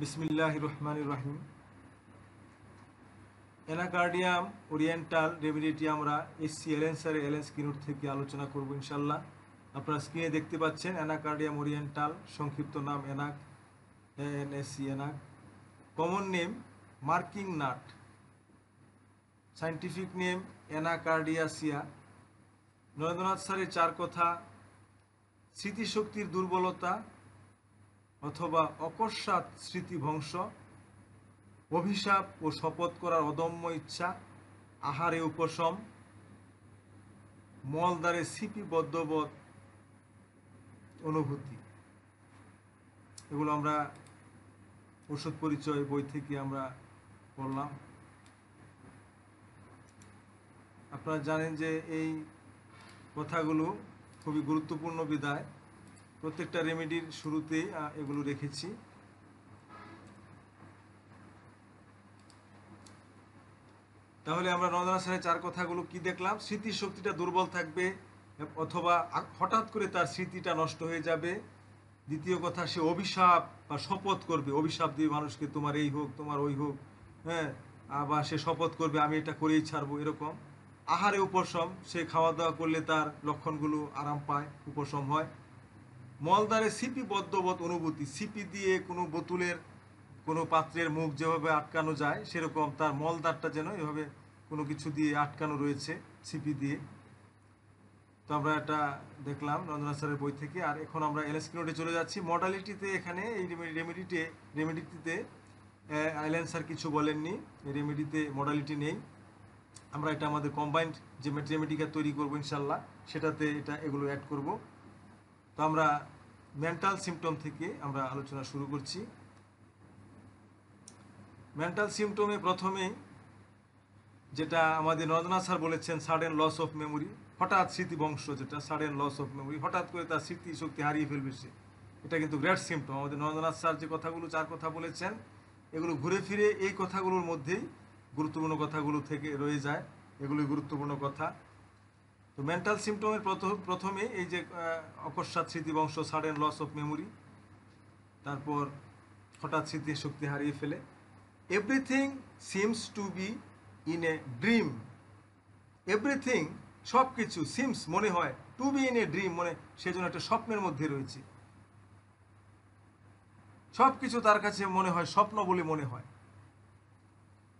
বিসমিল্লাহির রহমানির রহিম। Anacardium oriental রেমিডিটি আমরা এসসি এলেন্সারের এলেন্স কিনোট থেকে আলোচনা করব ইনশাল্লাহ। আপনারা স্ক্রিনে দেখতে পাচ্ছেন অ্যানাকার্ডিয়াম ওরিয়েন্টাল, সংক্ষিপ্ত নাম anac, ANSC anac. Common name marking nut, scientific name anacardiaceae. Narendranath স্যারের চার কথা: স্মৃতিশক্তির দুর্বলতা অথবা অকস্মাৎ স্মৃতিভ্রংশ, অভিশাপ ও শপথ করার অদম্য ইচ্ছা, আহারে উপশম, মলদ্বারে সিপিবদ্ধবোধ অনুভূতি। এগুলো আমরা ওষুধ পরিচয় বই থেকে আমরা পড়লাম। আপনারা জানেন যে এই কথাগুলো খুবই গুরুত্বপূর্ণ বিধায় প্রত্যেকটা রেমেডির শুরুতেই এগুলো রেখেছি। তাহলে আমরা নরেন্দ্রনাথ স্যারের চার কথাগুলো কি দেখলাম? স্মৃতির শক্তিটা দুর্বল থাকবে অথবা হঠাৎ করে তার স্মৃতিটা নষ্ট হয়ে যাবে। দ্বিতীয় কথা, সে অভিশাপ বা শপথ করবে, অভিশাপ দিয়ে মানুষকে তোমার এই হোক, তোমার ওই হোক, হ্যাঁ, আবার সে শপথ করবে আমি এটা করেই ছাড়বো, এরকম। আহারে উপশম, সে খাওয়া দাওয়া করলে তার লক্ষণগুলো আরাম পায়, উপশম হয়। মলদ্বারে সিপি বদ্ধবোধ অনুভূতি, সিপি দিয়ে কোনো বোতলের কোনো পাত্রের মুখ যেভাবে আটকানো যায় সেরকম তার মলদ্বারটা যেন এভাবে কোনো কিছু দিয়ে আটকানো রয়েছে সিপি দিয়ে। তো আমরা এটা দেখলাম রঞ্জনা স্যারের বই থেকে। আর এখন আমরা এলএস কিনোটে চলে যাচ্ছি। মডালিটিতে এখানে এই রেমেডিতে আইল্যান্ড স্যার কিছু বলেননি, এই রেমেডিতে মডালিটি নেই। আমরা এটা আমাদের কম্বাইন্ড যে রেমেডিটা তৈরি করবো ইনশাল্লাহ, সেটাতে এগুলো অ্যাড করব। তো আমরা মেন্টাল সিমটম থেকে আমরা আলোচনা শুরু করছি। মেন্টাল সিমটমে প্রথমেই যেটা আমাদের নরেন্দ্রনাথ স্যার বলেছেন, সাডেন লস অফ মেমোরি, হঠাৎ স্মৃতিভ্রংশ, যেটা সাডেন লস অফ মেমোরি, হঠাৎ করে তার স্মৃতিশক্তি হারিয়ে ফেলবে সে। এটা কিন্তু গ্রেট সিমটম। আমাদের নরেন্দ্রনাথ স্যার যে কথাগুলো চার কথা বলেছেন, এগুলো ঘুরে ফিরে এই কথাগুলোর মধ্যেই গুরুত্বপূর্ণ কথাগুলো থেকে রয়ে যায়, এগুলোই গুরুত্বপূর্ণ কথা। তো মেন্টাল সিমটমের প্রথমে এই যে অকস্মাৎ স্মৃতিভ্রংশ, সাডেন লস অফ মেমোরি, তারপর হঠাৎ স্মৃতিশক্তি হারিয়ে ফেলে। Everything seems to be in a dream, everything সব কিছু, সিমস মনে হয়, to be in a dream মনে সেজন্য একটা স্বপ্নের মধ্যে রয়েছে, সব কিছু তার কাছে মনে হয় স্বপ্ন বলে মনে হয়।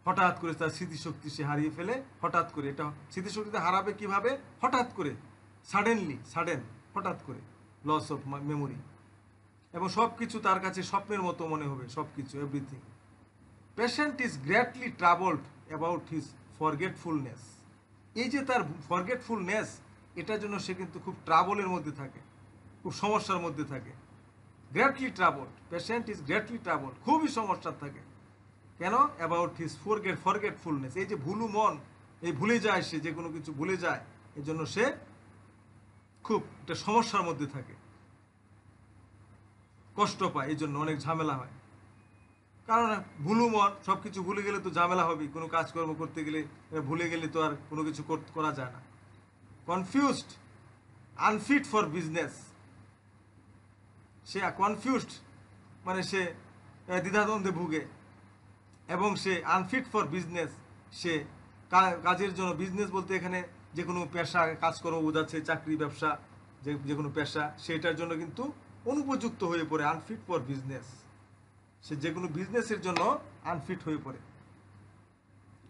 হঠাৎ করে তার স্মৃতিশক্তি সে হারিয়ে ফেলে, হঠাৎ করে। এটা স্মৃতিশক্তিতে হারাবে কিভাবে? হঠাৎ করে, সাডেন, হঠাৎ করে লস অফ মেমোরি। এবং সব কিছু তার কাছে স্বপ্নের মতো মনে হবে, সব কিছু, everything. Patient is greatly troubled about his forgetfulness. এই যে তার ফরগেটফুলনেস, এটার জন্য সে কিন্তু খুব ট্রাবলের মধ্যে থাকে, খুব সমস্যার মধ্যে থাকে। Greatly troubled, patient is greatly troubled, খুবই সমস্যার থাকে। কেন? অ্যাবাউট হিজ ফরগেটফুলনেস, এই যে ভুলু মন, এই ভুলে যায় সে, যে কোনো কিছু ভুলে যায়, এর জন্য সে খুব একটা সমস্যার মধ্যে থাকে, কষ্ট পায়, এই জন্য অনেক ঝামেলা হয়। কারণ ভুলু মন, সব কিছু ভুলে গেলে তো ঝামেলা হবে, কোনো কাজকর্ম করতে গেলে ভুলে গেলে তো আর কোনো কিছু করা যায় না। Confused, unfit for business, say confused মানে সে দ্বিধাদ্বন্দ্বে ভুগে, এবং সে আনফিট ফর বিজনেস, সে কাজের জন্য, বিজনেস বলতে এখানে যে কোনো পেশা, কাজকর্ম বোঝাচ্ছে, চাকরি, ব্যবসা, যে কোনো পেশা, সেটার জন্য কিন্তু অনুপযুক্ত হয়ে পড়ে, আনফিট ফর বিজনেস, সে যে কোনো বিজনেসের জন্য আনফিট হয়ে পড়ে।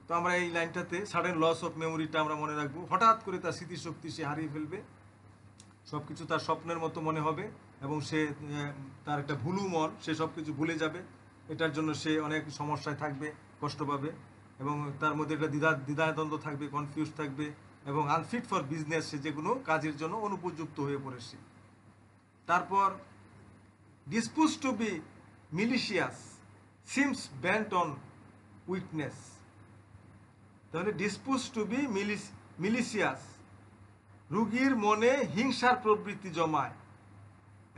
তো আমরা এই লাইনটাতে সাডেন লস অফ মেমোরিটা আমরা মনে রাখবো। হঠাৎ করে তার স্মৃতিশক্তি সে হারিয়ে ফেলবে, সব কিছু তার স্বপ্নের মতো মনে হবে, এবং সে তার একটা ভুলু মন, সে সব কিছু ভুলে যাবে। এটার জন্য সে অনেক সমস্যায় থাকবে, কষ্ট পাবে, এবং তার মধ্যে একটা দ্বিধাদ্বন্দ্ব থাকবে, কনফিউজ থাকবে, এবং আনফিট ফর বিজনেস, সে যে কোনো কাজের জন্য অনুপযুক্ত হয়ে পড়েছে। তারপর dispose to be malicious, seems bent on weakness. তাহলে ডিসপোজ টু বি মিলিশিয়াস, রোগীর মনে হিংসার প্রবৃত্তি জমায়,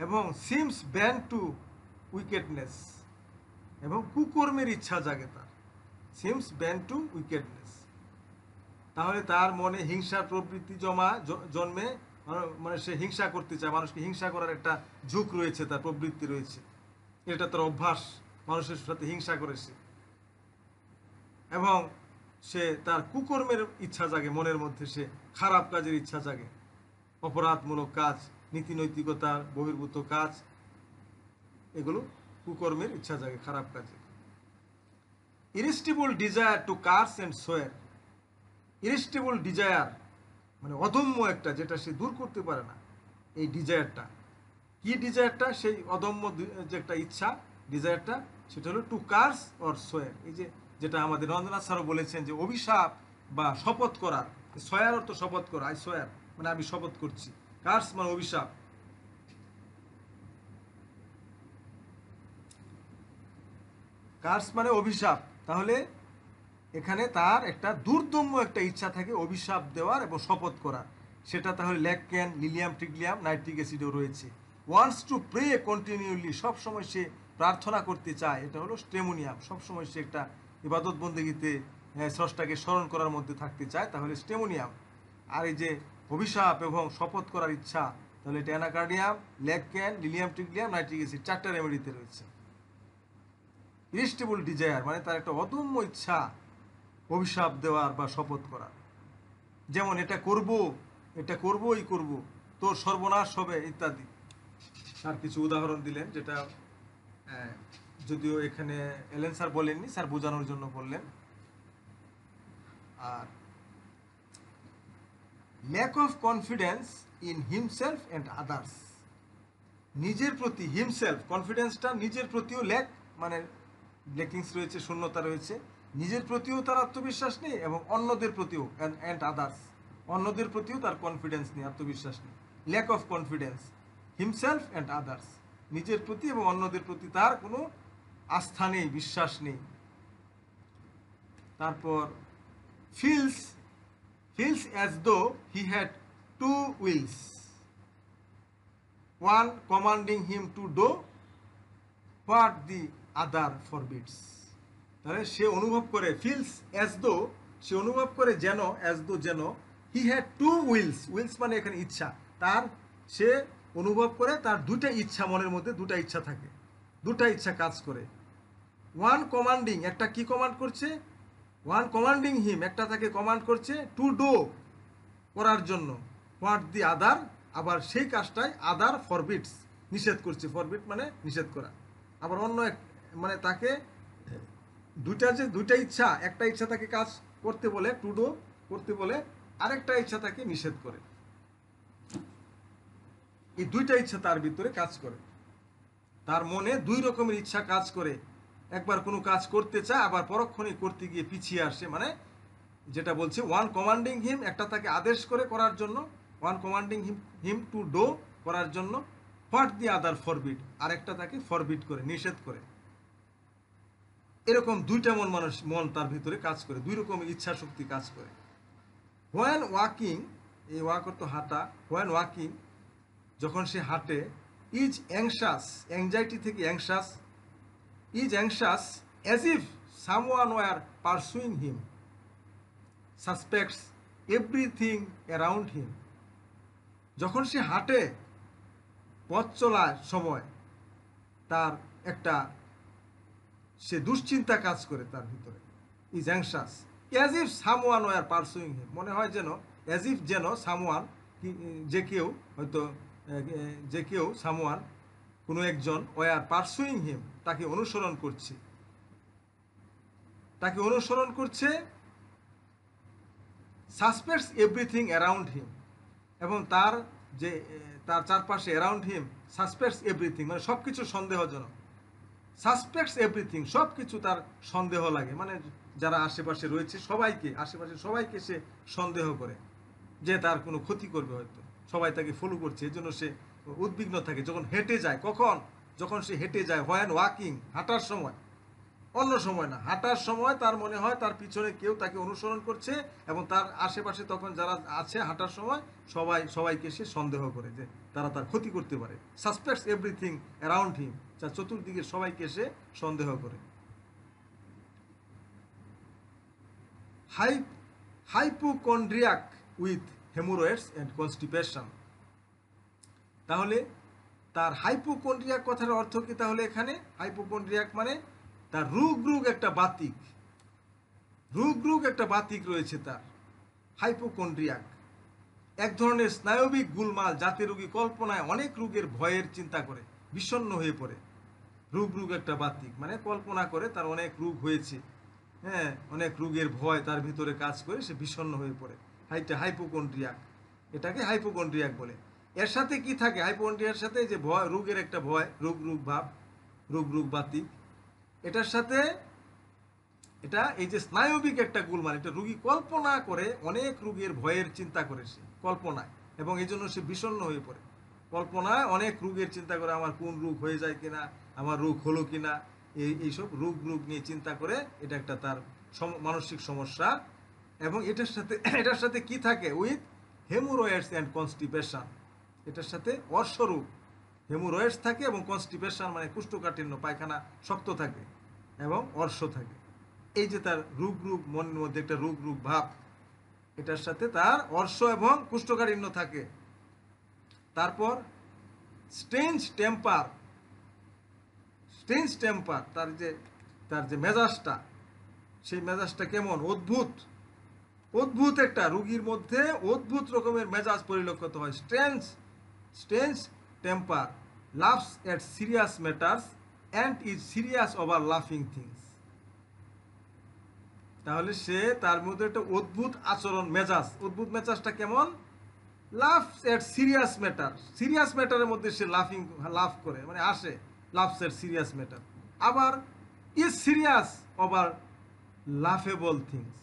এবং সিমস বেন্ট টু উইকেটনেস, এবং কুকর্মের ইচ্ছা জাগে তার, সিমস বেন্ট টু উইকেটনেস। তাহলে তার মনে হিংসার প্রবৃত্তি জন্মে, মানে সে হিংসা করতে চায়, মানুষকে হিংসা করার একটা ঝুঁক রয়েছে, তার প্রবৃত্তি রয়েছে, এটা তার অভ্যাস, মানুষের সাথে হিংসা করে সে, এবং সে তার কুকর্মের ইচ্ছা জাগে মনের মধ্যে, সে খারাপ কাজের ইচ্ছা জাগে, অপরাধমূলক কাজ, নীতি নৈতিকতার বহির্ভূত কাজ, এগুলো কুকর্মের ইচ্ছা জাগে, খারাপ কাজে। ইরিস্টিবল ডিজায়ার টু কার্স অ্যান্ড সোয়ার। ইরিস্টিবল ডিজায়ার মানে অদম্য একটা, যেটা সে দূর করতে পারে না, এই ডিজায়ারটা। কি ডিজায়ারটা? সেই অদম্য যে একটা ইচ্ছা, ডিজায়ারটা, সেটা হলো টু কার্স অর সোয়ার। এই যে যেটা আমাদের রঞ্জনাথ স্যারও বলেছেন যে অভিশাপ বা শপথ করার, সোয়ার অর্থ শপথ করা, আই সোয়ার মানে আমি শপথ করছি, কার্স মানে অভিশাপ। কার্স মানে অভিশাপ। তাহলে এখানে তার একটা দুর্দম্য একটা ইচ্ছা থাকে অভিশাপ দেওয়ার এবং শপথ করার, সেটা তাহলে ল্যাকক্যান, লিলিয়াম ট্রিগলিয়াম, নাইট্রিক অ্যাসিডও রয়েছে। ওয়ান্টস টু প্রে কন্টিনিউলি, সবসময় সে প্রার্থনা করতে চায়, এটা হলো স্টেমোনিয়াম। সবসময় সে একটা ইবাদত বন্দেগীতে স্রষ্টাকে স্মরণ করার মধ্যে থাকতে চায়, তাহলে স্টেমোনিয়াম। আর এই যে অভিশাপ এবং শপথ করার ইচ্ছা, তাহলে এটা অ্যানাকার্ডিয়াম, ল্যাকক্যান, লিলিয়াম ট্রিগলিয়াম, নাইট্রিক অ্যাসিড, 4টা রেমেডিতে রয়েছে। ইরিস্টেবল ডিজায়ার মানে তার একটা অদম্য ইচ্ছা অভিশাপ দেওয়ার বা শপথ করার, যেমন এটা করব, এটা করবই করব, তোর সর্বনাশ হবে ইত্যাদি। স্যার কিছু উদাহরণ দিলেন, যেটা যদিও এখানে এলেন স্যার বলেননি, স্যার বোঝানোর জন্য বললেন। আর lack of confidence in himself and others. নিজের প্রতি, হিমসেলফ, কনফিডেন্সটা নিজের প্রতিও ল্যাক মানে ল্যাকিংস রয়েছে, শূন্যতা রয়েছে। নিজের প্রতিও তার আত্মবিশ্বাস নেই এবং অন্যদের প্রতিও, অ্যান্ড আদার্স, অন্যদের প্রতিও তার কনফিডেন্স নেই, আত্মবিশ্বাস নেই। Lack of confidence, himself and others, নিজের প্রতি এবং অন্যদের প্রতি তার কোনো আস্থা নেই, বিশ্বাস নেই। তারপর feels as though he had two wills, one commanding him to do what the other forbids. তাহলে সে অনুভব করে, ফিলস অ্যাজ দো, সে অনুভব করে যেন, অ্যাজ দো যেন, he had two wills, wills মানে এখানে ইচ্ছা, তার সে অনুভব করে তার দুটা ইচ্ছা, মনের মধ্যে দুটা ইচ্ছা থাকে, দুটা ইচ্ছা কাজ করে। ওয়ান কমান্ডিং, একটা কি কমান্ড করছে, ওয়ান কমান্ডিং হিম, একটা তাকে কমান্ড করছে, টু ডু করার জন্য, হোয়াট দি আদার, আবার সেই কাজটাই আদার ফরবিডস নিষেধ করছে, ফরবিড মানে নিষেধ করা। আবার অন্য এক মানে তাকে দুইটা ইচ্ছা, একটা ইচ্ছা তাকে কাজ করতে বলে, টু ডু করতে বলে, আরেকটা ইচ্ছা তাকে নিষেধ করে। এই দুইটা ইচ্ছা তার ভিতরে কাজ করে, তার মনে দুই রকমের ইচ্ছা কাজ করে। একবার কোনো কাজ করতে চায়, আবার পরক্ষণে করতে গিয়ে পিছিয়ে আসে, মানে যেটা বলছে ওয়ান কমান্ডিং হিম, একটা তাকে আদেশ করে করার জন্য, one commanding him to do করার জন্য, হোয়াট দি আদার ফরবিড, আরেকটা তাকে ফরবিড করে, নিষেধ করে। এরকম দুইটা মন তার ভিতরে কাজ করে, দুই রকমের ইচ্ছা শক্তি কাজ করে। হোয়েন ওয়াকিং, এই ওয়াক অর্থ হাঁটা, হোয়েন ওয়াকিং, যখন সে হাঁটে, ইজ অ্যাংশাস, অ্যাংজাইটি থেকে anxious, is anxious as if someone were pursuing him, suspects everything around him. যখন সে হাঁটে, পথ চলার সময় তার একটা সে দুশ্চিন্তা কাজ করে তার ভিতরে, is anxious as if someone were pursuing him, মনে হয় যেন, অ্যাজ ইফ যেন, সামওয়ান যে কেউ, হয়তো যে কেউ, সামওয়ান কোনো একজন, ওয়ার পারসুইং হিম তাকে অনুসরণ করছে, তাকে অনুসরণ করছে, সাসপেক্টস এভরিথিং অ্যারাউন্ড হিম, এবং তার যে তার চারপাশে, অ্যারাউন্ড হিম, সাসপেক্টস এভরিথিং মানে সব কিছু সন্দেহজনক, সাসপেক্টস এভরিথিং সব কিছু তার সন্দেহ লাগে, মানে যারা আশেপাশে রয়েছে সবাইকে, আশেপাশে সবাইকে সে সন্দেহ করে যে তার কোনো ক্ষতি করবে, হয়তো সবাই তাকে ফলো করছে, এজন্য সে উদ্বিগ্ন থাকে। যখন হেঁটে যায়, কখন, যখন সে হেঁটে যায়, হোয়েন ওয়াকিং, হাঁটার সময়, অন্য সময় না, হাঁটার সময় তার মনে হয় তার পিছনে কেউ তাকে অনুসরণ করছে, এবং তার আশেপাশে তখন যারা আছে হাঁটার সময় সবাইকে সে সন্দেহ করে যে তারা তার ক্ষতি করতে পারে। সাসপেক্টস এভরিথিং অ্যারাউন্ড হিম, যার চতুর্দিকে সবাইকে সে সন্দেহ করে। Hypochondriac with haemorrhoids and constipation. তাহলে তার হাইপোকন্ড্রিয়াক কথার অর্থ কি? তাহলে এখানে হাইপোকন্ড্রিয়াক মানে তার রুগ একটা বাতিক, রুগ একটা বাতিক রয়েছে তার, হাইপোকন্ড্রিয়াক, এক ধরনের স্নায়বিক গুলমাল, যাতে রোগী কল্পনায় অনেক রোগের ভয়ের চিন্তা করে বিষণ্ণ হয়ে পড়ে। রোগ একটা বাতিক মানে কল্পনা করে তার অনেক রোগ হয়েছে, হ্যাঁ, অনেক রোগের ভয় তার ভিতরে কাজ করে, সে বিষণ্ণ হয়ে পড়ে। হাইপোকন্ড্রিয়াক, এটাকে হাইপোকন্ড্রিয়াক বলে। এর সাথে কি থাকে হাইপোকন্ড্রিয়ার সাথে? যে ভয়, রোগের একটা ভয়, রোগ ভাব, রোগ বাতিক। এটার সাথে এটা এই যে স্নায়বিক একটা গুলমাল, এটা রোগী কল্পনা করে অনেক রোগের ভয়ের চিন্তা করে সে কল্পনায়, এবং এই জন্য সে বিষণ্ণ হয়ে পড়ে। কল্পনায় অনেক রোগের চিন্তা করে, আমার কোন রোগ হয়ে যায় কিনা, আমার রোগ হলো কিনা, এইসব রোগ নিয়ে চিন্তা করে। এটা একটা তার মানসিক সমস্যা। এবং এটার সাথে কি থাকে? With haemorrhoids and constipation. এটার সাথে অর্শরোগ, হেমোরয়েডস থাকে এবং কনস্টিপেশন মানে কুষ্ঠকাঠিন্য, পায়খানা শক্ত থাকে এবং অর্শ থাকে। এই যে তার রোগ মনের মধ্যে একটা রোগ ভাব, এটার সাথে তার অর্শ এবং কুষ্ঠকাঠিন্য থাকে। তারপর স্ট্রেঞ্জ টেম্পার, তার যে মেজাজটা, সেই মেজাজটা কেমন? অদ্ভুত একটা রোগীর মধ্যে অদ্ভুত রকমের মেজাজ পরিলক্ষিত হয়। Strange temper, laughs at serious matters and is serious over লাফিং থিংস। তাহলে সে, তার মধ্যে একটা অদ্ভুত আচরণ, মেজাজটা কেমন? লাভস এট সিরিয়াস ম্যাটারের মধ্যে সে লাফ করে, মানে আসে, লাভস এট সিরিয়াস ম্যাটার। আবার ইজ সিরিয়াস ওভার লাফেবল থিংস,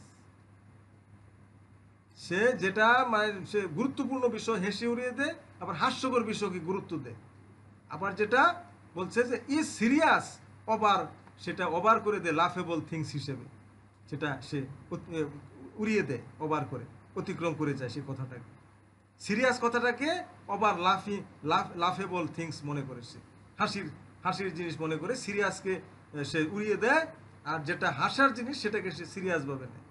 সে যেটা মানে সে গুরুত্বপূর্ণ বিষয় হেসে উড়িয়ে দেয়, আবার হাস্যকর বিষয়কে গুরুত্ব দেয়। আবার যেটা বলছে যে ইজ সিরিয়াস ওভার, সেটা ওভার করে দেয় লাফেবল থিংস হিসেবে, সেটা সে উড়িয়ে দেয়, ওভার করে, অতিক্রম করে যায় সেই কথাটাকে। সিরিয়াস কথাটাকে ওভার লাফেবল থিংস মনে করে, সে হাসির জিনিস মনে করে সিরিয়াসকে সে উড়িয়ে দেয়, আর যেটা হাসার জিনিস সেটাকে সে সিরিয়াস ভাবে নেয়।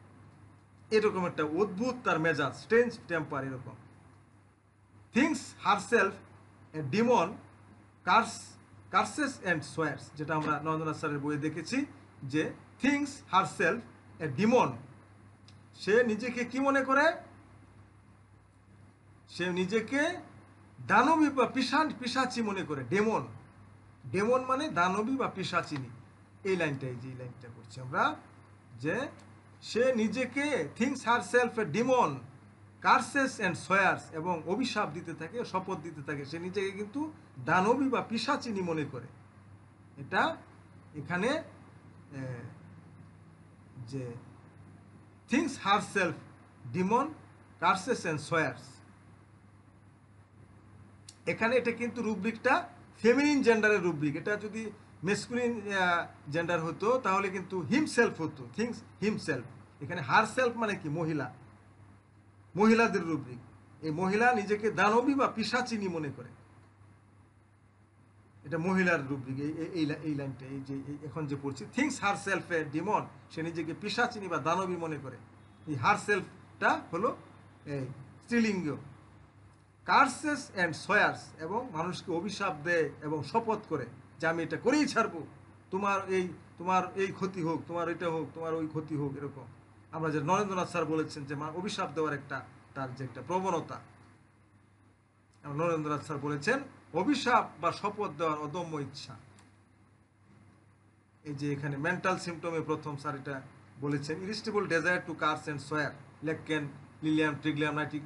এরকম একটা অদ্ভুত তার মেজাজ, স্ট্রেঞ্জ টেম্পার এরকম। Things herself A Demon, কার্সেস and swords, যেটা আমরা নরেন্দ্রনাথ স্যারের বইয়ে দেখেছি, যে থিংস হারসেলফ এ ডিমন, সে নিজেকে কি মনে করে? সে নিজেকে দানবী বা পিশাচি মনে করে। ডেমন মানে দানবী বা পিশাচিনী। এই লাইনটা করছি আমরা, যে সে নিজেকে, things herself A Demon, কার্সেস and swords, এবং অভিশাপ দিতে থাকে, শপথ দিতে থাকে, সে নিজেকে কিন্তু দানবী বা পিশাচিনী মনে করে। এটা এখানে যে things herself Demon, কার্সেস and swords, এখানে এটা কিন্তু রুব্রিকটা ফেমিনিন জেন্ডারের রুব্রিক। এটা যদি মেসকুলিন জেন্ডার হতো তাহলে কিন্তু হিমসেলফ হতো, থিংস হিমসেলফ। এখানে হারসেলফ মানে কি? মহিলাদের রুব্রিক। এই মহিলা নিজেকে দানবী বা পিশাচিনী মনে করে, এটা মহিলার রুব্রিক। এই লাইনটা, এই যে এখন যে পড়ছি, থিংস হারসেলফ এ ডিমন, সে নিজেকে পিশাচিনী বা দানবী মনে করে। এই হারসেলফটা হলো এই স্ত্রীলিঙ্গ। কার্সেস অ্যান্ড সোয়ার্স, এবং মানুষকে অভিশাপ দেয় এবং শপথ করে যে আমি এটা করেই ছাড়বো, তোমার এই ক্ষতি হোক, তোমার এটা হোক, তোমার ওই ক্ষতি হোক, এরকম। আমরা যে নরেন্দ্রনাথ স্যার বলেছেন যে অভিশাপ দেওয়ার তার যে একটা প্রবণতা, নরেন্দ্রনাথ স্যার বলেছেন অভিশাপ বা শপথ দেওয়ার অদম্য ইচ্ছা। এই যে এখানে মেন্টাল সিমটমে প্রথম স্যার এটা বলেছেন, ইরিস্টিবল ডেজায়ার টু কার্স অ্যান্ড সোয়ার, লেককেন, লিলিয়াম, ট্রিগলিয়াম, নাইট্রিক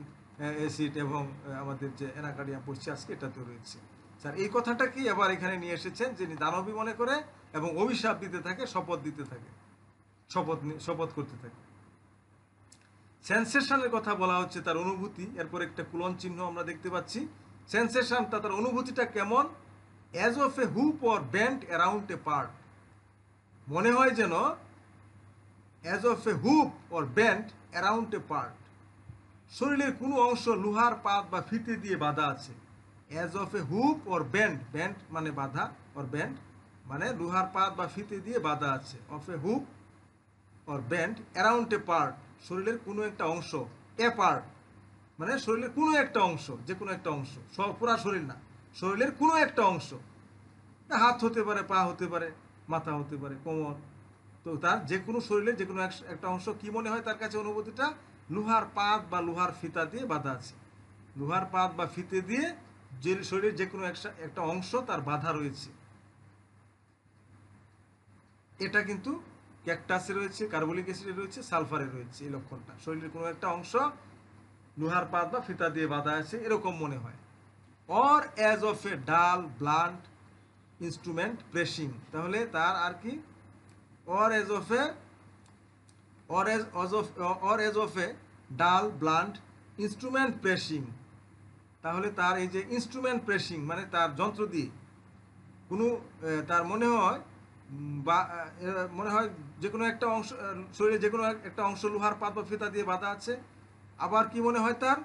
অ্যাসিড, এবং আমাদের যে এনাকার্ডিয়াম পড়ছি আজকে, এটাতেও রয়েছে। স্যার এই কথাটা কি আবার এখানে নিয়ে এসেছেন, যিনি দানবী মনে করে এবং অভিশাপ দিতে থাকে, শপথ দিতে থাকে, শপথ করতে থাকে। সেন্সেশনের কথা বলা হচ্ছে, তার অনুভূতি। এরপর একটা কুলন চিহ্ন আমরা দেখতে পাচ্ছি। সেন্সেশন, তার অনুভূতিটা কেমন? As of A Hoop or band around A part, মনে হয় যেন as of A Hoop or band around A part, শরীরের কোনো অংশ লোহার পাত বা ফিতে দিয়ে বাঁধা আছে। As of A Hoop or band মানে বাঁধা, অর ব্যান্ড মানে লোহার পাত বা ফিতে দিয়ে বাঁধা আছে। Of A Hoop or band around A part, শরীরের কোনো একটা অংশ। এ পার্ট মানে শরীরের কোনো একটা অংশ, যে কোনো একটা অংশ, পুরা শরীর না, শরীরের কোনো একটা অংশ। হাত হতে পারে, পা হতে পারে, মাথা হতে পারে, কোমর। তো তার যে কোনো শরীরে যে কোনো একটা অংশ কি মনে হয় তার কাছে অনুভূতিটা, লোহার পাত বা লোহার ফিতা দিয়ে বাঁধা আছে। লোহার পাত বা ফিতে দিয়ে যে শরীরের যে কোনো একটা অংশ তার বাঁধা রয়েছে। এটা কিন্তু ক্যাকটাসে রয়েছে, কার্বলিক অ্যাসিডে রয়েছে, সালফারে রয়েছে। এই লক্ষণটা শরীরের কোনো একটা অংশ লোহার পাত বা ফিতা দিয়ে বাঁধা আছে এরকম মনে হয়। Or as of a dull blunt instrument pressing, তাহলে তার আর কি, or as of a or edge of a dull blunt instrument pressing, তাহলে তার এই যে ইনস্ট্রুমেন্ট প্রেসিং মানে তার যন্ত্র দিয়ে কোনো তার মনে হয় বা মনে হয় যে কোনো একটা অংশ শরীরে যে কোনো একটা অংশ লোহার পাত বা ফিতা দিয়ে বাঁধা আছে। আবার কি মনে হয় তার,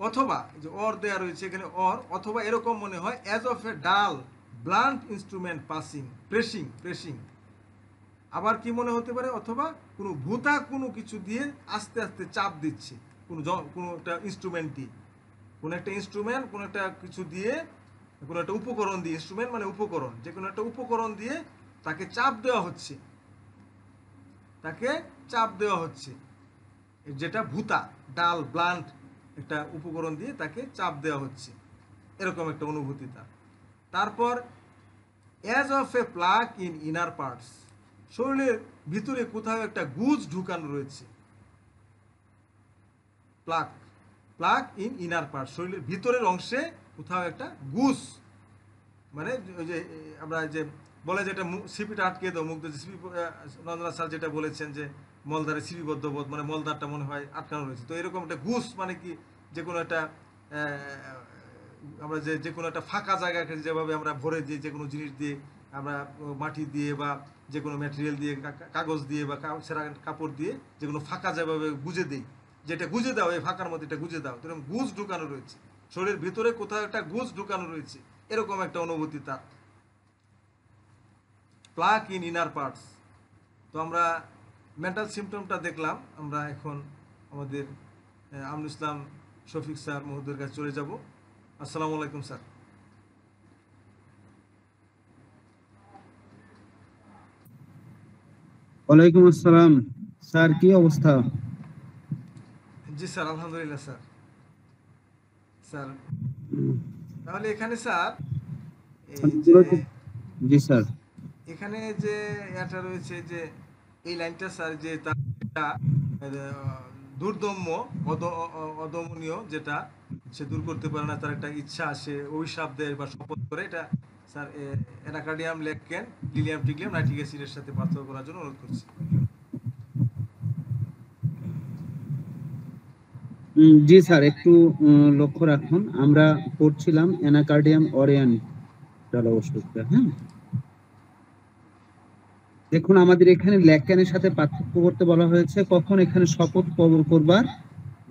অথবা যে অর দেয়া রয়েছে এখানে অর, অথবা এরকম মনে হয় as of a dull blunt instrument pressing. আবার কি মনে হতে পারে, অথবা কোনো ভূতা কোনো কিছু দিয়ে আস্তে আস্তে চাপ দিচ্ছে, কোনো একটা ইনস্ট্রুমেন্ট দিয়ে, কোনো একটা ইনস্ট্রুমেন্ট কোনো একটা কিছু দিয়ে, কোনো একটা উপকরণ দিয়ে, ইনস্ট্রুমেন্ট মানে উপকরণ, যে কোনো একটা উপকরণ দিয়ে তাকে চাপ দেওয়া হচ্ছে, যেটা ভূতা, ডাল ব্লান্ট একটা উপকরণ দিয়ে তাকে চাপ দেওয়া হচ্ছে, এরকম একটা অনুভূতি তার। তারপর as of A plug in inner parts, শরীরের ভিতরে কোথাও একটা গুজ ঢুকানো রয়েছে। প্লাগ ইন ইনার পার্ট, শরীরের ভিতরের অংশে কোথাও একটা গুজ, মানে ওই যে আমরা যে বলে যেটা সিপিটা আটকে দাও, মুখ দিয়ে সিপি, নন্দনা স্যার যেটা বলেছেন যে মলদ্বারে সিপিবদ্ধ বোধ, মানে মলদ্বারটা মনে হয় আটকানো রয়েছে। তো এরকম একটা গুজ মানে কি, যে কোনো একটা আমরা যে কোনো একটা ফাঁকা জায়গাকে যেভাবে আমরা ভরে দিই, যে কোনো জিনিস দিয়ে আমরা মাটি দিয়ে বা যে কোনো ম্যাটেরিয়াল দিয়ে, কাগজ দিয়ে বা সেরা কাপড় দিয়ে যে কোনো ফাঁকা যেভাবে গুজে দিই, যেটা গুজে দাও, এই ফাঁকার মধ্যে এটা গুজে দাও, এরকম গুজ ঢুকানো রয়েছে, শরীরের ভিতরে কোথাও একটা গুজ ঢুকানো রয়েছে, এরকম একটা অনুভূতি তার। Plug in inner parts. তো আমরা মেন্টাল সিমটমটা দেখলাম। আমরা এখন আমাদের আমরুল ইসলাম শফিক স্যার মহোদয়ের কাছে চলে যাব। আসসালামু আলাইকুম স্যার। ওয়ালাইকুম আসসালাম স্যার, কি অবস্থা? জি স্যার, আলহামদুলিল্লাহ স্যার। তাহলে এখানে স্যার এই যে জি স্যার, এখানে যে এটা রয়েছে যে এই লাইনটা স্যার, যে তার দুর্দম্য অদমনীয় যেটা সে দূর করতে পারে না, তার একটা ইচ্ছা, সে অভিশাপ দেয় বা শপথ করে, এটা স্যার অ্যানাকার্ডিয়াম লেককেন লিলিয়াম টিগলিয়াম নাইট্রিক অ্যাসিডের সাথে পার্থক্য করার জন্য অনুরোধ করছি। জি স্যার, একটু লক্ষ্য রাখুন। আমরা পড়ছিলাম অ্যানাকার্ডিয়াম অরিয়ান ওষুধটা। হ্যাঁ, দেখুন আমাদের এখানে ল্যাকেনের সাথে পার্থক্য করতে বলা হয়েছে। কখন এখানে শপথ করবার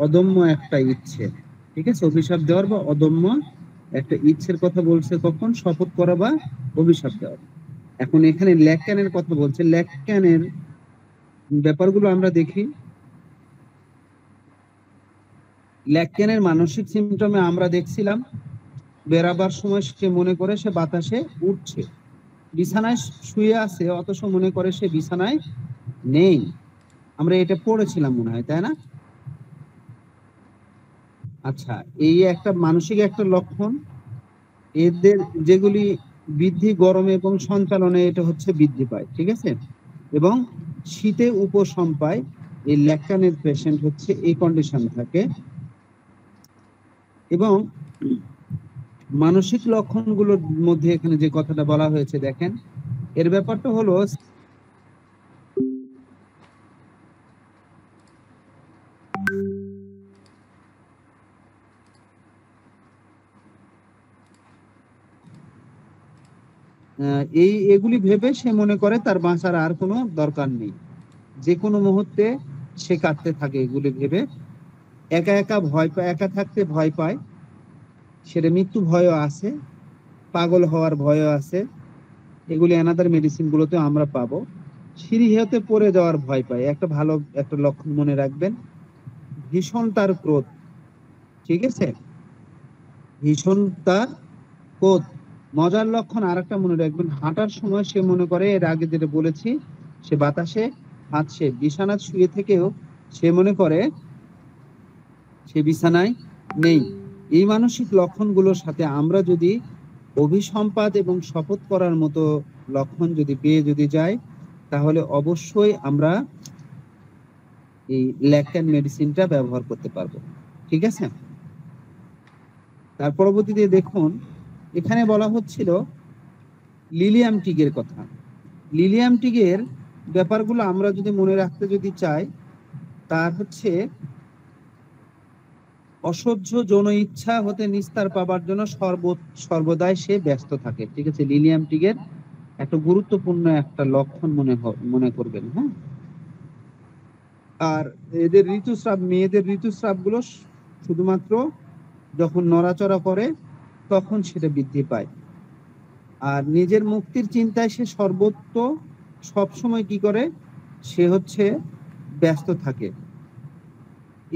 অদম্য একটা ইচ্ছে, ঠিক আছে, অভিশাপ দেওয়ার বা অদম্য একটা ইচ্ছের কথা বলছে, কখন শপথ করা বা অভিশাপ দেওয়ার। এখন এখানে ল্যাকেনের কথা বলছে। ল্যাকেনের ব্যাপারগুলো আমরা দেখি। ল্যাকেনের মানসিক সিমটমে আমরা দেখছিলাম বেরাবার সময় সে মনে করে সে বাতাসে উঠছে, বিছানায় শুয়ে আছে অথচ মনে করে সে বিছানায় নেই। আমরা এটা পড়েছিলাম মনে হয়, তাই না? আচ্ছা, এই একটা মানসিক একটা লক্ষণ। এদের যেগুলি বৃদ্ধি গরমে এবং সঞ্চালনে এটা হচ্ছে বৃদ্ধি পায়, ঠিক আছে, এবং শীতে উপশম পায়। এই ল্যাকানের পেশেন্ট হচ্ছে এই কন্ডিশন থাকে। এবং মানসিক লক্ষণগুলোর মধ্যে এখানে যে কথাটা বলা হয়েছে দেখেন, এর ব্যাপারটা হলো এগুলি ভেবে সে মনে করে তার বাঁচার আর কোনো দরকার নেই। যে কোনো মুহূর্তে সে কাঁদতে থাকে এগুলি ভেবে। একা একা ভয় পায়, একা থাকতে ভয় পায়, সেটা মৃত্যু ভয়ও আছে, পাগল হওয়ার ভয়ও আছে। এগুলি অ্যানাদার মেডিসিন গুলোতে আমরা পাবো। সিঁড়ি হতে পড়ে যাওয়ার ভয় পায়, একটা ভালো একটা লক্ষণ মনে রাখবেন। ভীষণ তার ক্রোধ, ঠিক আছে, ভীষণ তার ক্রোধ। মজার লক্ষণ আরেকটা মনে রাখবেন, হাঁটার সময় সে মনে করে, এর আগে যেটা বলেছি, সে বাতাসে হাঁটছে, বিছানায় শুয়ে থেকেও সে মনে করে সে বিছানায় নেই। এই মানসিক লক্ষণগুলোর সাথে আমরা যদি অভিসম্পাদ এবং শপথ করার মতো লক্ষণ যদি পেয়ে যদি যাই, তাহলে অবশ্যই আমরা এই ল্যাকট্যান মেডিসিনটা ব্যবহার করতে পারবো। ঠিক আছে? তার পরবর্তীতে দেখুন, এখানে বলা হচ্ছিল লিলিয়াম টিগের কথা। লিলিয়াম টিগের ব্যাপারগুলো আমরা যদি মনে রাখতে যদি চাই, তার হচ্ছে অসহ্য যৌন ইচ্ছা হতে নিস্তার পাবার জন্য সর্বদাই সে ব্যস্ত থাকে। ঠিক আছে? লিলিয়াম টিগের একটা গুরুত্বপূর্ণ একটা লক্ষণ মনে করবেন। হ্যাঁ, আর এদের ঋতুস্রাব, মেয়েদের ঋতুস্রাব গুলো শুধুমাত্র যখন নড়াচড়া করে তখন সেটা বৃদ্ধি পায়। আর নিজের মুক্তির চিন্তায় সে সবসময় কি করে, সে হচ্ছে ব্যস্ত থাকে।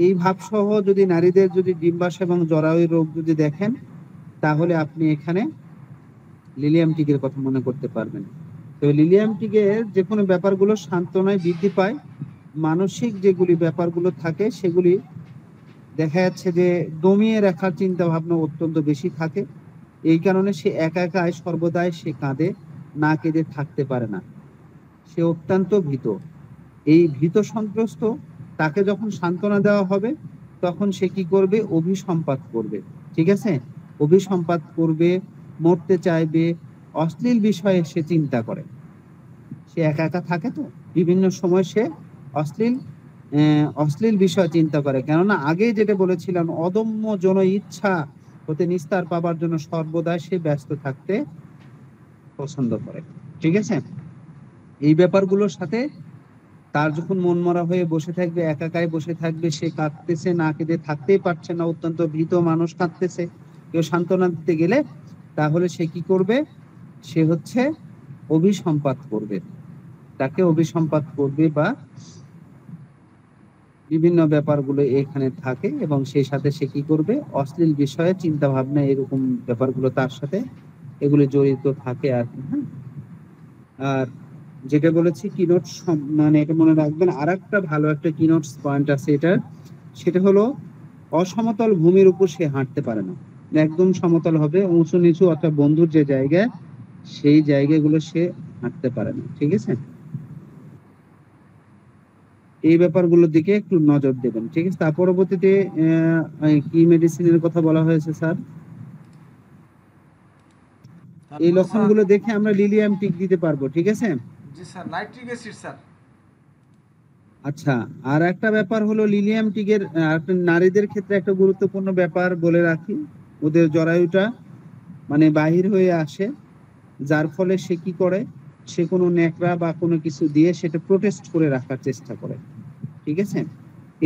এই ভাবসহ যদি নারীদের যদি ডিম্বাশয় এবং জরায়ু রোগ যদি দেখেন, তাহলে আপনি এখানে লিলিয়াম টিগের কথা মনে করতে পারবেন। তো লিলিয়াম টিগের যে কোনো ব্যাপারগুলো সান্ত্বনায় বৃদ্ধি পায়। মানসিক যেগুলি ব্যাপারগুলো থাকে সেগুলি দেখা যাচ্ছে যে দমিয়ে রাখার চিন্তা ভাবনা অত্যন্ত বেশি থাকে। এই কারণে সে একা একাই সর্বদাই সে কাঁদে, না কেঁদে থাকতে পারে না। সে অত্যন্ত ভীত। এই ভীত সন্ত্রস্ত তাকে যখন সান্ত্বনা দেওয়া হবে, তখন সে কি করবে? অভিসম্পাত করবে। ঠিক আছে? অভিসম্পাত করবে, মরতে চাইবে, অশ্লীল বিষয়ে সে চিন্তা করে। সে একা একা থাকে, তো বিভিন্ন সময় সে অশ্লীল বিষয় চিন্তা করে। কেননা আগে যেটা বলেছিলাম, অদম্য যৌন ইচ্ছা হতে নিস্তার পাবার জন্য সর্বদা সে ব্যস্ত থাকতে পছন্দ করে। ঠিক আছে? এই ব্যাপারগুলোর সাথে তার যখন মন মরা হয়ে বসে থাকবে, একাকায় বসে থাকবে, সে কাঁদতেছে, না কেঁদে থাকতেই পারছে না, অত্যন্ত ভীত মানুষ কাঁদতেছে, কেউ সান্ত্বনা দিতে গেলে, তাহলে সে কি করবে? সে হচ্ছে অভিসম্পাত করবে, তাকে অভিসম্পাত করবে, বা বিভিন্ন ব্যাপারগুলো এখানে থাকে, এবং সেই সাথে সে কি করবে? অশ্লীল বিষয়ে চিন্তা ভাবনা, এরকম ব্যাপারগুলো তার সাথে এগুলো জড়িত থাকে আর কি। হ্যাঁ, আর যেটা বলেছি কিনোট, মানে এটা মনে রাখবেন, আর একটা ভালো একটা কিনোট পয়েন্ট আছে এটার, সেটা হলো অসমতল ভূমির উপর সে হাঁটতে পারে না। একদম সমতল হবে, উঁচু নিচু অর্থাৎ বন্ধুর যে জায়গা, সেই জায়গাগুলো সে হাঁটতে পারে না। ঠিক আছে? এই ব্যাপারগুলোর দিকে একটু নজর দেবেন। ঠিক আছে? তার পরবর্তীতে কি মেডিসিনের কথা বলা হয়েছে স্যার? এই তারপরে স্যার, লক্ষণগুলো দেখে আমরা লিলিয়াম টিক দিতে পারবো। ঠিক আছে? জি স্যার, নাইট্রিক অ্যাসিড স্যার। আচ্ছা, আর একটা ব্যাপার হলো লিলিয়াম টিকের নারীদের ক্ষেত্রে একটা গুরুত্বপূর্ণ ব্যাপার বলে রাখি, ওদের জরায়ুটা মানে বাহির হয়ে আসে, যার ফলে সে কি করে? সে কোনো ন্যাকড়া বা কোনো কিছু দিয়ে সেটা প্রোটেস্ট করে রাখার চেষ্টা করে। ঠিক আছে?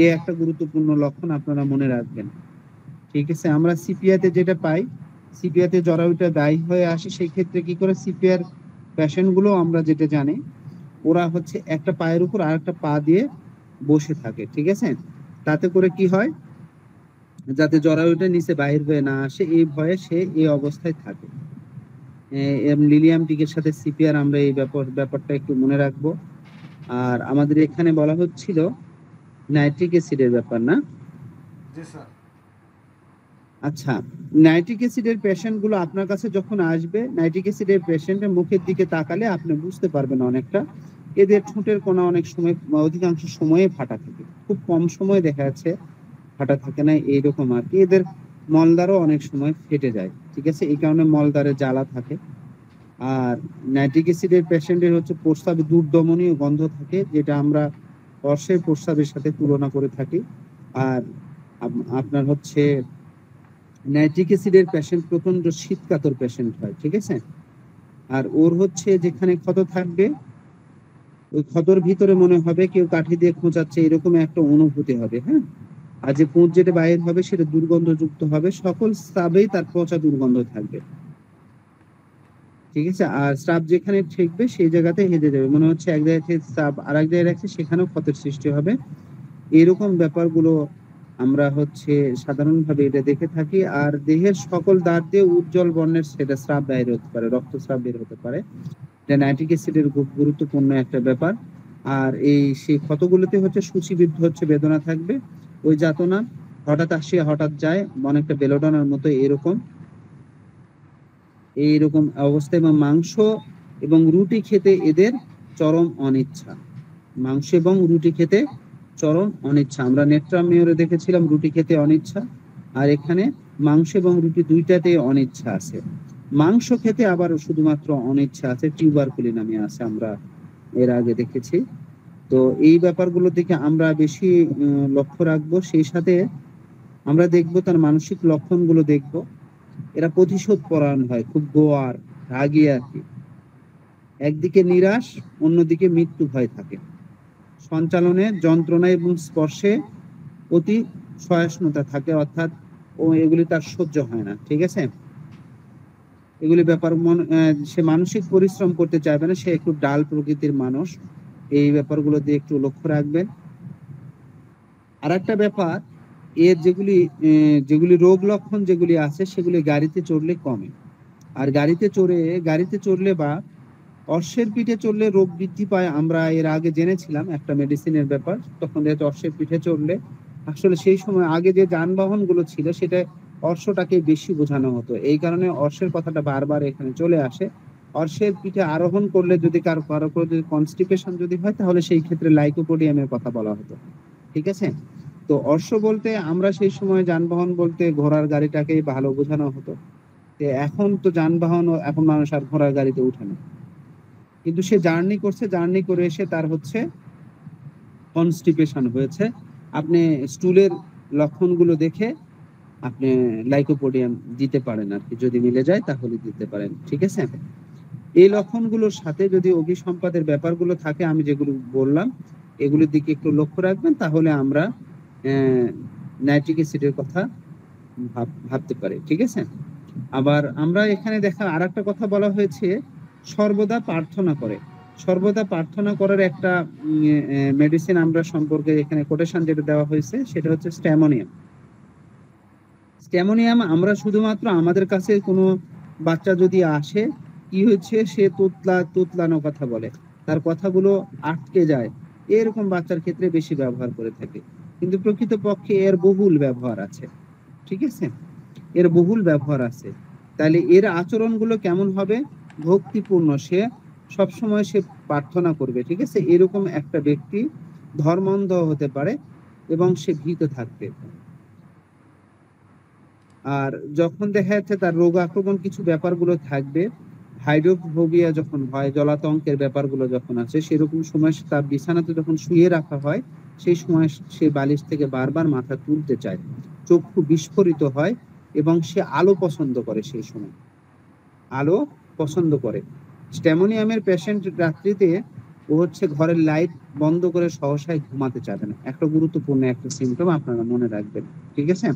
এই একটা গুরুত্বপূর্ণ লক্ষণ আপনারা মনে রাখবেন। ঠিক আছে? আমরা সিপিয়াতে যেটা পাই, সিপিয়াতে জরায়ুটা দায়ী হয়ে আসে, সেই ক্ষেত্রে কি করে? সিপিয়ার পেশেন্ট গুলো আমরা যেটা জানি, ওরা হচ্ছে একটা পায়ের উপর আর একটা পা দিয়ে বসে থাকে। ঠিক আছে? তাতে করে কি হয়? যাতে জরায়ুটা নিচে বাহির হয়ে না আসে, এই ভয়ে সে এই অবস্থায় থাকে। লিলিয়াম টিকের সাথে সিপিআর আমরা এই ব্যাপারটা একটু মনে রাখবো। আর আমাদের এখানে বলা হচ্ছিল নাইট্রিক অ্যাসিডের ব্যাপার, না? জি স্যার। আচ্ছা, নাইট্রিক অ্যাসিডের পেশেন্ট গুলো আপনার কাছে যখন আসবে, নাইট্রিক অ্যাসিডের পেশেন্টের মুখের দিকে তাকালে আপনি বুঝতে পারবেন অনেকটা, এদের ঠোঁটের কোণা অনেক সময়, অধিকাংশ সময়ে ফাটা থাকে, খুব কম সময় দেখা যাচ্ছে ফাটা থাকে না, এইরকম আর কি। এদের মলদ্বারও অনেক সময় ফেটে যায়। ঠিক আছে? এই কারণে মলদ্বারে জ্বালা থাকে। আর নাইট্রিক অ্যাসিডের পেশেন্টের হচ্ছে প্রস্রাবে দুর্দমনীয় গন্ধ থাকে, যেটা আমরা অর্শের প্রস্রাবের সাথে তুলনা করে থাকি। আর আপনার হচ্ছে নাইট্রিক অ্যাসিডের পেশেন্ট প্রচন্ড শীতকাতর পেশেন্ট হয়। ঠিক আছে? আর ওর হচ্ছে যেখানে ক্ষত থাকবে, ওই ক্ষতর ভিতরে মনে হবে কেউ কাঠি দিয়ে খোঁচাচ্ছে, এরকম একটা অনুভূতি হবে। হ্যাঁ, আর যে পুঁজ যেটা বাইর হবে সেটা দুর্গন্ধযুক্ত হবে, সকল স্রাবেই তার পচা দুর্গন্ধ থাকবে। ঠিক আছে? আর স্রাব যেখানে ঠেকবে সেই জায়গাতে হেঁটে যাবে, মনে হচ্ছে এক জায়গায় থেকে স্রাব আর এক জায়গায় রাখছে, সেখানেও ক্ষতের সৃষ্টি হবে। এরকম ব্যাপারগুলো আমরা হচ্ছে সাধারণভাবে এটা দেখে থাকি। আর দেহের সকল দাঁত দিয়ে উজ্জ্বল বর্ণের সেটা স্রাব বের হতে পারে, রক্তস্রাব বের হতে পারে। এটা নাইট্রিক অ্যাসিডের খুব গুরুত্বপূর্ণ একটা ব্যাপার। আর এই সেই ক্ষতগুলোতে হচ্ছে সূচিবিদ্ধ হচ্ছে বেদনা থাকবে, ওই যাতনা হঠাৎ আসে হঠাৎ যায়, অনেকটা বেলোডনার মতো এইরকম অবস্থা। এবং মাংস এবং রুটি খেতে এদের চরম অনিচ্ছা, মাংস এবং রুটি খেতে চরম অনিচ্ছা। আমরা নেট্রাম মেয়রে দেখেছিলাম রুটি খেতে অনিচ্ছা, আর এখানে মাংস এবং রুটি দুইটাতে অনিচ্ছা আছে। মাংস খেতে আবার শুধুমাত্র অনিচ্ছা আছে, টিউবারকুলি নামে আছে, আমরা এর আগে দেখেছি। তো এই ব্যাপারগুলো দিকে আমরা বেশি লক্ষ্য রাখবো। সেই সাথে আমরা দেখবো তার মানসিক লক্ষণগুলো দেখবো। এরা প্রতিশোধ পরায়ণ হয়, খুব গোয়ার, রাগী আর কি। একদিকে নিরাশ, অন্যদিকে মৃত্যু ভয় থাকে। সঞ্চালনে যন্ত্রণা এবং স্পর্শে অতি সহিষ্ণুতা থাকে, অর্থাৎ এগুলি তার সহ্য হয় না। ঠিক আছে, এগুলি ব্যাপার সে মানসিক পরিশ্রম করতে চাইবে না, সে একটু ডাল প্রকৃতির মানুষ। এই ব্যাপারগুলো দিয়ে একটু লক্ষ্য রাখবেন। আর একটা ব্যাপার, এর যেগুলি রোগ লক্ষণ যেগুলি আছে সেগুলি গাড়িতে চড়লে কমে। আর গাড়িতে চড়লে বা অশ্বের পিঠে চড়লে রোগ বৃদ্ধি পায়। আমরা এর আগে জেনেছিলাম একটা মেডিসিনের ব্যাপার, তখন যেহেতু অশ্বের পিঠে চড়লে, আসলে সেই সময় আগে যে যানবাহন গুলো ছিল সেটা অশ্বটাকে বেশি বোঝানো হতো, এই কারণে অশ্বের কথাটা বারবার এখানে চলে আসে। অশ্বের পিঠে আরোহণ করলে যদি কারো যদি কনস্টিপেশন যদি হয়, তাহলে সেই ক্ষেত্রে লাইকোপোডিয়ামের কথা বলা হতো। ঠিক আছে, তো অশ্ব বলতে আমরা সেই সময় যানবাহন বলতে ঘোড়ার গাড়িটাকেই ভালো বোঝানো হতো। এখন তো যানবাহন, এখন মানুষ আর ঘোড়ার গাড়িতে উঠে না, কিন্তু সে জার্নি করে এসে তার হচ্ছে কনস্টিপেশন হয়েছে। আপনি স্টুলের লক্ষণগুলো দেখে আপনি লাইকোপোডিয়াম দিতে পারেন আর কি, যদি মিলে যায় তাহলে দিতে পারেন। ঠিক আছে, এই লক্ষণগুলোর সাথে যদি অভিসম্পাদের ব্যাপারগুলো থাকে, আমি যেগুলো বললাম এগুলোর দিকে একটু লক্ষ্য রাখবেন, তাহলে আমরা নাইট্রিক অ্যাসিডের কথা ভাবতে পারি। ঠিক আছে, আবার আমরা এখানে দেখা আর একটা কথা বলা হয়েছে, সর্বদা প্রার্থনা করে। সর্বদা প্রার্থনা করার একটা মেডিসিন আমরা সম্পর্কে এখানে কোটেশন যেটা দেওয়া হয়েছে সেটা হচ্ছে স্ট্যামোনিয়াম। স্ট্যামোনিয়াম আমরা শুধুমাত্র আমাদের কাছে কোনো বাচ্চা যদি আসে, কি হচ্ছে, সে তুতলানো কথা বলে, তার কথাগুলো আটকে যায়, এরকম বাচ্চার ক্ষেত্রে বেশি ব্যবহার করে থাকে। কিন্তু প্রকৃতপক্ষে এর বহুল ব্যবহার আছে। ঠিক আছে, এর বহুল ব্যবহার আছে। তাহলে এর আচরণগুলো কেমন হবে? ভক্তিপূর্ণ, সে সবসময় সে প্রার্থনা করবে। ঠিক আছে, এরকম একটা ব্যক্তি ধর্মান্ধ হতে পারে এবং সে ভীত থাকবে। আর যখন দেখা যাচ্ছে তার রোগ আক্রমণ কিছু ব্যাপারগুলো থাকবে, হাইড্রোফোবিয়া যখন হয়, জলাতঙ্কের ব্যাপারগুলো যখন আছে, সেরকম সময় তার বিছানাতে যখন শুয়ে রাখা হয়, সেই সময় সে বালিশ থেকে বারবার মাথা তুলতে চায়, চক্ষু বিস্ফোরিত হয় এবং সে আলো পছন্দ করে। সেই সময় আলো পছন্দ করে। স্ট্যামোনিয়ামের পেশেন্ট রাত্রিতে ও হচ্ছে ঘরের লাইট বন্ধ করে সহসায় ঘুমাতে চাবে না, একটা গুরুত্বপূর্ণ একটা সিমটম আপনারা মনে রাখবেন। ঠিক আছে,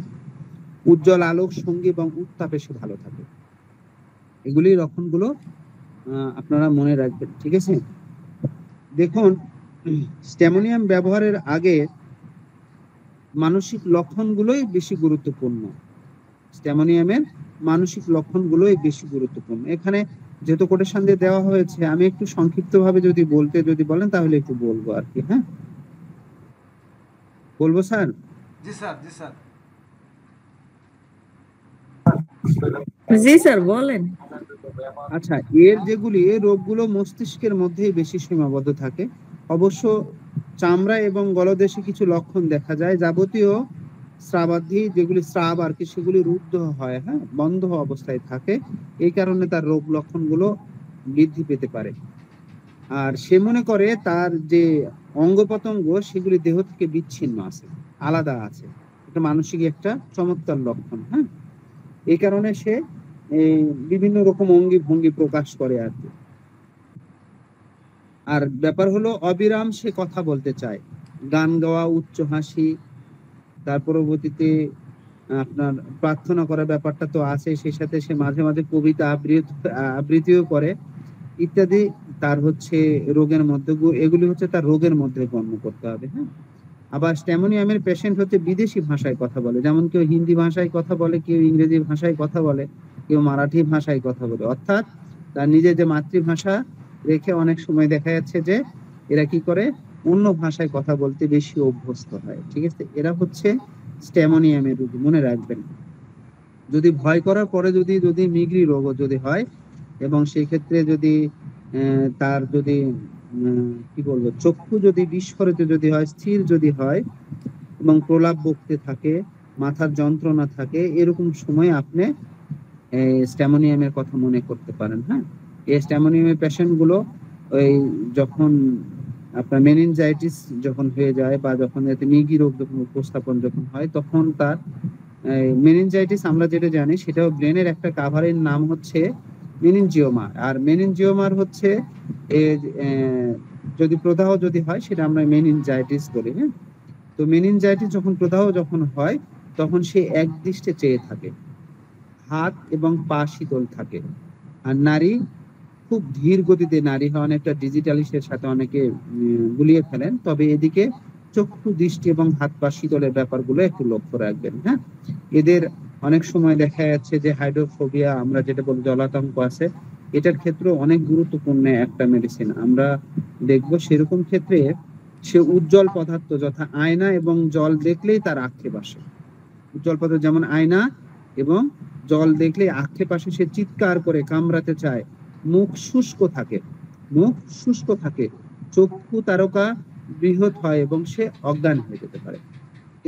উজ্জ্বল আলোক সঙ্গী এবং উত্তাপে সে ভালো থাকে। এগুলি লক্ষণগুলো আপনারা মনে রাখবেন। ঠিক আছে, দেখুন স্ট্যামোনিয়াম ব্যবহারের আগে মানসিক লক্ষণগুলোই বেশি গুরুত্বপূর্ণ। স্ট্যামোনিয়ামের মানসিক লক্ষণগুলোই বেশি গুরুত্বপূর্ণ। এখানে যেহেতু কোটেশন দিয়ে দেওয়া হয়েছে, আমি একটু সংক্ষিপ্তভাবে যদি বলেন তাহলে একটু বলবো আর কি। হ্যাঁ, বলবো স্যার? জি স্যার, জি স্যার। জি স্যার, বলেন। আচ্ছা, এর যেগুলি রোগগুলো মস্তিষ্কের মধ্যেই বেশি সীমাবদ্ধ থাকে। অবশ্য চামড়া এবং গলদেশে কিছু লক্ষণ দেখা যায়। যাবতীয় স্রাবাদি যেগুলি স্রাব আর কি, সেগুলি রুদ্ধ হয়, হ্যাঁ, বন্ধ অবস্থায় থাকে। এই কারণে তার রোগ লক্ষণগুলো বৃদ্ধি পেতে পারে। আর সে মনে করে তার যে অঙ্গ প্রত্যঙ্গ সেগুলি দেহ থেকে বিচ্ছিন্ন আছে, আলাদা আছে। এটা মানসিক একটা চমৎকার লক্ষণ। হ্যাঁ, এই কারণে সে বিভিন্ন রকম অঙ্গি ভঙ্গি প্রকাশ করে আর কি। আর ব্যাপার হলো অবিরাম সে কথা বলতে চায়, গান গাওয়া, উচ্চ হাসি, তার পরবর্তীতে আপনার প্রার্থনা করার ব্যাপারটা তো আছে, সেই সাথে সে মাঝে মাঝে কবিতা আবৃত্তিও করে ইত্যাদি। তার হচ্ছে রোগের মধ্যে, এগুলি হচ্ছে তার রোগের মধ্যে গণ্য করতে হবে। হ্যাঁ, আবার স্ট্যামোনিয়ামের পেশেন্ট হচ্ছে বিদেশি ভাষায় কথা বলে, যেমন কেউ হিন্দি ভাষায় কথা বলে, কেউ ইংরেজি ভাষায় কথা বলে, কেউ মারাঠি ভাষায় কথা বলে। অর্থাৎ তার নিজের যে মাতৃভাষা রেখে অনেক সময় দেখা যাচ্ছে যে এরা কি করে, অন্য ভাষায় কথা বলতে বেশি অভ্যস্ত হয়। ঠিক আছে, এরা হচ্ছে স্ট্যামোনিয়ামের রোগী, মনে রাখবেন। যদি ভয় করার পরে যদি যদি মিগ্রি রোগও যদি হয়, এবং সেই ক্ষেত্রে যদি তার যদি কি বলবো, চক্ষু যদি বিস্ফোরিত যদি হয়, স্থির যদি হয় এবং প্রলাপ বকতে থাকে, মাথার যন্ত্রণা থাকে, এরকম সময় আপনি স্ট্যামোনিয়ামের কথা মনে করতে পারেন। হ্যাঁ, এই স্ট্যামোনিয়ামের পেশেন্ট গুলো ওই যখন আপনার মেনিনজাইটিস যখন হয়ে যায় বা যখন এতে মিগি রোগ যখন উপস্থাপন যখন হয়, তখন তার মেনিনজাইটিস আমরা যেটা জানি সেটাও ব্রেনের একটা কাভারের নাম হচ্ছে মেনিনজিওমা। আর মেনিনজিওমার হচ্ছে যদি প্রদাহ যদি হয় সেটা আমরা মেনিনজাইটিস বলি। হ্যাঁ, তো মেনিনজাইটিস যখন প্রদাহ যখন হয় তখন সে একদৃষ্টে চেয়ে থাকে, হাত এবং পা শীতল থাকে। আর নারী খুব ধীর গতিতে, নারী হয় অনেকটা ডিজিটালিসের সাথে অনেকে গুলিয়ে ফেলেন, তবে এদিকে চক্ষু দৃষ্টি এবং হাত পা শীতলের ব্যাপারগুলো একটু লক্ষ্য রাখবেন। হ্যাঁ, এদের অনেক সময় দেখা যাচ্ছে যে হাইড্রোফোবিয়া আমরা যেটা বলি, জলাতঙ্ক আছে, এটার ক্ষেত্রে অনেক গুরুত্বপূর্ণ একটা মেডিসিন আমরা দেখবো। সেরকম ক্ষেত্রে সে উজ্জ্বল পদার্থ যথা আয়না এবং জল দেখলেই তার আক্ষেপ আসে। উজ্জ্বল পদার্থ যেমন আয়না এবং জল দেখলে আক্ষেপাশে সে চিৎকার করে কামড়াতে চায়, মুখ শুষ্ক থাকে, মুখ শুষ্ক থাকে, চক্ষু তারকা বৃহৎ হয় এবং সে অজ্ঞান হয়ে যেতে পারে।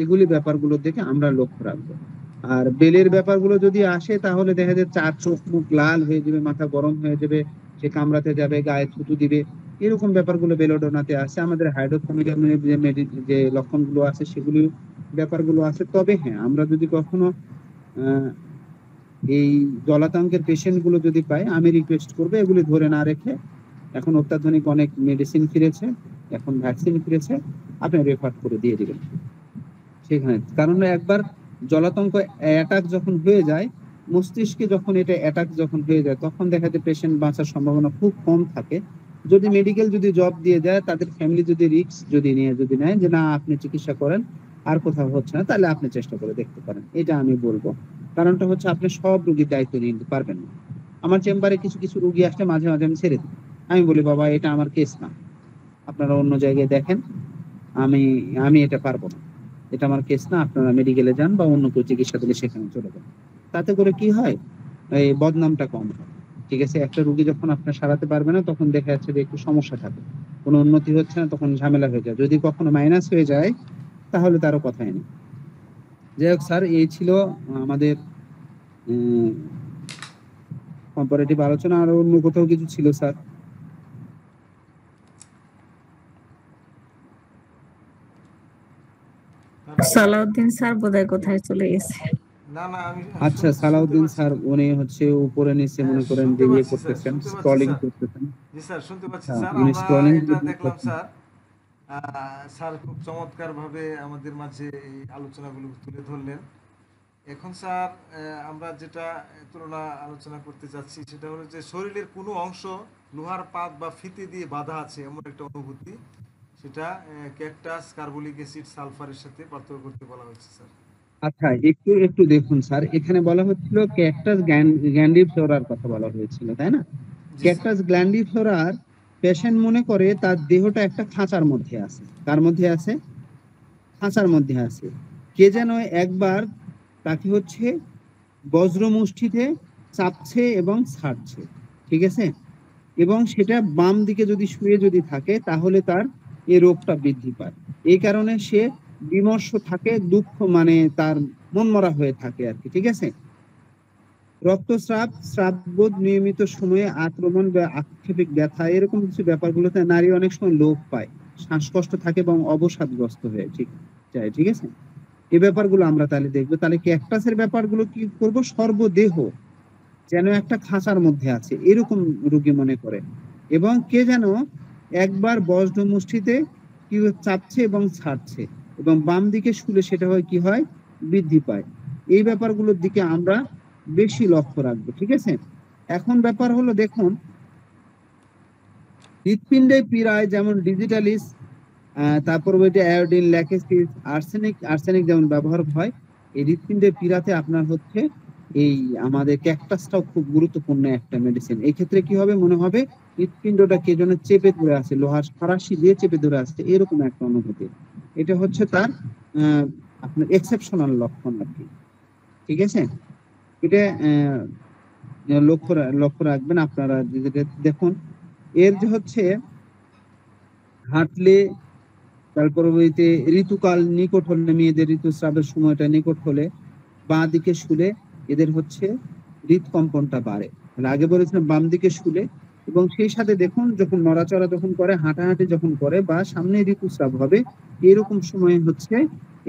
এগুলি ব্যাপারগুলো দেখে আমরা লক্ষ্য রাখবো। আর বেলের ব্যাপারগুলো যদি আসে তাহলে দেখা যায় চার চোখ মুখ লাল হয়ে যাবে, মাথা গরম হয়ে যাবে, সে কামড়াতে যাবে, গায়ে থুতু দিবে, এরকম ব্যাপারগুলো বেলোডোনাতে আছে। আমাদের হাইড্রোথোমিডিয়ামের যে লক্ষণগুলো আছে সেগুলি ব্যাপারগুলো আছে। তবে হ্যাঁ, আমরা যদি কখনো এই জলাতঙ্কের পেশেন্ট গুলো যদি পাই, আমি রিকোয়েস্ট করবো এগুলি ধরে না রেখে, এখন অত্যাধুনিক অনেক মেডিসিন ফিরেছে, এখন ভ্যাকসিন ফিরেছে, আপনি রেফার করে দিয়ে দিবেন সেখানে। কারণ একবার জলাতঙ্ক অ্যাটাক যখন হয়ে যায়, মস্তিষ্কে যখন এটা অ্যাটাক যখন হয়ে যায়, তখন দেখা যায় পেশেন্ট বাঁচার সম্ভাবনা খুব কম থাকে। যদি মেডিকেল যদি জব দিয়ে দেয়, তাদের ফ্যামিলি যদি রিস্ক যদি নেয় যে না আপনি চিকিৎসা করেন, আর কোথাও হচ্ছে না, তাহলে আপনি চেষ্টা করে দেখতে পারেন, এটা আমি বলবো। কারণটা হচ্ছে আপনি সব রোগীর দায়িত্ব নিতে পারবেন না। আমার চেম্বারে কিছু কিছু রোগী আসলে মাঝে মাঝে আমি ছেড়ে দিই, আমি বলি বাবা এটা আমার কেস না, আপনারা অন্য জায়গায় দেখেন, আমি আমি এটা পারবো না, এটা আমার কেস না, আপনারা মেডিকেলে যান বা অন্য কেউ চিকিৎসা দিলে সেখানে চলে যান। তাতে করে কি হয়, এই বদনামটা কম হয়। ঠিক আছে, একটা রোগী যখন আপনার সারাতে পারবে না, তখন দেখা যাচ্ছে যে একটু সমস্যা থাকে, কোনো উন্নতি হচ্ছে না, তখন ঝামেলা হয়ে যায়। যদি কখনো মাইনাস হয়ে যায় তাহলে তারও কথাই নেই। যাই হোক স্যার, এই ছিল আমাদের কম্পারেটিভ আলোচনা। আর অন্য কোথাও কিছু ছিল স্যার? সালাউদ্দিন স্যার বোধহয় কোথায় চলে গেছে। না না, আমি আচ্ছা, শুনতে সালাউদ্দিন পাচ্ছি। স্যার উনি হচ্ছে উপরে নিচে হ্যাঁ, মনে করেন শুনতে যে ইয়ে পাচ্ছি স্যার, করতেছেন, শুনতে পাচ্ছি স্ক্রলিং স্যার। করতেছেন। জি স্যার, শুনতে পাচ্ছি আচ্ছা, স্যার। উনি আমরা স্ক্রলিং এটা দেখলাম করতেছেন। স্যার, স্যার খুব চমৎকারভাবে আমাদের মাঝে এই আলোচনাগুলো তুলে ধরলেন। এখন স্যার আমরা যেটা তুলনা আলোচনা করতে যাচ্ছি সেটা হলো যে শরীরের কোনো অংশ লোহার পাত বা ফিতে দিয়ে বাঁধা আছে এমন একটা অনুভূতি, সেটা ক্যাকটাস কার্বলিক অ্যাসিড সালফারের সাথে পার্থক্য করতে বলা হয়েছে স্যার। আচ্ছা, একটু একটু দেখুন স্যার, এখানে বলা হচ্ছিল ক্যাকটাস গ্ল্যান্ডিফ্লোরার কথা বলা হয়েছিল, তাই না? জি স্যার। ক্যাকটাস গ্ল্যান্ডিফ্লোরার পেশেন্ট মনে করে তার দেহটা একটা খাঁচার মধ্যে আছে। কার মধ্যে আছে? খাঁচার মধ্যে আছে। কে যেন একবার তাকে হচ্ছে বজ্র মুষ্টিতে চাপছে এবং ছাড়ছে। ঠিক আছে, এবং সেটা বাম দিকে যদি শুয়ে যদি থাকে তাহলে তার এই রোগটা বৃদ্ধি পায়। এই কারণে সে বিমর্ষ থাকে, দুঃখ মানে তার মনমরা হয়ে থাকে আর কি। ঠিক আছে, রক্তস্রাব, শ্রাববোধ, নিয়মিত সময়ে আক্রমণ বা আক্ষেপিক ব্যথা, এরকম কিছু ব্যাপারগুলোতে নারী অনেক সময় লোভ পায়, শ্বাসকষ্ট থাকে এবং অবসাদগ্রস্ত হয়ে ঠিক যায়। ঠিক আছে, এই ব্যাপারগুলো আমরা তাহলে দেখবো। তাহলে ক্যাকটাসের ব্যাপারগুলো কি করব, সর্বদেহ যেন একটা খাঁচার মধ্যে আছে এরকম রোগী মনে করে, এবং কে যেন একবার বজ্র মুষ্টিতে কি চাপছে এবং ছাড়ছে, এবং বাম দিকে শুলে সেটা হয় কি হয়, বৃদ্ধি পায়। এই ব্যাপারগুলোর দিকে আমরা বেশি লক্ষ্য রাখবো। ঠিক আছে, এখন ব্যাপার হলো দেখুন, হৃৎপিণ্ডে পীড়ায় যেমন ডিজিটালিস তারপর ওইটা আয়োডিন, ল্যাকেসিস, আর্সেনিক যেমন ব্যবহার হয় এই হৃৎপিণ্ডের পীড়াতে আপনার হচ্ছে এই আমাদের ক্যাকটাসটাও খুব গুরুত্বপূর্ণ একটা মেডিসিন। এই ক্ষেত্রে কি হবে, মনে হবে হৃৎপিণ্ডটা কে যেন চেপে ধরে আছে, লোহার ফারাসি দিয়ে চেপে ধরে আছে, এরকম একটা অনুভূতি। এটা হচ্ছে তার আপনার এক্সেপশনাল লক্ষণ আর কি। ঠিক আছে, এটা লক্ষ্য রাখবেন আপনারা। দেখুন এর যে হচ্ছে হাঁটলে, তারপর বইতে ঋতুকাল নিকট হলে, মেয়েদের ঋতুস্রাবের সময়টা নিকট হলে, বাঁ দিকে শুলে এদের হচ্ছে হৃদকম্পনটা বাড়ে। তাহলে আগে বলেছিলাম বাম দিকে শুলে, এবং সেই সাথে দেখুন যখন নড়াচড়া যখন করে, হাঁটাহাঁটি যখন করে, বা সামনে ঋতুস্রাব হবে, এরকম সময় হচ্ছে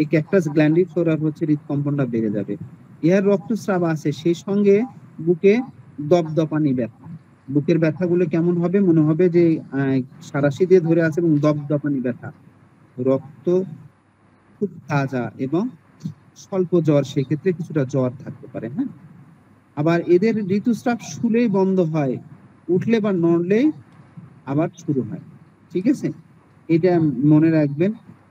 এই ক্যাকটাস গ্ল্যান্ডিফ্লোরার হচ্ছে হৃদকম্পনটা বেড়ে যাবে। এর রক্তস্রাব আছে, সেই সঙ্গে বুকে দপদপানি ব্যথা। বুকের ব্যথাগুলো কেমন হবে, মনে হবে যে সাঁড়াশি দিয়ে ধরে আছে, এবং দপদপানি ব্যথা। রক্ত খুব তাজা এবং স্বল্প জ্বর, সেক্ষেত্রে কিছুটা জ্বর থাকতে পারে। হ্যাঁ, আবার এদের ঋতুস্রাব শুলেই বন্ধ হয়, উঠলে বা নড়লেই আবার শুরু হয়। ঠিক আছে, এটা মনে রাখবেন।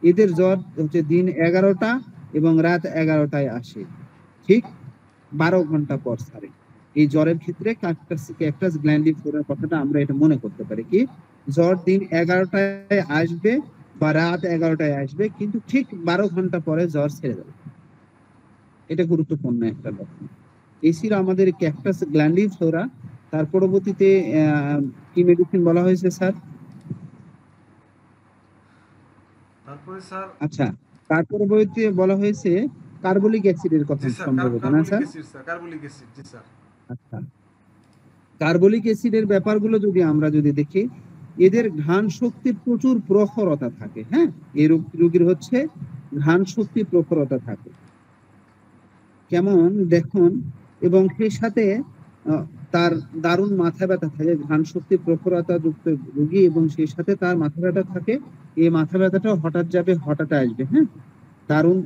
এদের জ্বর হচ্ছে দিন 11টা এবং রাত 11টায় আসে, ঠিক 12 ঘন্টা পর ছাড়ে। এই জ্বরের ক্ষেত্রে ক্যাকটাস গ্ল্যান্ডিফ্লোরার কথাটা আমরা এটা মনে করতে পারি কি, জ্বর দিন 11টায় আসবে বা রাত 11টায় আসবে, কিন্তু ঠিক 12 ঘন্টা পরে জ্বর ছেড়ে যাবে। এটা গুরুত্বপূর্ণ একটা লক্ষণ। এই ছিল আমাদের ক্যাকটাস গ্ল্যান্ডিফ্লোরা। তার পরবর্তীতে কি মেডিসিন বলা হয়েছে স্যার? তারপরে স্যার, আচ্ছা, তার পরবর্তীতে বলা হয়েছে কার্বলিক অ্যাসিডের কথা জি স্যার, সম্ভবত, না carbolic sir? Acid sir, carbolic acid, জি স্যার। আচ্ছা, কার্বলিক অ্যাসিডের ব্যাপারগুলো যদি আমরা দেখি, এদের ঘ্রাণ শক্তির প্রচুর প্রখরতা থাকে। হ্যাঁ, এই রোগীর হচ্ছে ঘ্রাণ শক্তির প্রখরতা থাকে, কেমন দেখুন, এবং সেই সাথে তার দারুণ মাথা ব্যথা থাকে। ঘ্রাণ শক্তির প্রখরতা যুক্ত রোগী, এবং সেই সাথে তার মাথা ব্যথা থাকে। এই মাথা ব্যথাটা হঠাৎ যাবে, হঠাৎ আসবে। হ্যাঁ, দারুণ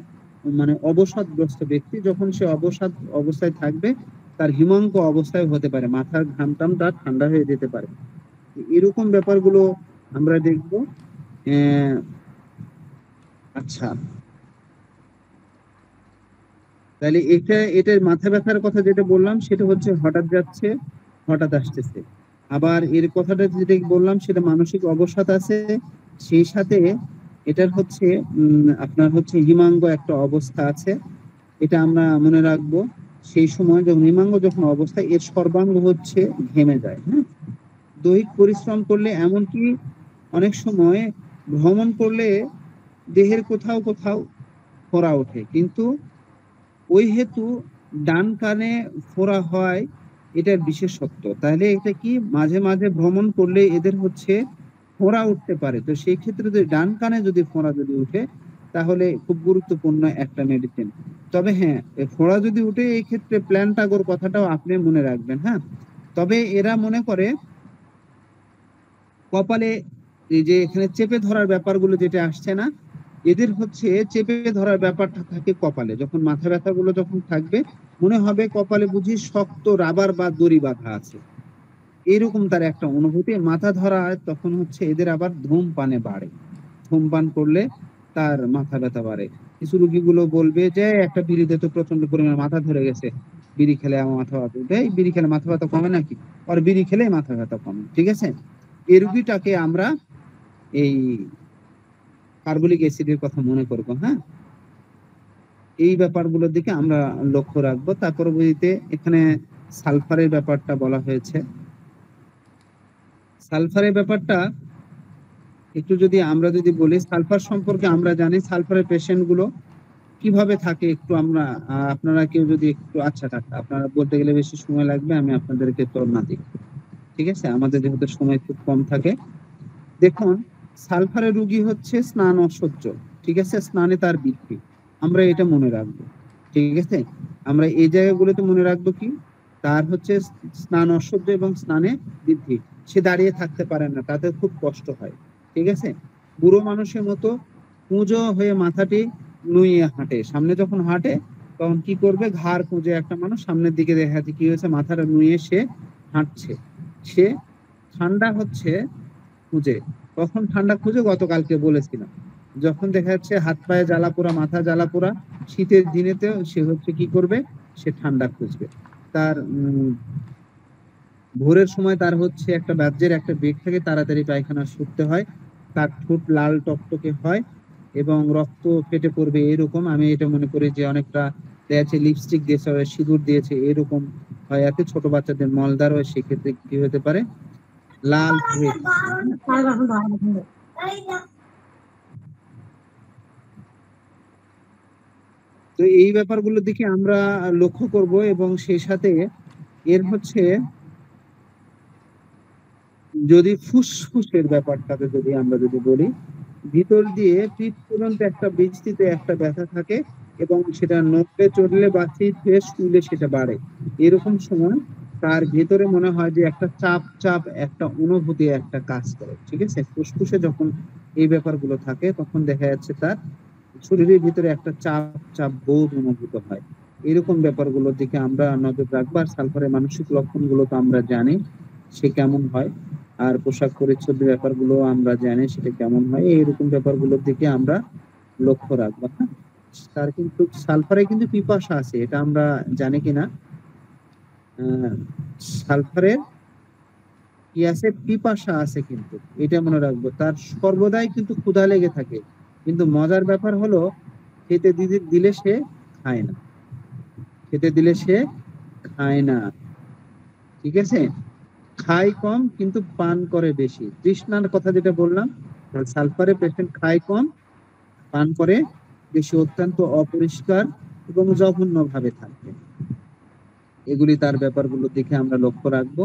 মানে অবসাদগ্রস্ত ব্যক্তি যখন সে অবসাদ অবস্থায় থাকবে, তার হিমাঙ্ক অবস্থায় হতে পারে, মাথার ঘামটাম তার ঠান্ডা হয়ে যেতে পারে। এরকম ব্যাপারগুলো আমরা দেখব। আচ্ছা, তাহলে এটার মাথা ব্যথার কথা যেটা বললাম সেটা হচ্ছে হঠাৎ যাচ্ছে, হঠাৎ আসতেছে। আবার এর কথাটা যেটা বললাম সেটা মানসিক অবসাদ আছে, সেই সাথে এটার হচ্ছে আপনার হচ্ছে হিমাঙ্গ একটা অবস্থা আছে। এটা আমরা মনে রাখবো। সেই সময় যখন হিমাঙ্গ যখন অবস্থায়, এর সর্বাঙ্গ হচ্ছে ঘেমে যায়। হ্যাঁ, দৈহিক পরিশ্রম করলে, এমনকি অনেক সময় ভ্রমণ করলে দেহের কোথাও কোথাও ফোড়া ওঠে, কিন্তু ওই হেতু ডান কানে ফোড়া হয়, এটার বিশেষত্ব। তাহলে এটা কি, মাঝে মাঝে ভ্রমণ করলে এদের হচ্ছে ফোড়া উঠতে পারে। তো সেই ক্ষেত্রে যদি ডান কানে যদি ফোড়া উঠে, তাহলে খুব গুরুত্বপূর্ণ একটা মেডিসিন। তবে হ্যাঁ, ফোড়া যদি উঠে, এই ক্ষেত্রে প্ল্যান্টাগোর কথাটাও আপনি মনে রাখবেন। হ্যাঁ, তবে এরা মনে করে কপালে, এই যে এখানে চেপে ধরার ব্যাপারগুলো যেটা আসছে না, এদের হচ্ছে চেপে ধরার ব্যাপারটা থাকে কপালে। যখন মাথা ব্যথাগুলো যখন থাকবে, মনে হবে কপালে বুঝি শক্ত রাবার বা দড়ি বাঁধা আছে, এরকম তার একটা অনুভূতি। মাথা ধরা তখন হচ্ছে এদের আবার ধূমপানে বাড়ে, ধূমপান করলে তার মাথা ব্যথা বাড়ে। কিছু রোগীগুলো বলবে যে একটা বিড়িতে তো প্রচন্ড পরিমাণে মাথা ধরে গেছে, বিড়ি খেলে আমার মাথা ব্যথা উঠে। এই বিড়ি খেলে মাথা ব্যথা কমে নাকি? আর বিড়ি খেলে মাথা ব্যথা কমে। ঠিক আছে, এই রোগীটাকে আমরা এই কার্বলিক অ্যাসিডের কথা মনে করব। হ্যাঁ, এই ব্যাপারগুলোর দিকে আমরা লক্ষ্য রাখবো। তারপর বইতে এখানে সালফারের ব্যাপারটা বলা হয়েছে। সালফারের ব্যাপারটা একটু আমরা যদি বলি, সালফার সম্পর্কে আমরা জানি সালফারের পেশেন্ট গুলো কিভাবে থাকে, একটু আমরা আপনারা কেউ যদি একটু, আচ্ছা আপনারা বলতে গেলে বেশি সময় লাগবে, আমি আপনাদেরকে তুলনা দিই। ঠিক আছে, আমাদের যেহেতু সময় খুব কম থাকে। দেখুন, সালফারের রোগী হচ্ছে স্নান অসহ্য। ঠিক আছে, স্নানে তার বৃদ্ধি, আমরা এটা মনে রাখবো। ঠিক আছে, আমরা এই জায়গাগুলোতে মনে রাখবো কি, তার হচ্ছে স্নান অসহ্য এবং স্নানে বৃদ্ধি। সে দাঁড়িয়ে থাকতে পারে না, তাতে খুব কষ্ট হয়। ঠিক আছে, বুড়ো মানুষের মতো কুঁজো হয়ে মাথাটি নুইয়ে হাঁটে। সামনে যখন হাঁটে তখন কি করবে, ঘাড় কুঁজে একটা মানুষ সামনের দিকে দেখাতে, কি হয়েছে, মাথাটা নুইয়ে সে হাঁটছে। সে ঠান্ডা হচ্ছে খুঁজে, কখন ঠান্ডা খুঁজে গতকালকে বলেছিলাম, যখন দেখা যাচ্ছে হাত পায়ে জ্বালা পোড়া, মাথা জ্বালা পোড়া, শীতের দিনেতেও সে হচ্ছে কি করবে, সে ঠান্ডা খুঁজবে। তার ভোরের সময় তার হচ্ছে একটা বাহ্যের একটা বেগ থেকে তাড়াতাড়ি পায়খানা ছুটতে হয়, তার ঠোঁট লাল টকটকে হয় এবং রক্ত ফেটে পড়বে এরকম। আমি এটা মনে করি যে অনেকটা দেখা যাচ্ছে লিপস্টিক দিয়েছে, সিঁদুর দিয়েছে এরকম হয়। এতে ছোট বাচ্চাদের মলদার হয়, সেক্ষেত্রে কি হতে পারে, লাল হয়ে থাকে। তো এই ব্যাপারগুলোর দিকে আমরা লক্ষ্য করব এবং সেই সাথে এর হচ্ছে যদি ফুসফুসের ব্যাপারটাতে যদি আমরা যদি বলি, ভিতর দিয়ে পিঠ পর্যন্ত একটা বিস্তৃত একটা ব্যথা থাকে এবং সেটা নড়লে চড়লে বা শুলে সেটা বাড়ে। এরকম সময় তার ভেতরে মনে হয় যে একটা চাপ চাপ একটা অনুভূতি একটা কাজ করে, ঠিক আছে? ফুসফুসে যখন এই ব্যাপারগুলো থাকে তখন দেখা যাচ্ছে তার শরীরের ভিতরে একটা চাপ চাপ বোধ অনুভূত হয়। এরকম ব্যাপারগুলোর দিকে আমরা নজর রাখবো। আর সালফারের মানসিক লক্ষণগুলো তো আমরা জানি সে কেমন হয়, আর পোশাক পরিচ্ছদের ব্যাপারগুলো আমরা জানি সেটা কেমন হয়। এইরকম ব্যাপারগুলোর দিকে আমরা লক্ষ্য রাখবো। হ্যাঁ, তার কিন্তু সালফারে কিন্তু পিপাসা আছে, এটা আমরা জানি কিনা। সালফারের কি আছে, পিপাসা আছে, কিন্তু এটা মনে রাখবো। তার সর্বদাই কিন্তু ক্ষুধা লেগে থাকে, কিন্তু মজার ব্যাপার হলো খেতে দিলে সে খায় না, খেতে দিলে সে খায় না, ঠিক আছে? খায় কম কিন্তু পান করে বেশি। তৃষ্ণার কথা যেটা বললাম, সালফারের পেশেন্ট খায় কম, পান করে বেশি, অত্যন্ত অপরিষ্কার এবং জঘন্য ভাবে থাকবে। এগুলি তার ব্যাপারগুলোর দিকে আমরা লক্ষ্য রাখবো।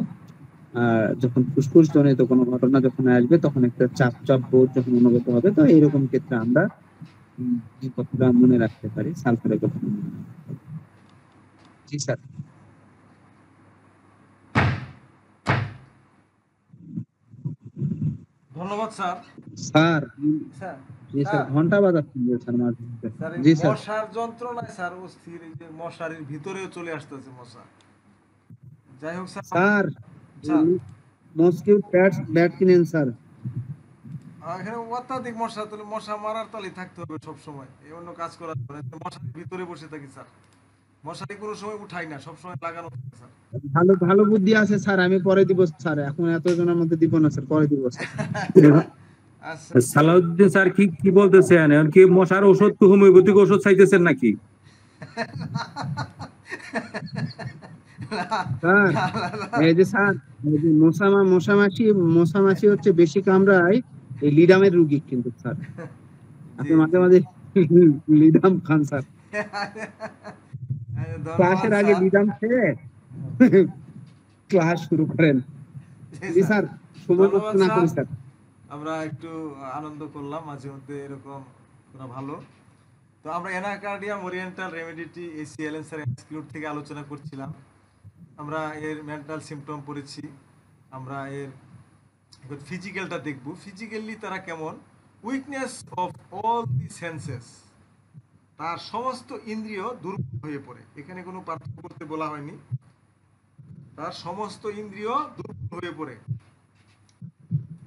আর যখন ফুসফুস জনিত কোনো ঘটনা যখন আসবে তখন একটা চাপ চাপ বোধ যখন অনুভূত হবে, তো এইরকম ক্ষেত্রে আমরা এই কথাটা মনে রাখতে পারি, সালফারের কথা মনে রাখতে পারি। জি স্যার। ধন্যবাদ স্যার। স্যার, স্যার জি স্যার, স্যার ঘন্টা বাজাচ্ছেন যে স্যার মাঝে মধ্যে। স্যার এই জি স্যার। মশার যন্ত্রণায় স্যার অস্থির, এই যে মশারির ভিতরেও চলে আসতেছে মশা। যাই হোক sir. Sir, sir mosque bat কিনেন স্যার। এখানে অত্যাধিক মশা, তাহলে মশা মারার তালি থাকতে হবে সব সময়, এই অন্য কাজ করার পরে মশারির ভিতরে বসে থাকি স্যার। মশারি কোনো সময় উঠাই না, সব সময় লাগানো থাকে স্যার। ভালো ভালো বুদ্ধি আছে স্যার, আমি পরে দিব স্যার, এখন এতজনের মধ্যে দিব না স্যার, পরে দিব স্যার। আচ্ছা সালাউদ্দিন স্যার কি কি বলতেছেন? এখন কি মশার ওষুধ কি হোমিওপ্যাথিক ওষুধ চাইতেছেন নাকি? স্যার, এই যে স্যার, এই যে মশা মাছি হচ্ছে বেশি কামড়ায় এই লিডামের রুগী কিন্তু স্যার, আপনি মাঝে মাঝে লিডাম খান স্যার, ধন্যবাদ ক্লাসের আগে স্যার। লিডাম খেয়ে ক্লাস শুরু করেন। জি স্যার, সময় নষ্ট ধন্যবাদ না স্যার। করি স্যার। আমরা একটু আনন্দ করলাম, মাঝে মধ্যে এরকম করা ভালো। তো আমরা অ্যানাকার্ডিয়াম ওরিয়েন্টাল রেমেডিটি ACLN স্যার ইনস্টিটিউট থেকে আলোচনা করছিলাম। আমরা এর মেন্টাল সিম্পটম পড়েছি, আমরা এর ফিজিক্যালটা দেখব। ফিজিক্যালি তারা কেমন, weakness of all the senses, তার সমস্ত ইন্দ্রিয় দুর্বল হয়ে পড়ে। এখানে কোনো পার্থক্য করতে বলা হয়নি, তার সমস্ত ইন্দ্রিয় দুর্বল হয়ে পড়ে,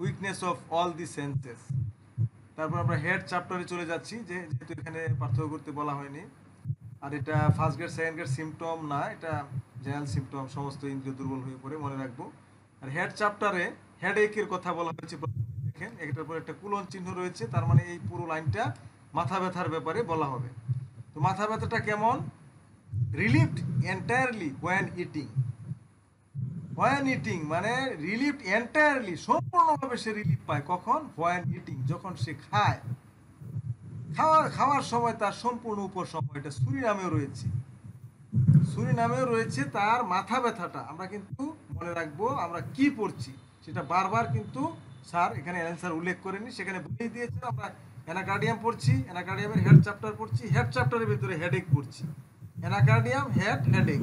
weakness of all the senses. তারপর আমরা হেড চ্যাপ্টারে চলে যাচ্ছি, যেহেতু এখানে পার্থক্য করতে বলা হয়নি। আর এটা first grade second grade symptom না, এটা জেনারেল সিমটম, সমস্ত ইন্দ্রিয় দুর্বল হয়ে পড়ে, মনে রাখবো। আর হেড চ্যাপ্টারে হেডেকের কথা বলা হয়েছে। দেখেন এটার পর একটা কুলন চিহ্ন রয়েছে, তার মানে এই পুরো লাইনটা মাথা ব্যথার ব্যাপারে বলা হবে। তো মাথা ব্যথাটা কেমন, relieved entirely when eating. When eating মানে রিলিভ এন্টায়ারলি, সম্পূর্ণভাবে সে রিলিফ পায় কখন, হোয়েন ইটিং, যখন সে খায়। খাওয়ার সময় তার সম্পূর্ণ উপশম। এটা সুরিনামেও রয়েছে, সুরিনামেও রয়েছে তার মাথা ব্যথাটা। আমরা কিন্তু মনে রাখবো আমরা কি পড়ছি সেটা বারবার কিন্তু স্যার এখানে অ্যান্সার উল্লেখ করেনি, সেখানে বলেই দিয়েছে। আমরা অ্যানাকার্ডিয়াম পড়ছি, অ্যানাকার্ডিয়ামের হেড চ্যাপ্টার পড়ছি, হেড চ্যাপ্টারের ভিতরে হেডেক পড়ছি। অ্যানাকার্ডিয়াম হেডেক,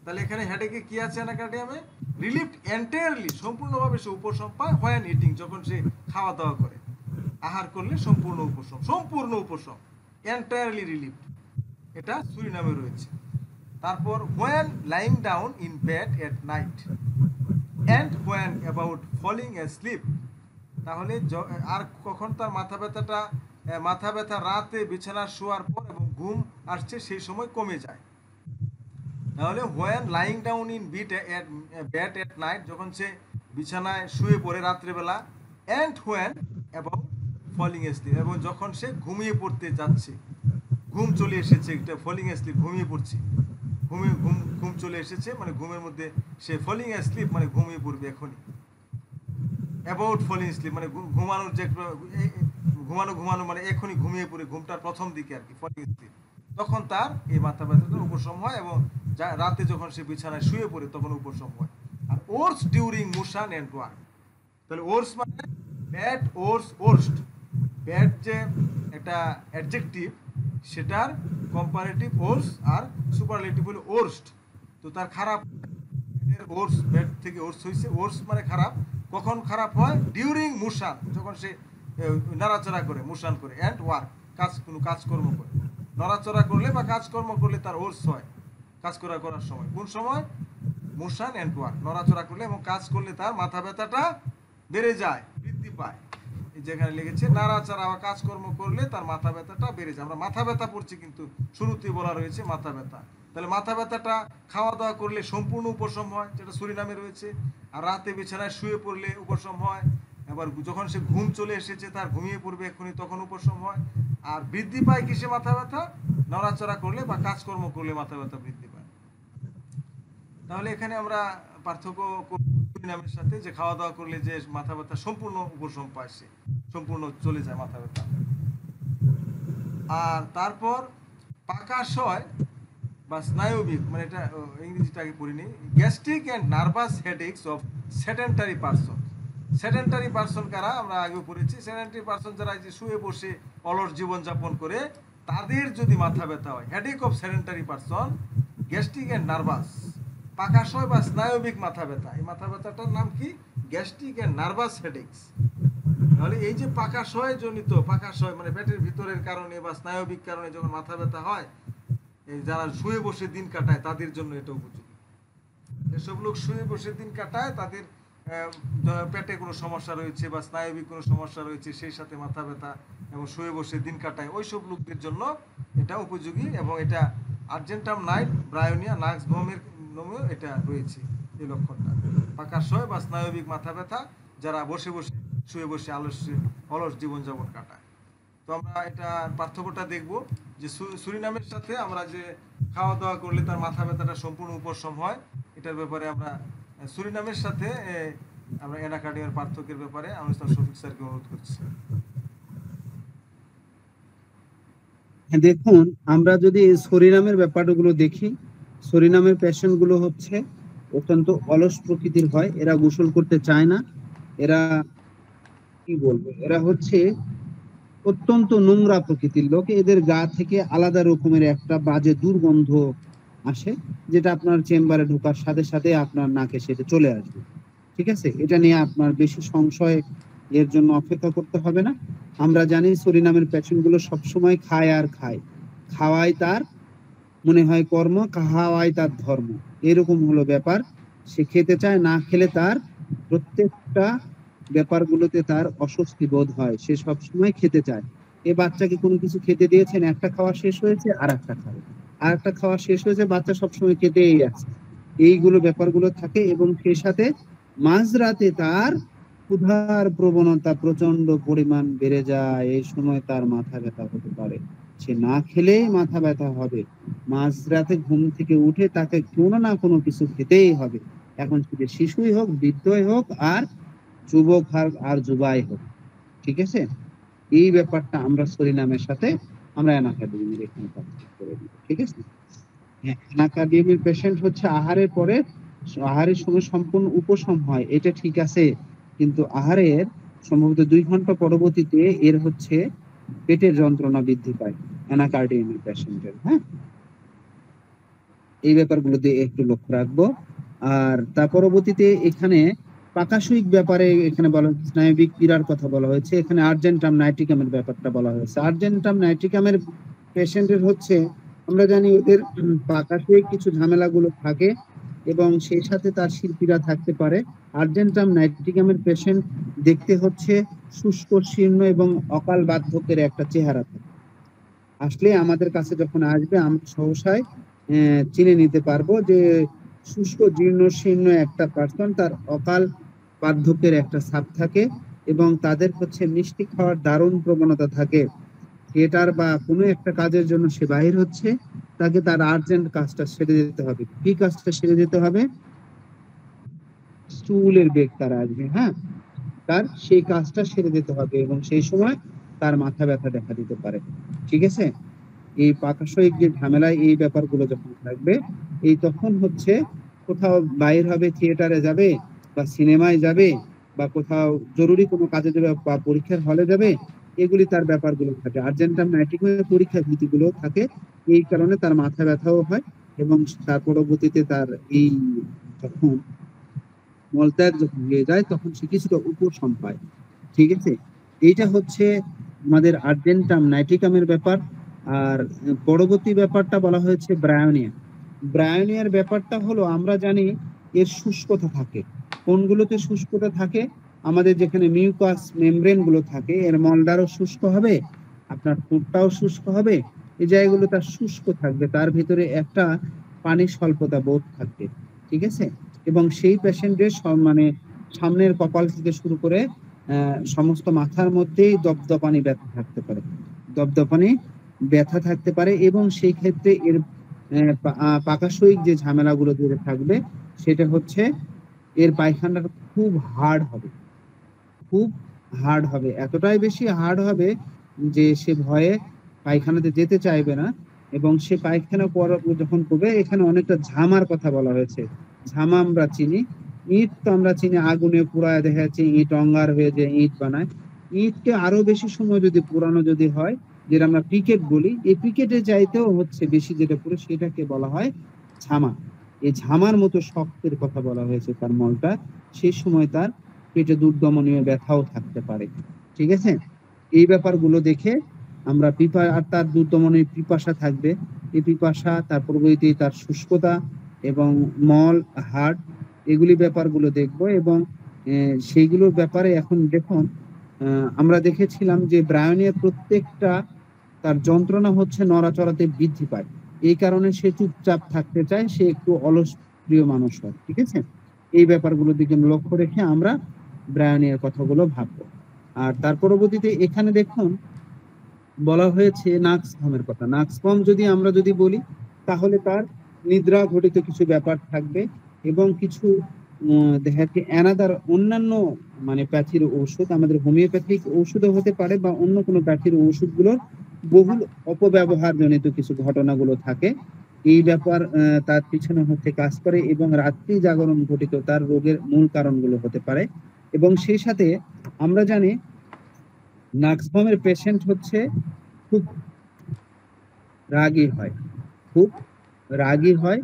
তাহলে এখানে হেডেকে কি আছে, অ্যানাকার্ডিয়ামে রিলিফড এন্টায়ারলি, সম্পূর্ণভাবে সে উপশম পায়, হোয়েন ইটিং, যখন সে খাওয়া দাওয়া করে, আহার করলে সম্পূর্ণ উপশম, সম্পূর্ণ উপশম, এন্টায়ারলি রিলিফড, এটা সুরিনামে রয়েছে। তারপর when lying down in bed at night and when about falling asleep, তাহলে আর কখন তার মাথা ব্যথা রাতে বিছানা শোয়ার পর এবং ঘুম আসছে সেই সময় কমে যায়। তাহলে when lying down in bed at night, যখন সে বিছানায় শুয়ে পড়ে রাত্রেবেলা, অ্যান্ড হোয়েন এবং ফলিং স্লিপ, এবং যখন সে ঘুমিয়ে পড়তে যাচ্ছে, ঘুম চলে এসেছে, একটা ফলিং স্লিপ, ঘুমিয়ে পড়ছে, ঘুম চলে এসেছে, মানে ঘুমের মধ্যে সে ফলিং স্লিপ মানে ঘুমিয়ে পড়বে এখনই। অ্যাবাউট ফলিং স্লিপ মানে ঘুমানোর যে ঘুমানো মানে এখনই ঘুমিয়ে পড়ে, ঘুমটার প্রথম দিকে আর কি, ফলিং স্লিপ, তখন তার এই মাথা ব্যথাটা উপশম হয়, এবং রাতে যখন সে বিছানায় শুয়ে পড়ে তখন উপশম হয়। আর ওর্স ডিউরিং মোশন এন্ড ওয়ার্ক, তাহলে ওর্স মানে ব্যাড, ওর্স্ট, ব্যাড যে একটা অ্যাডজেক্টিভ, সেটার কম্পারেটিভ ওর্স, আর সুপারলেটিভ হলো ওর্স্ট। তো তার খারাপ, ওর্স, ব্যাড থেকে ওর্স হয়েছে, ওর্স মানে খারাপ। কখন খারাপ হয়? ডিউরিং মোশন, যখন সে নাড়াচড়া করে, মোশন করে, অ্যান্ড ওয়ার্ক, কোনো কাজকর্ম করে। নড়াচড়া করলে বা কাজকর্ম করলে তার ওর্স হয় কাজ করার সময়। কোন সময়? মোশন অ্যান্ড ওয়ার্ক, নড়াচড়া করলে এবং কাজ করলে তার মাথা ব্যথাটা বেড়ে যায়, বৃদ্ধি পায়। যেখানে লেগেছে নাড়াচাড়া বা কাজকর্ম করলে তার মাথা ব্যথাটা বেড়ে যায়। আমরা মাথা ব্যথা পড়ছি, কিন্তু শুরুতেই বলা রয়েছে মাথা ব্যথা। তাহলে মাথা ব্যথাটা খাওয়া দাওয়া করলে সম্পূর্ণ উপশম হয়, যেটা সুরিনামে রয়েছে। আর রাতে বিছানায় শুয়ে পড়লে উপশম হয়। এবার যখন সে ঘুম চলে এসেছে, তার ঘুমিয়ে পড়বে এক্ষুনি, তখন উপশম হয়। আর বৃদ্ধি পায় কিসে মাথা ব্যথা? নড়াচড়া করলে বা কাজকর্ম করলে মাথা ব্যথা বৃদ্ধি পায়। তাহলে এখানে আমরা পার্থক্য সুরিনামের সাথে, যে খাওয়া দাওয়া করলে যে মাথা ব্যথা সম্পূর্ণ উপশম পায়, সে সম্পূর্ণ চলে যায় মাথা ব্যথা। আর তারপর পাকাশয় বা স্নায়বিক, মানে এটা ইংরেজিটা আগে পড়িনি, gastric and nervous headaches of sedentary person. Sedentary person কারা? আমরা আগেও পড়েছি। সেডেন্টারি পারসন যারা যে শুয়ে বসে অলস জীবনযাপন করে, তাদের যদি মাথা ব্যথা হয়, headache of sedentary person, gastric and nervous, পাকাশয় বা স্নায়বিক মাথা ব্যথা, এই মাথা ব্যথাটার নাম কি? Gastric and nervous headaches. তাহলে এই যে পাকাশয় জনিত, পাকাশয় মানে পেটের ভিতরের কারণে বা স্নায়বিক কারণে যখন মাথা ব্যথা হয়, এই যারা শুয়ে বসে দিন কাটায় তাদের জন্য এটা উপযোগী। যেসব লোক শুয়ে বসে দিন কাটায়, তাদের পেটে কোনো সমস্যা রয়েছে বা স্নায়বিক কোনো সমস্যা রয়েছে, সেই সাথে মাথা ব্যথা এবং শুয়ে বসে দিন কাটায়, ওইসব লোকদের জন্য এটা উপযোগী। এবং এটা আর্জেন্টাম নাইট ব্রায়োনিয়া নাক্স ভমের নামেও এটা রয়েছে, এই লক্ষণটা। পাকাশয় বা স্নায়বিক মাথা ব্যথা যারা বসে বসে শুয়ে বসে অলস জীবনযাপন কাটায়। তো আমরা এটা পার্থক্যটা দেখব, যে সুরিনামের সাথে আমরা যে খাওয়া দাওয়া করলে তার মাথা ব্যথাটা সম্পূর্ণ উপশম হয়, এটার ব্যাপারে আমরা সুরিনামের সাথে আমরা অ্যানাকার্ডিয়ার পার্থক্যের ব্যাপারে আমি শফিক স্যারকে অনুরোধ করছি। দেখুন, আমরা যদি সুরিনামের ব্যাপারগুলো দেখি, সুরিনামের পেশেন্ট গুলো হচ্ছে অত্যন্ত অলস প্রকৃতির হয়। এরা গোসল করতে চায় না, এরা কি বলবো, এরা হচ্ছে অত্যন্ত নোংরা প্রকৃতির লোক। এদের গা থেকে আলাদা রকমের একটা বাজে দুর্গন্ধ আসে, যেটা আপনার চেম্বারে ঢোকার সাথে সাথে আপনার নাকে সেটা চলে আসবে। ঠিক আছে, এটা নিয়ে আপনার বেশি সংশয় এর জন্য অপেক্ষা করতে হবে না। আমরা জানি সুরিনামের পেশেন্ট গুলো সবসময় খায় আর খায়, খাওয়াই তার মনে হয় কর্ম, খাওয়াই তার ধর্ম, এরকম হলো ব্যাপার। সে খেতে চায়, না খেলে তার প্রত্যেকটা ব্যাপারগুলোতে তার অস্বস্তি বোধ হয়, সে সবসময় খেতে চায়। এ বাচ্চাকে কোনো কিছু খেতে দিয়েছেন, একটা খাওয়া শেষ হয়েছে, আর একটা খাবে, আর একটা খাওয়া শেষ হয়েছে, বাচ্চা সবসময় খেতেই আছে, এইগুলো ব্যাপারগুলো থাকে। এবং সেই সাথে মাঝরাতে তার ক্ষুধার প্রবণতা প্রচন্ড পরিমাণ বেড়ে যায়, এই সময় তার মাথা ব্যথা হতে পারে। সে না খেলেই মাথা ব্যথা হবে, মাঝরাতে ঘুম থেকে উঠে তাকে কোনো না কোনো কিছু খেতেই হবে, এখন সেটা শিশুই হোক, বৃদ্ধই হোক, আর যুবক আর যুবাই হোক। ঠিক আছে, এই ব্যাপারটা আমরা সুরিনামের সাথে আমরা অ্যানাকাডেমির এখানে পার্থক্য করে দিব। ঠিক আছে, অ্যানাকাডেমির পেশেন্ট হচ্ছে আহারের পরে, আহারের সময় সম্পূর্ণ উপশম হয়, এটা ঠিক আছে, কিন্তু আহারের সম্ভবত 2 ঘন্টা পরবর্তীতে এর হচ্ছে পেটের যন্ত্রণা বৃদ্ধি পায় অ্যানাকার্ডিয়ামের পেশেন্টের। হ্যাঁ, এই ব্যাপারগুলোতে একটু লক্ষ্য রাখবো। আর তার পরবর্তীতে এখানে পাকাশয়িক ব্যাপারে এখানে বলা হয়েছে, স্নায়বিক পীড়ার কথা বলা হয়েছে, এখানে আর্জেন্টাম নাইট্রিকামের ব্যাপারটা বলা হয়েছে। আর্জেন্টাম নাইট্রিকামের পেশেন্টের হচ্ছে, আমরা জানি ওদের পাকাশয়িক কিছু ঝামেলাগুলো থাকে, এবং সেই সাথে তার শিল্পীরা থাকতে পারে। আর্জেন্টাম নাইট্রিগামের পেশেন্ট দেখতে হচ্ছে শুষ্ক, শীর্ণ এবং অকাল বার্ধক্যের একটা চেহারা থাকে। আসলে আমাদের কাছে যখন আসবে আমরা সহসায় চিনে নিতে পারবো যে শুষ্ক, জীর্ণ শীর্ণ একটা পার্সন, তার অকাল বার্ধক্যের একটা ছাপ থাকে এবং তাদের হচ্ছে মিষ্টি খাওয়ার দারুণ প্রবণতা থাকে। থিয়েটার বা কোনো একটা কাজের জন্য সে বাহির হচ্ছে, তাকে তার আর্জেন্ট কাজটা সেরে যেতে হবে। কি কাজটা সেরে যেতে হবে? চুলের বেগ তার আসবে, হ্যাঁ, তার সেই কাজটা সেরে যেতে হবে এবং সেই সময় তার মাথা ব্যথা দেখা দিতে পারে। ঠিক আছে? এই পাকশয়িক যে ঝামেলায় এই ব্যাপারগুলো যখন থাকবে, এই তখন হচ্ছে কোথাও বাইর হবে, থিয়েটারে যাবে বা সিনেমায় যাবে বা কোথাও জরুরি কোনো কাজে যাবে বা পরীক্ষার হলে যাবে, এগুলি তার ব্যাপারগুলো থাকে। আর্জেন্টাম নাইট্রিগামের পরীক্ষা ভীতিগুলো থাকে, এই কারণে তার মাথা ব্যথাও হয় এবং তার পরবর্তীতে তার এই যখন মলত্যাগ যখন হয়ে যায় তখন সে কিছুটা উপশম পায়। ঠিক আছে? এইটা হচ্ছে আমাদের আর্জেন্টাম নাইট্রিগামের ব্যাপার। আর পরবর্তী ব্যাপারটা বলা হয়েছে ব্রায়োনিয়া। ব্রায়োনিয়ার ব্যাপারটা হলো, আমরা জানি এর শুষ্কতা থাকে। কোনগুলোতে শুষ্কতা থাকে? আমাদের যেখানে মিউকাস মেমব্রেন গুলো থাকে, এর মলদারও শুষ্ক হবে, আপনার ঠোঁটটাও শুষ্ক হবে, এই জায়গাগুলো তার শুষ্ক থাকবে, তার ভিতরে একটা পানির স্বল্পতা বোধ থাকবে। ঠিক আছে? এবং সেই পেশেন্টের মানে সামনের কপাল থেকে শুরু করে সমস্ত মাথার মধ্যেই দপদপানি ব্যথা থাকতে পারে, দপদপানি ব্যথা থাকতে পারে এবং সেই ক্ষেত্রে এর পাকশয়িক যে ঝামেলাগুলো যেটা থাকবে সেটা হচ্ছে এর পায়খানাটা খুব হার্ড হবে, খুব হার্ড হবে, এতটাই বেশি হার্ড হবে যে সে ভয়ে পায়খানাতে যেতে চাইবে না এবং সে পায়খানা যখন করবে, এখানে অনেকটা ঝামার কথা বলা হয়েছে। ঝামা আমরা চিনি, ইট তো আমরা চিনি, আগুনে পুড়ায় দেখা যাচ্ছে ইট অঙ্গার হয়ে যে ইট বানায়। ইটকে আরো বেশি সময় যদি পুরানো যদি হয়, যেটা আমরা পিকেট বলি, এই পিকেটে চাইতেও হচ্ছে বেশি যেটা পুরো সেটাকে বলা হয় ঝামা। এই ঝামার মতো শক্তের কথা বলা হয়েছে তার মলটা। সেই সময় তার পেটে দুর্দমনীয় ব্যথাও থাকতে পারে। ঠিক আছে? এই ব্যাপারগুলো দেখে আমরা আর তার দুর্দমনীয় পিপাসা থাকবে, এই পিপাসা, তার পরবর্তীতে তার শুষ্কতা এবং মল, হার্ট, এগুলি ব্যাপারগুলো দেখবো এবং সেইগুলোর ব্যাপারে এখন দেখুন, আমরা দেখেছিলাম যে ব্রায়োনিয়ার প্রত্যেকটা তার যন্ত্রণা হচ্ছে নড়াচড়াতে বৃদ্ধি পায়। এই কারণে সে চুপচাপ থাকতে চায়, সে একটু অলস প্রিয় মানুষ হয়। ঠিক আছে? এই ব্যাপারগুলোর দিকে লক্ষ্য রেখে আমরা ব্রায়োনিয়ার কথাগুলো ভাববো। আর তার পরবর্তীতে এখানে দেখুন বলা হয়েছে নাক্সফামের কথা। নাক্সফাম যদি আমরা যদি বলি, তাহলে তার নিদ্রা ঘটিত কিছু ব্যাপার থাকবে এবং কিছু দেখা যাচ্ছে অ্যানাদার অন্যান্য মানে প্যাথির ঔষধ, আমাদের হোমিওপ্যাথিক ঔষধও হতে পারে বা অন্য কোনো প্যাথির ঔষধগুলোর বহুল অপব্যবহার জনিত কিছু ঘটনাগুলো থাকে। এই ব্যাপার তার পিছনে হচ্ছে কাজ করে এবং রাত্রি জাগরণ ঘটিত তার রোগের মূল কারণগুলো হতে পারে। এবং সেই সাথে আমরা জানি নাক্সফামের পেশেন্ট হচ্ছে খুব রাগী হয়, খুব রাগী হয়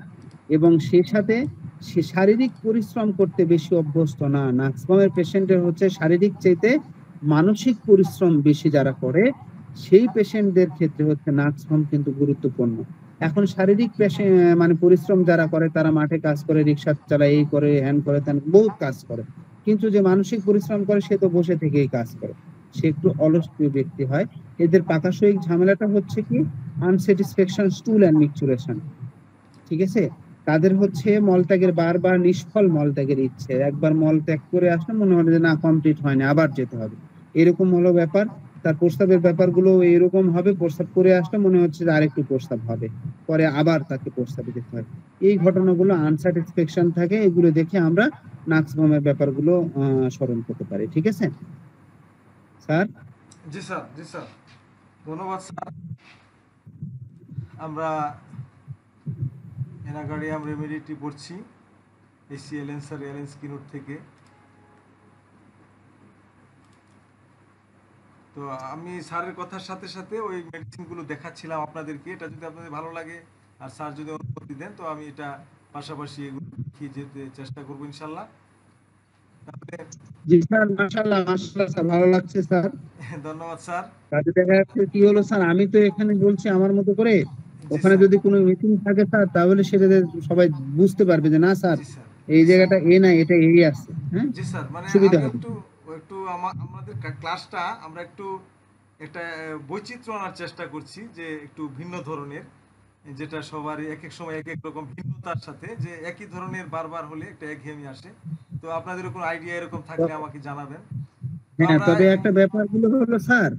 এবং সেই সাথে সে শারীরিক পরিশ্রম করতে বেশি অভ্যস্ত না। নাক্সফামের পেশেন্টের হচ্ছে শারীরিক চাইতে মানসিক পরিশ্রম বেশি যারা করে, সেই পেশেন্টদের ক্ষেত্রে হচ্ছে নাক্সফাম কিন্তু গুরুত্বপূর্ণ। এখন শারীরিক মানে পরিশ্রম যারা করে, তারা মাঠে কাজ করে, রিক্সা চালায়, এই করে, হ্যান করে, ত্যান বহুত কাজ করে, কিন্তু যে মানসিক পরিশ্রম করে সে তো বসে থেকেই কাজ করে, সে একটু অলস ব্যক্তি হয়। এদের পাকশয়িক ঝামেলাটা হচ্ছে কি আনস্যাটিসফ্যাকশন স্টুল অ্যান্ড মিকচুরেশন। ঠিক আছে? তাদের হচ্ছে মলত্যাগের বারবার নিষ্ফল মলত্যাগের ইচ্ছে, একবার মল ত্যাগ করে আসলে মনে হয় যে না কমপ্লিট হয়নি, আবার যেতে হবে, এরকম হলো ব্যাপার। তার প্রস্তাবের ব্যাপারগুলো এরকম হবে, প্রস্তাব করে আসলে মনে হচ্ছে যে আরেকটু প্রস্তাব হবে, পরে আবার তাকে প্রস্তাবে যেতে হয়। এই ঘটনাগুলো আনস্যাটিসফ্যাকশন থাকে, এগুলো দেখে আমরা নাক্সফামের ব্যাপারগুলো স্মরণ করতে পারি। ঠিক আছে স্যার? জি স্যার, জি স্যার, ধন্যবাদ স্যার। আমরা এনাগারিয়াম রেমেডিটি পড়ছি এসিএলএন স্যার এলএন স্কিনুর থেকে। তো আমি স্যারের কথার সাথে সাথে ওই মেডিসিনগুলো দেখাচ্ছিলাম আপনাদেরকে। এটা যদি আপনাদের ভালো লাগে আর স্যার যদি অনুমতি দেন, তো আমি এটা পাশাপাশি এগুলো দেখিয়ে যেতে চেষ্টা করবো ইনশাল্লাহ। তাহলে জি স্যার, মাশাআল্লাহ মাশাআল্লাহ স্যার, ভালো লাগছে স্যার। ধন্যবাদ স্যার। কাজে দেখা যাচ্ছে কি হলো স্যার, আমি তো এখানে বলছি আমার মতো করে, ওখানে স্যার। যদি কোনো মিটিং থাকে স্যার, তাহলে সেটা সবাই বুঝতে পারবে যে না স্যার জি স্যার। এই জি স্যার। জায়গাটা এ না, এটা এই আছে। হ্যাঁ, জি স্যার, মানে সুবিধা আমি হবে। একটু একটু আমাদের ক্লাসটা আমরা একটু একটা বৈচিত্র্য আনার চেষ্টা করছি, যে একটু ভিন্ন ধরনের, যেটা সবারই এক এক সময় এক এক রকম ভিন্নতার সাথে, যে একই ধরনের বারবার হলে একটা একঘেয়েমি আসে। তো আপনাদের কোনো আইডিয়া এরকম থাকলে আমাকে জানাবেন। তো হ্যাঁ, আমরা তবে একটা ব্যাপারগুলো হলো স্যার,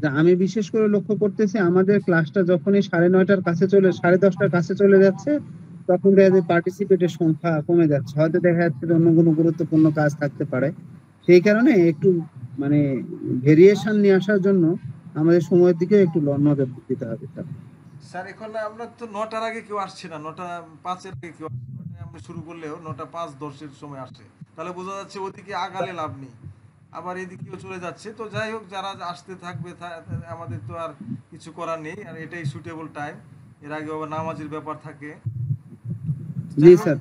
যে আমি বিশেষ করে লক্ষ্য করতেছি আমাদের ক্লাসটা যখনই 9:30টার কাছে চলে 10:30টার কাছে চলে যাচ্ছে, তখন দেখা যায় পার্টিসিপেটের সংখ্যা কমে যাচ্ছে। হয়তো দেখা যাচ্ছে যে অন্য কোনো গুরুত্বপূর্ণ কাজ থাকতে পারে। সেই কারণে একটু মানে ভেরিয়েশন নিয়ে আসার জন্য আমাদের সময়ের দিকে একটু নজর দিতে হবে স্যার। স্যার এখন আমরা তো 9টার আগে কেউ আসছে না, 9:05-এর আগে কেউ আসছে না। 9টায় আমরা শুরু করলেও 9:05-10-এর সময় আসে, তাহলে বোঝা যাচ্ছে ওদিকে আগালে লাভ নেই, আবার এদিকেও চলে যাচ্ছে। তো যাই হোক, যারা আসতে থাকবে আমাদের তো আর কিছু করার নেই, আর এটাই সুটেবল টাইম। এর আগে আবার নামাজের ব্যাপার থাকে। জি যাই হোক স্যার।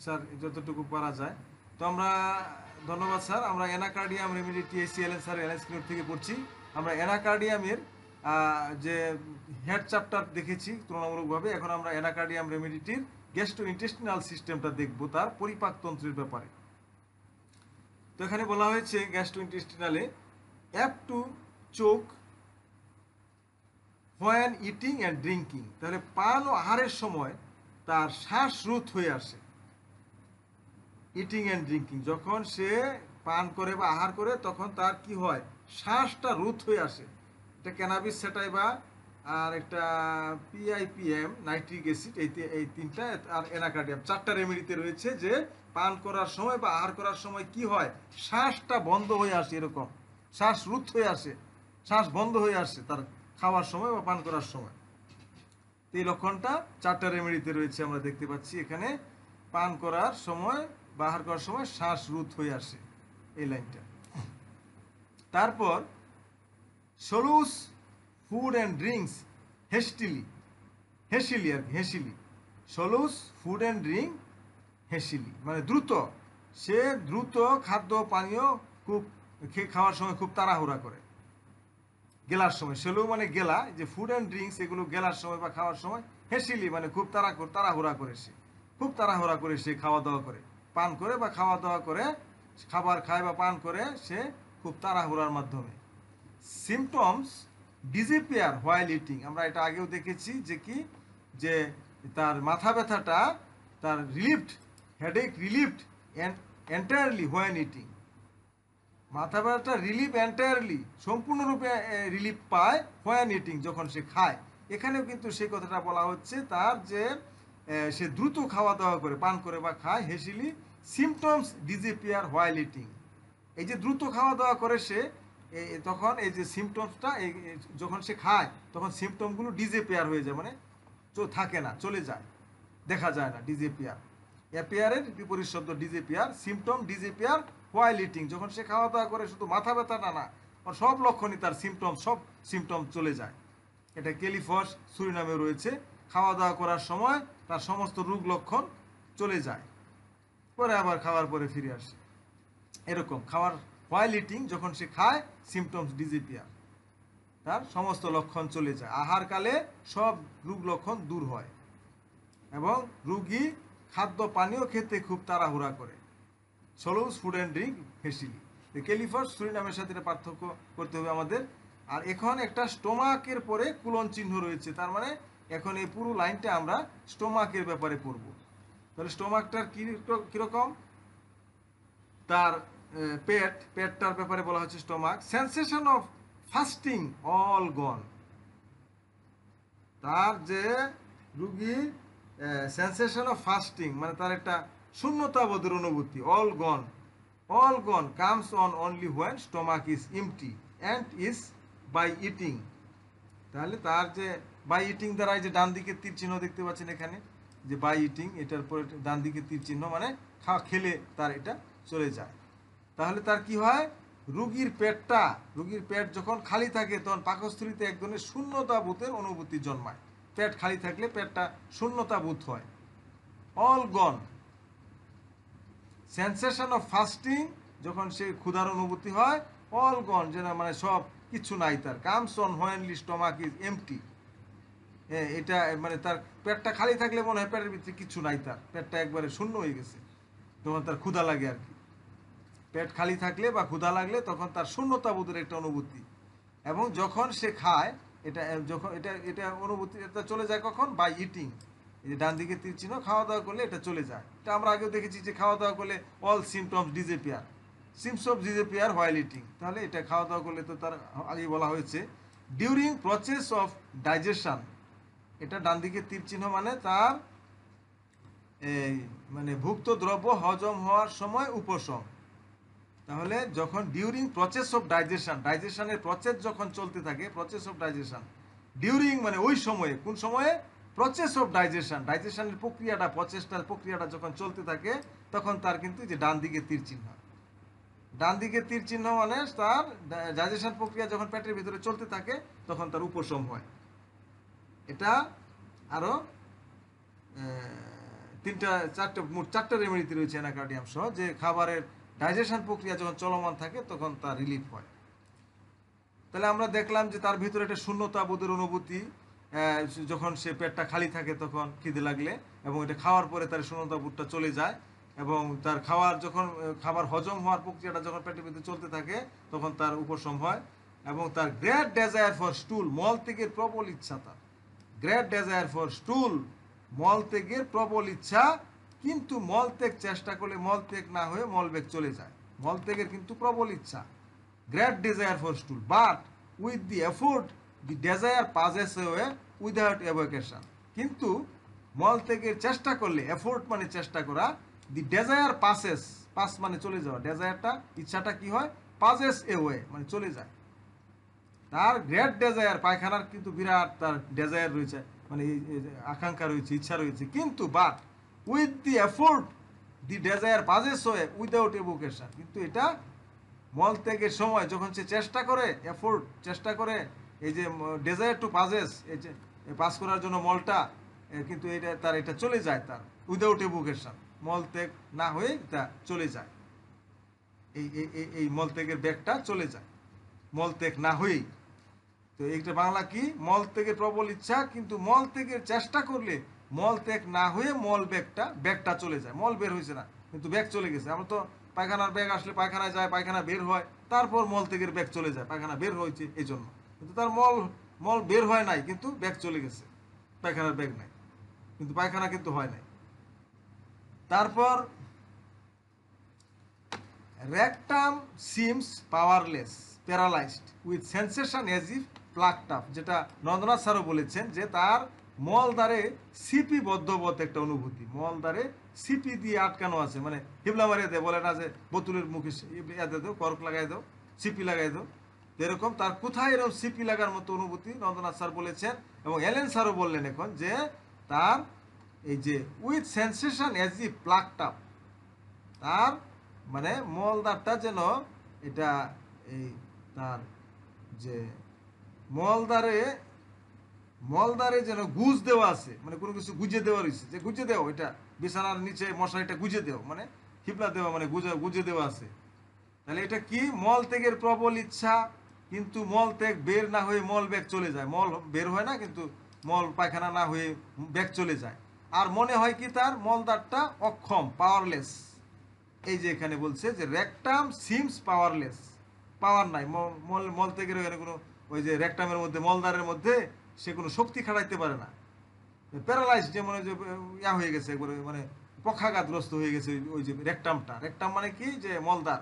স্যার, যতটুকু পারা যায়। তো আমরা ধন্যবাদ স্যার। আমরা অ্যানাকার্ডিয়াম রেমেডি টিএসসিএলএন স্যার এনএসকিউ থেকে পড়ছি। আমরা অ্যানাকার্ডিয়ামের যে হেড চ্যাপ্টার দেখেছি তুলনামূলকভাবে, এখন আমরা অ্যানাকার্ডিয়াম রেমেডিটির গ্যাস্ট্রোইন্টেস্টিনাল সিস্টেমটা দেখব, তার পরিপাকতন্ত্রের ব্যাপারে। তো এখানে বলা হয়েছে গ্যাস্ট্রোইন্টেস্টিনালে অ্যাপ টু চোখ হোয়েন ইটিং অ্যান্ড ড্রিঙ্কিং, তাহলে পান ও আহারের সময় তার শ্বাসরোধ হয়ে আসে। ইটিং অ্যান্ড ড্রিঙ্কিং, যখন সে পান করে বা আহার করে, তখন তার কি হয়, শ্বাসটা রোধ হয়ে আসে। এটা ক্যানাবিস স্যাটাইভা, আর একটা পিআইপিএম নাইট্রিক অ্যাসিড, এই তিনটা, আর অ্যানাকার্ডিয়াম, 4টা রেমেডিতে রয়েছে যে পান করার সময় বা আহার করার সময় কি হয়, শ্বাসটা বন্ধ হয়ে আসে, এরকম শ্বাস রোধ হয়ে আসে, শ্বাস বন্ধ হয়ে আসে তার খাওয়ার সময় বা পান করার সময়। এই লক্ষণটা 4টা রেমেডিতে রয়েছে, আমরা দেখতে পাচ্ছি এখানে। পান করার সময় বা আহার করার সময় শ্বাস রোধ হয়ে আসে, এই লাইনটা। তারপর সলুস ফুড অ্যান্ড ড্রিঙ্কস হেস্টিলি, হেসিলি আর কি, হেসিলি। সলুস ফুড অ্যান্ড ড্রিঙ্ক হেসিলি মানে দ্রুত, সে দ্রুত খাদ্য পানীয় খুব খাওয়ার সময় খুব তাড়াহুড়া করে, গেলার সময়। সেলো মানে গেলা, যে ফুড অ্যান্ড ড্রিঙ্কস এগুলো গেলার সময় বা খাওয়ার সময়। হেসিলি মানে খুব তাড়াহুড়া করে, সে খুব তাড়াহুড়া করে সে খাওয়া দাওয়া করে, পান করে বা খাওয়া দাওয়া করে, খাবার খায় বা পান করে সে খুব তাড়াহুড়ার মাধ্যমে। সিমটমস ডিসঅ্যাপিয়ার হোয়াইল ইটিং, আমরা এটা আগেও দেখেছি যে কি, যে তার মাথা ব্যথাটা তার relieved, headache relieved entirely when eating, মাথা ব্যথাটা রিলিফ এন্টায়ারলি সম্পূর্ণরূপে রিলিফ পায় হোয়েন ইটিং, যখন সে খায়। এখানেও কিন্তু সেই কথাটা বলা হচ্ছে, তার যে সে দ্রুত খাওয়া দাওয়া করে, পান করে বা খায়, হেসিলি সিমটমস ডিসঅ্যাপিয়ার হোয়াইল ইটিং। এই যে দ্রুত খাওয়া দাওয়া করে সে, তখন এই যে সিমটমসটা, যখন সে খায় তখন সিমটমগুলো ডিসঅ্যাপিয়ার হয়ে যায়, মানে থাকে না, চলে যায়, দেখা যায় না, ডিসঅ্যাপিয়ার। অ্যাপিয়ারের বিপরীত শব্দ disappear, symptom disappear while eating, যখন সে খাওয়া দাওয়া করে শুধু মাথা ব্যথাটা না, সব লক্ষণই তার সিমটম, সব সিমটম চলে যায়। এটা কেলিফস সুরিনামে রয়েছে, খাওয়া দাওয়া করার সময় তার সমস্ত রোগ লক্ষণ চলে যায়, পরে আবার খাওয়ার পরে ফিরে আসে, এরকম। খাওয়ার হোয়াইল ইটিং, যখন সে খায় সিমটমস ডিসঅ্যাপিয়ার, তার সমস্ত লক্ষণ চলে যায়। আহারকালে সব রোগ লক্ষণ দূর হয় এবং রোগী খাদ্য পানীয় খেতে খুব তাড়াহুড়া করে। সলুস ফুড অ্যান্ড ড্রিঙ্ক হেসিলি, কেলিফস সুরিনামের সাথে পার্থক্য করতে হবে আমাদের। আর এখন একটা স্টোমাকের পরে কুলন চিহ্ন রয়েছে, তার মানে এখন এই পুরো লাইনটা আমরা স্টোমাকের ব্যাপারে পড়ব। তাহলে স্টোমাকটার কিরকম, তার পেটটার ব্যাপারে বলা হচ্ছে stomach. Sensation of fasting all gone, তার যে রুগী সেন্সেশন অফ ফাস্টিং মানে তার একটা শূন্যতাবোধের অনুভূতি, all gone comes on only when stomach is empty and is by eating. তাহলে তার যে বাই ইটিং দ্বারা, এই যে ডান দিকে তীর চিহ্ন দেখতে পাচ্ছেন এখানে, যে বাই ইটিং, এটার পরে ডান দিকে তীর চিহ্ন, মানে খেলে তার এটা চলে যায়। তাহলে তার কি হয়, রুগীর পেট যখন খালি থাকে, তখন পাকস্থলীতে এক ধরনের শূন্যতা বোধের অনুভূতি জন্মায়। পেট খালি থাকলে পেটটা শূন্যতা বোধ হয়। All gone, sensation of fasting, যখন সে ক্ষুধার অনুভূতি হয়, অল গন যেন মানে সব কিছু নাই তার। Comes on when only stomach is empty, এটা মানে তার পেটটা খালি থাকলে মনে হয় পেটের ভিতরে কিছু নাই, তার পেটটা একবারে শূন্য হয়ে গেছে, তখন তার ক্ষুধা লাগে আর কি। পেট খালি থাকলে বা ক্ষুধা লাগলে তখন তার শূন্যতা বোধের একটা অনুভূতি, এবং যখন সে খায় এটা যখন এটা এটা অনুভূতি এটা চলে যায় কখন, বাই ইটিং। এই যে ডান দিকে তীর চিহ্ন, খাওয়া দাওয়া করলে এটা চলে যায়। এটা আমরা আগেও দেখেছি যে খাওয়া দাওয়া করলে all symptoms disappear, symptoms disappear while eating. তাহলে এটা খাওয়া দাওয়া করলে তো তার আগেই বলা হয়েছে। ডিউরিং প্রসেস অফ ডাইজেশন, এটা ডান দিকে তীর চিহ্ন মানে তার এই মানে ভুক্ত দ্রব্য হজম হওয়ার সময় উপশম। তাহলে যখন ডিউরিং প্রসেস অফ ডাইজেশন, ডাইজেশনের প্রসেস যখন চলতে থাকে, প্রসেস অফ ডাইজেশন, ডিউরিং মানে ওই সময়ে, কোন সময়ে, প্রসেস অফ ডাইজেশন, ডাইজেশনের প্রক্রিয়াটা, প্রসেসটার প্রক্রিয়াটা যখন চলতে থাকে, তখন তার কিন্তু যে ডান দিকে তীর চিহ্ন, ডান দিকে তীর চিহ্ন মানে তার ডাইজেশন প্রক্রিয়া যখন পেটের ভিতরে চলতে থাকে তখন তার উপশম হয়। এটা আরো মোট চারটা রেমেডিতে রয়েছে অ্যানাকার্ডিয়াম সহ, যে খাবারের ডাইজেশন প্রক্রিয়া যখন চলমান থাকে তখন তার রিলিফ হয়। তাহলে আমরা দেখলাম যে তার ভিতরে একটা শূন্যতা বোধের অনুভূতি, যখন সে পেটটা খালি থাকে তখন খিদে লাগলে, এবং এটা খাওয়ার পরে তার শূন্যতা বোধটা চলে যায়, এবং তার খাবার হজম হওয়ার প্রক্রিয়াটা যখন পেটের ভিতরে চলতে থাকে তখন তার উপশম হয়। এবং তার গ্রেট ডেজায়ার ফর স্টুল, মল ত্যাগের প্রবল ইচ্ছা, তার গ্রেট ডেজায়ার ফর স্টুল, মল ত্যাগের প্রবল ইচ্ছা, কিন্তু মল ত্যাগ চেষ্টা করলে মল ত্যাগ না হয়ে মলবেগ চলে যায়। মল ত্যাগের কিন্তু প্রবল ইচ্ছা, great desire for stool, but with the effort the desire passes away without evacuation. কিন্তু মল ত্যাগের চেষ্টা করলে, এফোর্ট মানে চেষ্টা করা, দি ডেজায়ার পাসেস, পাস মানে চলে যাওয়া, ডেজায়ারটা ইচ্ছাটা কি হয়, পাসেস অ্যাওয়ে মানে চলে যায়। তার গ্রেট ডেজায়ার, পায়খানার কিন্তু বিরাট তার ডেজায়ার রয়েছে, মানে আকাঙ্ক্ষা রয়েছে, ইচ্ছা রয়েছে, কিন্তু but with the effort the desire passes হয়ে উইদাউট এভোকেশন, কিন্তু এটা মল ত্যাগের সময় যখন সে চেষ্টা করে, এফোর্ট চেষ্টা করে, এই যে ডেজায়ার টু পাজেস, এই যে পাস করার জন্য মলটা, কিন্তু এটা তার এটা চলে যায়, তার উইদাউট এভোকেশন, মল ত্যাগ না হয়ে এটা চলে যায়, এই মল ত্যাগের ব্যাগটা চলে যায় মল ত্যাগ না হয়েই। তো এইটা বাংলা কি, মল ত্যাগের প্রবল ইচ্ছা, কিন্তু মল ত্যাগের চেষ্টা করলে মল ত্যাগ না হয়ে ব্যাগটা চলে যায়, মল বের হয়েছে না কিন্তু ব্যাগ চলে গেছে। আমরা তো পায়খানার ব্যাগ আসলে পায়খানায় যায়, পায়খানা বের হয়, তারপর মল ত্যাগের ব্যাগ চলে যায়, পায়খানা বের হয়েছে এই জন্য, কিন্তু তার মল বের হয় নাই, কিন্তু ব্যাগ চলে গেছে, পায়খানার ব্যাগ নাই কিন্তু পায়খানা কিন্তু হয় নাই। তারপর rectum seems powerless, paralyzed with sensation as if plucked up, যেটা নন্দনাথ স্যারও বলেছেন যে তার মলদ্বারে সিপি বদ্ধবত একটা অনুভূতি, মলদ্বারে সিপি দিয়ে আটকানো আছে, মানে হিবলা মারিয়ে দেয়, বলে না যে বোতলের মুখে ইয়াতে দাও, করক লাগাই দাও, সিপি লাগাই দাও, এরকম তার কোথায় এরকম সিপি লাগার মতো অনুভূতি নন্দনাথ স্যার বলেছেন। এবং এলেন স্যারও বললেন এখন যে তার এই যে with sensation as if plucked up, তার মানে মলদারটা যেন এটা এই তার যে মলদারে যেন গুজ দেওয়া আছে, মানে কোনো কিছু গুজে দেওয়া রয়েছে, যে গুজে দেওয়া, এটা বিছানার নিচে মশারিটা গুজে দেওয়া, মানে হিপলা দেওয়া, মানে গুজে দেওয়া আছে। তাহলে এটা কি, মল ত্যাগের প্রবল ইচ্ছা, কিন্তু মল ত্যাগ বের না হয়ে মল ব্যাগ চলে যায়, মল বের হয় না কিন্তু মল পায়খানা না হয়ে ব্যাগ চলে যায়। আর মনে হয় কি তার মলদারটা অক্ষম, পাওয়ারলেস। এই যে এখানে বলছে যে রেকটাম সিমস পাওয়ারলেস, পাওয়ার নাই, মল ত্যাগের এখানে কোনো, ওই যে রেকটামের মধ্যে, মলদারের মধ্যে সে কোনো শক্তি খাটাইতে পারে না, প্যারালাইজ, যে মনে যে ইয়া হয়ে গেছে একবারে, মানে পক্ষাঘাতগ্রস্ত হয়ে গেছে ওই যে রেকটাম মানে কি, যে মলদার,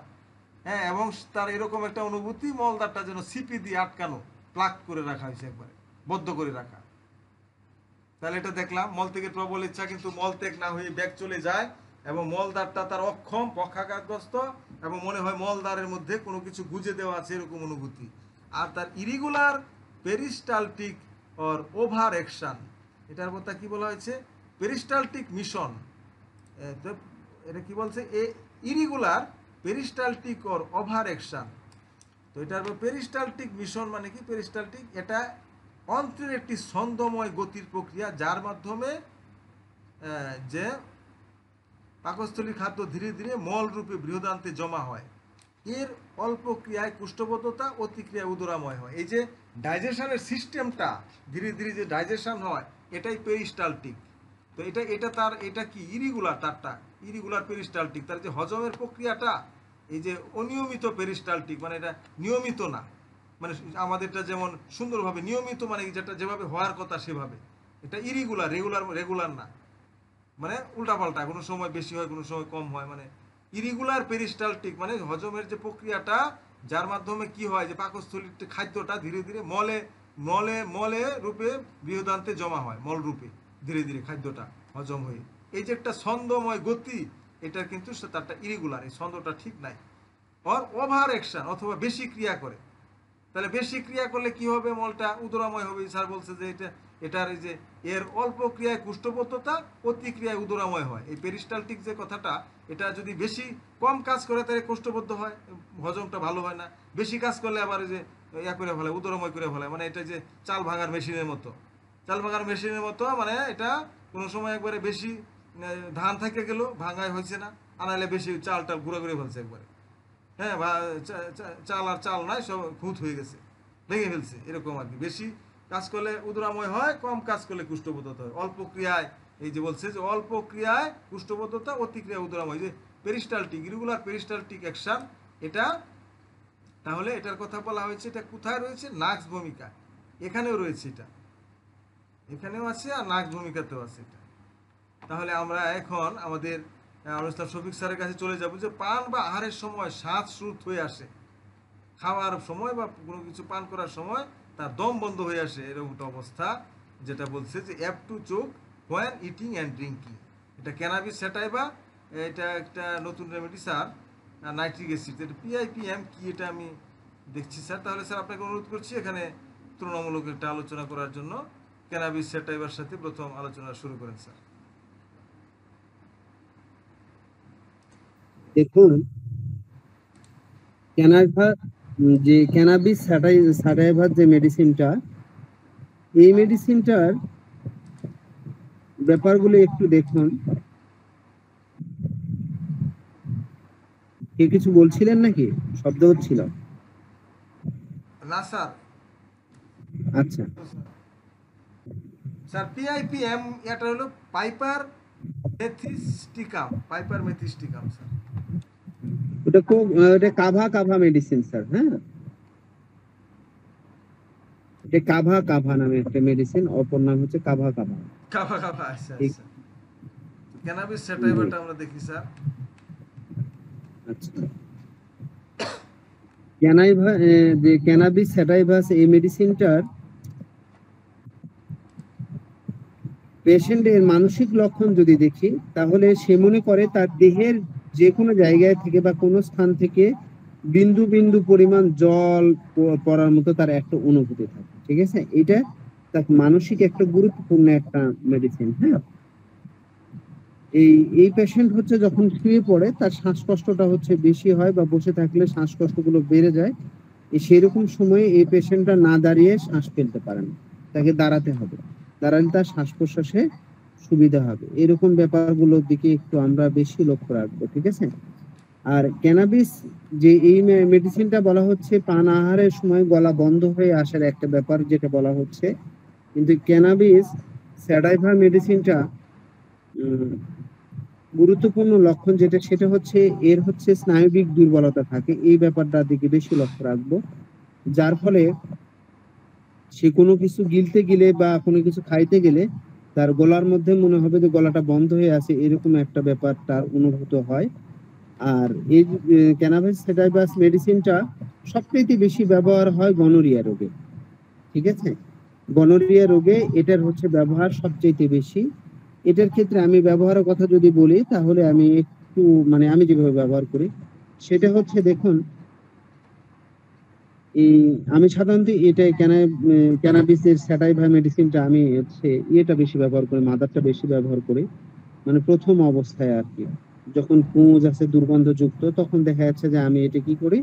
হ্যাঁ, এবং তার এরকম একটা অনুভূতি, মলদারটা যেন সিপি দিয়ে আটকানো, প্লাক করে রাখা হয়েছে, একবারে বদ্ধ করে রাখা। তাহলে এটা দেখলাম মল ত্যাগের প্রবল ইচ্ছা, কিন্তু মল ত্যাগ না হয়ে ব্যাগ চলে যায়, এবং মলদারটা তার অক্ষম, পক্ষাঘাতগ্রস্ত, এবং মনে হয় মলদারের মধ্যে কোনো কিছু গুজে দেওয়া আছে, এরকম অনুভূতি। আর তার ইরিগুলার পেরিস্টালটিক অর ওভার অ্যাকশন, এটার কথা কি বলা হয়েছে, পেরিস্টালটিক মিশন। তো এটা কি বলছে, এ ইরিগুলার পেরিস্টালটিক অর ওভার অ্যাকশন। তো এটার পেরিস্টালটিক মিশন মানে কি, পেরিস্টালটিক এটা অন্ত্রের একটি ছন্দময় গতির প্রক্রিয়া, যার মাধ্যমে যে পাকস্থলীর খাদ্য ধীরে ধীরে মল রূপে বৃহদান্তে জমা হয়। এর অল্প ক্রিয়ায় কুষ্ঠবদ্ধতা, অতি ক্রিয়ায় উদরাময় হয়। এই যে ডাইজেশনের সিস্টেমটা ধীরে ধীরে যে ডাইজেশন হয় এটাই পেরিস্টালটিক। তো এটা কি ইরিগুলার, তারটা ইরিগুলার পেরিস্টালটিক, তার যে হজমের প্রক্রিয়াটা এই যে অনিয়মিত পেরিস্টালটিক, মানে এটা নিয়মিত না, মানে আমাদেরটা যেমন সুন্দরভাবে নিয়মিত, মানে যেটা যেভাবে হওয়ার কথা সেভাবে, এটা ইরিগুলার, রেগুলার না, মানে উল্টাপাল্টা, কোনো সময় বেশি হয় কোনো সময় কম হয়, মানে ইরিগুলার পেরিস্টালটিক, মানে হজমের যে প্রক্রিয়াটা যার মাধ্যমে কি হয় যে পাকস্থলীর খাদ্যটা ধীরে ধীরে মলে মলে মলে রূপে বৃহদান্তে জমা হয়, মল রূপে ধীরে ধীরে খাদ্যটা হজম হয়ে, এই যে একটা ছন্দময় গতি, এটা কিন্তু তারটা ইরিগুলার, এই ছন্দটা ঠিক নাই। অর ওভার অ্যাকশন অথবা বেশি ক্রিয়া করে, তাহলে বেশি ক্রিয়া করলে কি হবে, মলটা উদরাময় হবে। স্যার বলছে যে এটার এই যে এর অল্প ক্রিয়ায় কুষ্ঠবদ্ধতা, অতি ক্রিয়ায় উদরাময় হয়। এই পেরিস্টালটিক যে কথাটা, এটা যদি বেশি কম কাজ করে তাহলে কুষ্ঠবদ্ধ হয়, হজমটা ভালো হয় না। বেশি কাজ করলে আবার এই যে ইয়া করে ফেলে, উদরাময় করে ফেলে, মানে এটা যে চাল ভাঙার মেশিনের মতো, মানে এটা কোনো সময় একবারে বেশি ধান থেকে গেল, ভাঙায় হয়েছে না, আনাইলে বেশি চালটা ঘুরে ফেলছে একবারে, হ্যাঁ, চাল আর চাল নাই, সব খুঁত হয়ে গেছে, ভেঙে ফেলছে, এরকম আর কি। বেশি কাজ করলে উদরাময় হয়, কম কাজ করলে কুষ্ঠবদ্ধতা হয়। অল্প ক্রিয়ায়, এই যে বলছে যে অল্প ক্রিয়ায় কুষ্ঠবদ্ধতা, অতি ক্রিয়ায় উদরাময়, যে পেরিস্টালটিক, ইরেগুলার পেরিস্টালটিক অ্যাকশন এটা। তাহলে এটার কথা বলা হয়েছে, এটা কোথায় রয়েছে, নাক্স ভূমিকা, এখানেও রয়েছে, এটা এখানেও আছে আর নাক্স ভূমিকাতেও আছে এটা। তাহলে আমরা এখন আমাদের অনুষ্ঠান শফিক স্যারের কাছে চলে যাব, যে পান বা আহারের সময় শ্বাস শ্রুত হয়ে আসে, খাওয়ার সময় বা কোনো কিছু পান করার সময় তার দম বন্ধ হয়ে আসে, এরকম একটা অবস্থা, যেটা বলছে যে apt to choke when eating and drinking. এটা ক্যানাবিস স্যাটাইভা, এটা একটা নতুন রেমেডি স্যার, নাইট্রিক অ্যাসিড, এটা PIPM কি এটা আমি দেখছি স্যার। তাহলে স্যার আপনাকে অনুরোধ করছি এখানে তুলনামূলক একটা আলোচনা করার জন্য, ক্যানাবিস স্যাটাইভার সাথে প্রথম আলোচনা শুরু করেন স্যার। দেখুন, ক্যানাবিস স্যাটাইভার যে মেডিসিনটা, এই মেডিসিনটার ব্যাপারগুলো একটু দেখুন। কে কিছু বলছিলেন নাকি? শব্দ হচ্ছিল না স্যার। আচ্ছা, স্যার PIPM এটা হলো পাইপার মেথিস্টিকাম, স্যার। ওটা কাভা মেডিসিন স্যার। হ্যাঁ, এটা কাভা নামে একটা মেডিসিন, অপর নাম হচ্ছে কাভা। আচ্ছা। ক্যানাবিস স্যাটাইভাটা আমরা দেখি স্যার। আচ্ছা, ক্যানাবিস স্যাটাইভাস এই মেডিসিনটার পেশেন্টের মানসিক লক্ষণ যদি দেখি, তাহলে সে মনে করে তার দেহের যে কোনো জায়গায় থেকে বা কোনো স্থান থেকে বিন্দু বিন্দু পরিমাণ জল পড়ার মতো তার একটা অনুভূতি থাকে। ঠিক আছে, এটা তার মানসিক একটা গুরুত্বপূর্ণ একটা মেডিসিন। হ্যাঁ, এই পেশেন্ট হচ্ছে যখন শুয়ে পড়ে তার শ্বাসকষ্টটা হচ্ছে বেশি হয়, বা বসে থাকলে শ্বাসকষ্টগুলো বেড়ে যায়। সেরকম সময়ে এই পেশেন্টটা না দাঁড়িয়ে শ্বাস ফেলতে পারে না, তাকে দাঁড়াতে হবে, দাঁড়ালে তার শ্বাস প্রশ্বাসে সুবিধা হবে। এরকম ব্যাপারগুলোর দিকে একটু আমরা বেশি লক্ষ্য রাখবো। ঠিক আছে, আর ক্যানাবিস যে এই মেডিসিনটা বলা হচ্ছে পান আহারের সময় গলা বন্ধ হয়ে আসার একটা ব্যাপার যেটা বলা হচ্ছে, কিন্তু ক্যানাবিস স্যাটাইভা মেডিসিনটা গুরুত্বপূর্ণ লক্ষণ যেটা, সেটা হচ্ছে এর হচ্ছে স্নায়বিক দুর্বলতা থাকে, এই ব্যাপারটার দিকে বেশি লক্ষ্য রাখবো। যার ফলে সে কোনো কিছু গিলতে গেলে বা কোনো কিছু খাইতে গেলে তার গলার মধ্যে মনে হবে যে গলাটা বন্ধ হয়ে আছে, এরকম একটা ব্যাপার তার অনুভূত হয়। আর এই ক্যানাবিস স্যাটাইভাস মেডিসিনটা সবচেয়ে বেশি ব্যবহার হয় গনোরিয়া রোগে। ঠিক আছে, গনোরিয়া রোগে এটার হচ্ছে ব্যবহার সবচেয়ে বেশি। এটার ক্ষেত্রে আমি ব্যবহারের কথা যদি বলি, তাহলে আমি একটু আমি যেভাবে ব্যবহার করি সেটা হচ্ছে, দেখুন, আমি সাধারণত এটা ক্যানাবিসের স্যাটাইভা মেডিসিনটা আমি হচ্ছে এটা বেশি ব্যবহার করি, মাদারটা বেশি ব্যবহার করি। প্রথম অবস্থায় আর কি, যখন পুঁজ আছে দুর্গন্ধযুক্ত, তখন দেখা যাচ্ছে যে আমি এটা কি করি,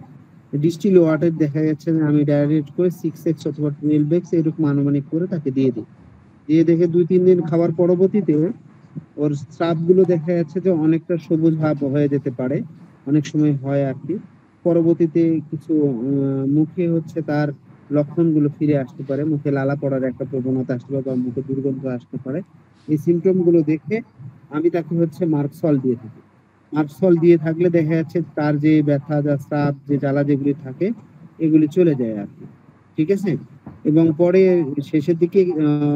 ডিস্টিল ওয়াটার দেখা যাচ্ছে যে আমি ডাইরেক্ট করে 6x অথবা 12x এরকম আনুমানিক করে তাকে দিয়ে দিই। দিয়ে দেখে 2-3 দিন খাওয়ার পরবর্তীতে ওর স্রাব গুলো দেখা যাচ্ছে যে অনেকটা সবুজ ভাব হয়ে যেতে পারে, অনেক সময় হয় আর কি। পরবর্তীতে কিছু মুখে হচ্ছে তার লক্ষণগুলো ফিরে আসতে পারে, মুখে লালা পড়ার একটা প্রবণতা আসতে পারে বা মুখে দুর্গন্ধ আসতে পারে। এই সিমটম গুলো দেখে আমি তাকে হচ্ছে মার্কসল দিয়ে থাকি। মার্কসল দিয়ে থাকলে দেখা যাচ্ছে তার যে ব্যথা, যা স্রাব, যে জ্বালা যেগুলি থাকে এগুলি চলে যায় আর কি। ঠিক আছে? এবং পরে শেষের দিকে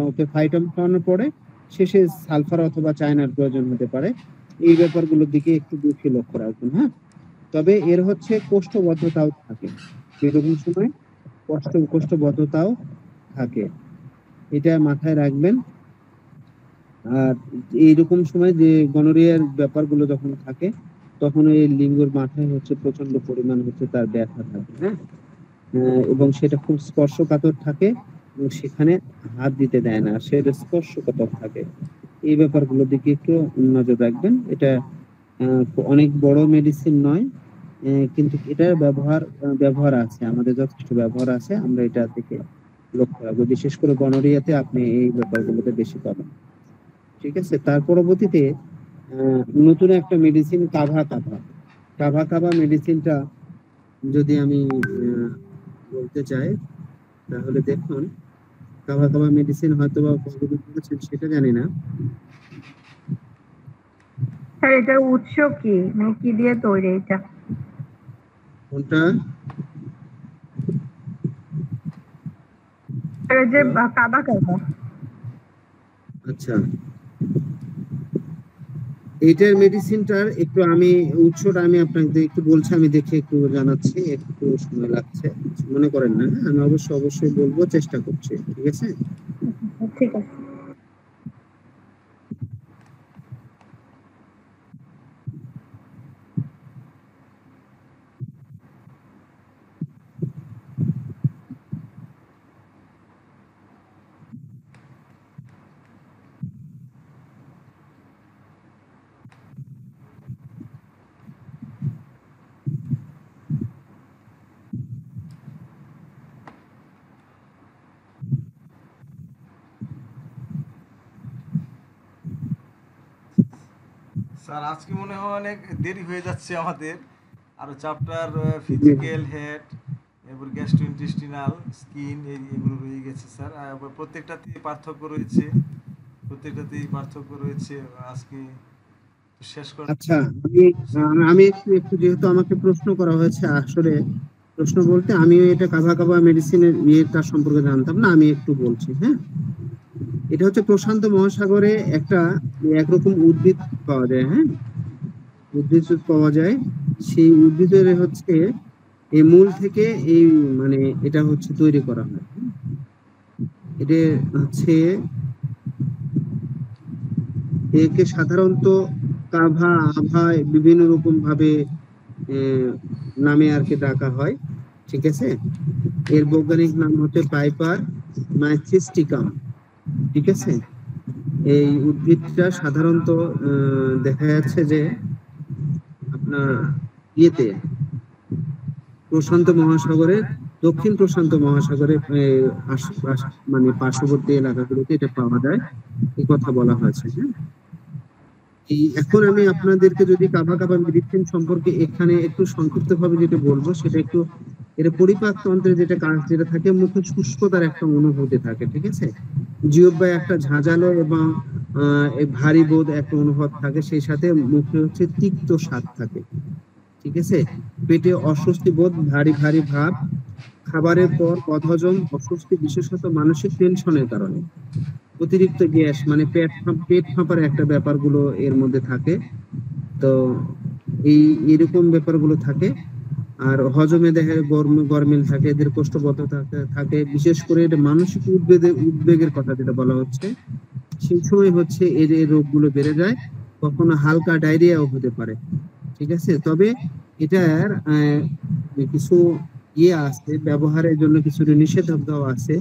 ওকে ফাইটাম খাওয়ানোর পরে শেষে সালফার অথবা চায়নার প্রয়োজন হতে পারে। এই ব্যাপারগুলোর দিকে একটু বেশি লক্ষ্য রাখবেন। হ্যাঁ, তবে এর হচ্ছে কোষ্ঠবদ্ধতাও থাকে, এরকম সময় কোষ্ঠবদ্ধতাও থাকে, এটা মাথায় রাখবেন। আর এইরকম সময় যে গনোরিয়ার ব্যাপারগুলো যখন থাকে তখন এই লিঙ্গর মাথায় হচ্ছে প্রচন্ড পরিমাণ হচ্ছে তার ব্যথা থাকে। হ্যাঁ, এবং সেটা খুব স্পর্শকাতর থাকে এবং সেখানে হাত দিতে দেয় না, সেটা স্পর্শকাতর থাকে। এই ব্যাপারগুলোর দিকে একটু নজর রাখবেন। এটা অনেক বড় মেডিসিন নয়, কিন্তু এটার ব্যবহার আছে, আমাদের যথেষ্ট ব্যবহার আছে, আমরা এটা থেকে লক্ষ্য রাখবো। বিশেষ করে গনোরিয়াতে আপনি এই ব্যাপারগুলোতে বেশি পাবেন। ঠিক আছে? তার পরবর্তীতে নতুন একটা মেডিসিন কাভা মেডিসিনটা যদি আমি বলতে চাই তাহলে দেখুন, কাভা মেডিসিন হয়তো বা কতদিন করেছেন সেটা জানি না। স্যার এটার উৎস কি, মানে কি দিয়ে তৈরি এটা? কোনটা? স্যার এই যে কাবা। আচ্ছা, এইটার মেডিসিনটার একটু আমি উৎসটা আমি আপনাকে একটু বলছি, আমি দেখে একটু জানাচ্ছি, একটু সময় লাগছে, মনে করেন না। আমি অবশ্যই বলবো, চেষ্টা করছি। ঠিক আছে? ঠিক আছে। স্যার আজকে মনে হয় অনেক দেরি হয়ে যাচ্ছে আমাদের। আরো চ্যাপ্টার ফিজিক্যাল হেড, এরপর গ্যাস্ট্রোইন্টেস্টিনাল, স্কিন, এগুলো রয়ে গেছে স্যার। প্রত্যেকটাতেই পার্থক্য রয়েছে। আজকে শেষ করা। আচ্ছা, আমি একটু যেহেতু আমাকে প্রশ্ন করা হয়েছে, আসলে প্রশ্ন বলতে আমিও এটা কাভা মেডিসিনের ইয়েটা সম্পর্কে জানতাম না, আমি একটু বলছি। হ্যাঁ, এটা হচ্ছে প্রশান্ত মহাসাগরে একটা একরকম উদ্ভিদ পাওয়া যায়। হ্যাঁ, উদ্ভিদ পাওয়া যায়, সেই উদ্ভিদের হচ্ছে এই মূল থেকে এই মানে এটা হচ্ছে তৈরি করা হয়। এটা হচ্ছে একে সাধারণত কাভা, আভা বিভিন্ন রকম ভাবে নামে আর কি ডাকা হয়। ঠিক আছে? এর বৈজ্ঞানিক নাম হচ্ছে পাইপার মাইথিস্টিকাম। ঠিক আছে? এই উদ্ভিদটা সাধারণত দেখা যাচ্ছে যে আপনার ইয়েতে প্রশান্ত মহাসাগরের, দক্ষিণ প্রশান্ত মহাসাগরের মানে পার্শ্ববর্তী এলাকাগুলোতে এটা পাওয়া যায়, এই কথা বলা হয়েছে। হ্যাঁ, এখন আমি আপনাদেরকে যদি কাভা মেডিসিন সম্পর্কে এখানে একটু সংক্ষিপ্ত ভাবে যেটা বলবো, সেটা একটু এর পরিপাক তন্ত্রে যেটা কাজ যেটা থাকে, মুখে শুষ্কতার একটা অনুভূতি থাকে। ঠিক আছে? জিহ্বায় একটা ঝাঁঝালো এবং ভারী বোধ একটা অনুভব থাকে, সেই সাথে মুখে হচ্ছে তিক্ত স্বাদ থাকে। ঠিক আছে? পেটে অস্বস্তি বোধ, ভারী ভাব, খাবারের পর বদহজম, অস্বস্তি, বিশেষত মানসিক টেনশনের কারণে, অতিরিক্ত গ্যাস মানে পেট ফাঁপার একটা ব্যাপারগুলো এর মধ্যে থাকে। তো এরকম ব্যাপারগুলো থাকে। আর হজমে দেখা যায় গরমিল থাকে, এদের কোষ্ঠবদ্ধতা থাকে, বিশেষ করে এটা মানসিক উদ্বেগের কথা যেটা বলা হচ্ছে, সেই সময় হচ্ছে এই রোগগুলো বেড়ে যায়, কখনো হালকা ডায়রিয়াও হতে পারে। ঠিক আছে? তবে এটার কিছু আছে, ব্যবহারের জন্য কিছু নিষেধাজ্ঞাও আছে।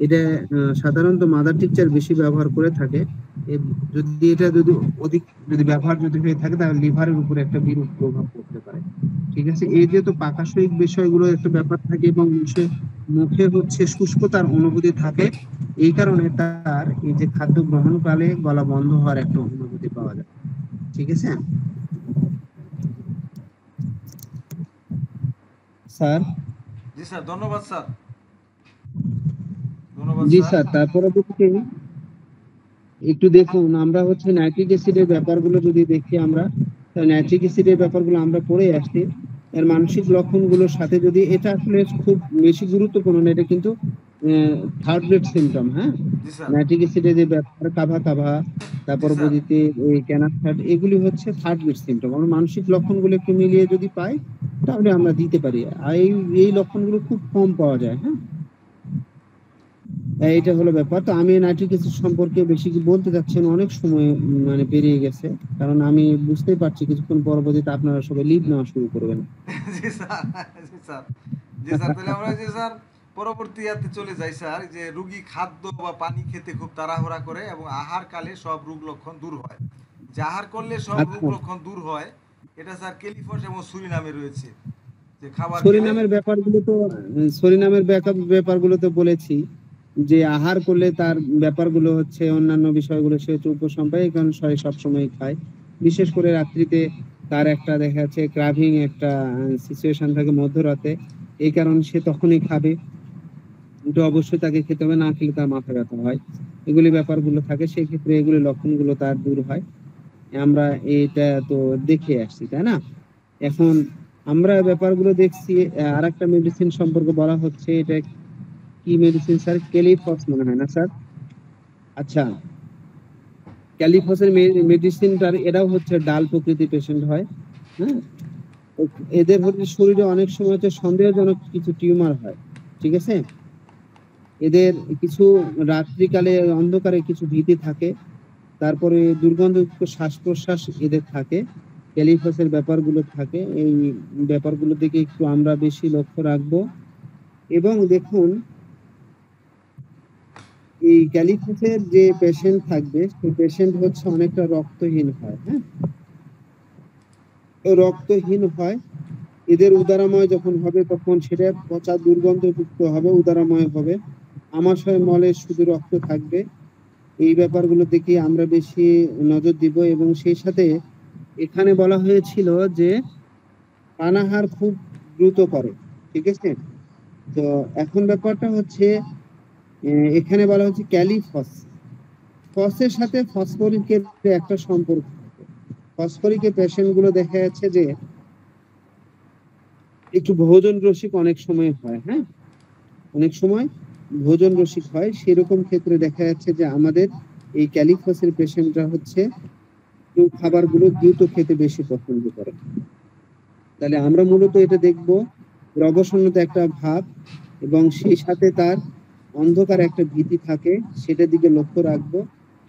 এটা সাধারণত মাদার টিচার বেশি ব্যবহার করে থাকে। যদি অধিক ব্যবহার হয়ে থাকে তাহলে লিভারের উপরে একটা বিরূপ প্রভাব পড়তে পারে। ঠিক আছে? এই যেহেতু পাকস্থলিক বিষয়গুলো একটা ব্যাপার থাকে এবং মুখে হচ্ছে শুষ্কতার অনুভূতি থাকে, এই কারণে তার এই যে খাদ্য গ্রহণকালে গলা বন্ধ হওয়ার একটা অনুভূতি পাওয়া যায়। ঠিক আছে? স্যার। জি স্যার, ধন্যবাদ স্যার, ধন্যবাদ জি স্যার। স্যার, তারপরে দেখি একটু দেখুন, আমরা হচ্ছে নাইট্রিক অ্যাসিডের ব্যাপারগুলো যদি দেখি আমরা, নাইট্রিক অ্যাসিডের ব্যাপারগুলো আমরা পড়ে আসছি। এর মানসিক লক্ষণগুলোর সাথে যদি, এটা আসলে খুব বেশি গুরুত্বপূর্ণ না, এটা কিন্তু থার্ড গ্রেড সিমটম। হ্যাঁ, জি স্যার। নাইট্রিক অ্যাসিডের যে ব্যাপার, কাভা কাভা, জি তারপর স্যার। বদিতে ওই ক্যানার থার্ড, এগুলি হচ্ছে থার্ড গ্রেড সিমটম। আমরা মানসিক লক্ষণগুলো একটু মিলিয়ে যদি পাই তাহলে আমরা দিতে পারি। আর এই লক্ষণগুলো খুব কম পাওয়া যায়। হ্যাঁ, এইটা হলো ব্যাপার। তো আমি নাইট্রিক অ্যাসিড সম্পর্কে বেশি কি বলতে চাচ্ছি না, অনেক সময় মানে পেরিয়ে গেছে, কারণ আমি বুঝতেই পারছি কিছুক্ষণ পরবর্তীতে আপনারা সবাই লিভ নেওয়া শুরু করবেন। জি স্যার। জি স্যার। জি স্যার, তাহলে আমরা যে স্যার পরবর্তী ইয়াতে চলে যাই স্যার, যে রোগী খাদ্য বা পানি খেতে খুব তাড়াহুড়া করে এবং আহার কালে সব রোগ লক্ষণ দূর হয়। যে আহার করলে সব রোগ আচ্ছা, লক্ষণ দূর হয়, এটা স্যার ক্যালিফোর্স এবং সুরিনামে রয়েছে। যে খাবার খেলে, সরিনামের ব্যাপারগুলো তো সরিনামের ব্যাপারগুলো তো বলেছি, যে আহার করলে তার ব্যাপারগুলো হচ্ছে অন্যান্য বিষয়গুলো সে হচ্ছে উপশম পায়, এই কারণে সে সবসময় খায়। বিশেষ করে রাত্রিতে তার একটা দেখা যাচ্ছে ক্রাভিং একটা সিচুয়েশন থাকে মধ্যরাতে, এই কারণে সে তখনই খাবে। এটা অবশ্যই তাকে খেতে হবে, না খেলে তার মাথা ব্যথা হয়, এগুলি ব্যাপারগুলো থাকে। সেই ক্ষেত্রে এগুলি লক্ষণগুলো তার দূর হয়। আমরা এটা তো দেখে আসছি, তাই না? এখন আমরা ব্যাপারগুলো দেখছি। আর একটা মেডিসিন সম্পর্কে বলা হচ্ছে, এটা কি মেডিসিন স্যার? ক্যালিফস মনে হয় না স্যার? আচ্ছা, ক্যালিফসের মেডিসিনটার, এরাও হচ্ছে ডাল প্রকৃতির পেশেন্ট হয়। হ্যাঁ, এদের হচ্ছে শরীরে অনেক সময় হচ্ছে সন্দেহজনক কিছু টিউমার হয়। ঠিক আছে, এদের কিছু রাত্রিকালে অন্ধকারে কিছু ভীতি থাকে, তারপরে দুর্গন্ধযুক্ত শ্বাস প্রশ্বাস এদের থাকে, ক্যালিফসের ব্যাপারগুলো থাকে। এই ব্যাপারগুলো দিকে একটু আমরা বেশি লক্ষ্য রাখবো। এবং দেখুন, এই ক্যালিফসের যে পেশেন্ট থাকবে, সেই পেশেন্ট হচ্ছে অনেকটা রক্তহীন হয়। হ্যাঁ, রক্তহীন হয়। এদের উদারাময় যখন হবে তখন সেটা পচা দুর্গন্ধযুক্ত হবে, উদারাময় হবে, আমাশয় মলে শুধু রক্ত থাকবে। এই ব্যাপারগুলো দেখে আমরা বেশি নজর দিব। এবং সেই সাথে এখানে বলা হয়েছিল যে পানাহার খুব দ্রুত করে। ঠিক আছে, তো এখন ব্যাপারটা হচ্ছে এখানে বলা হচ্ছে ক্যালিফস, ফসের সাথে ফসফরিকের একটা সম্পর্ক। ফসফরিকের পেশেন্ট গুলো দেখা যাচ্ছে যে একটু ভোজন রসিক অনেক সময় হয়। হ্যাঁ, অনেক সময় ভোজন রসিক হয়, সেরকম ক্ষেত্রে দেখা যাচ্ছে যে আমাদের এই ক্যালিফসের পেশেন্টরা হচ্ছে একটু খাবারগুলো দ্রুত খেতে বেশি পছন্দ করে। তাহলে আমরা মূলত এটা দেখবো, অবসন্নতা একটা ভাব এবং সেই সাথে তার অন্ধকার একটা ভীতি থাকে, সেটার দিকে লক্ষ্য রাখবো।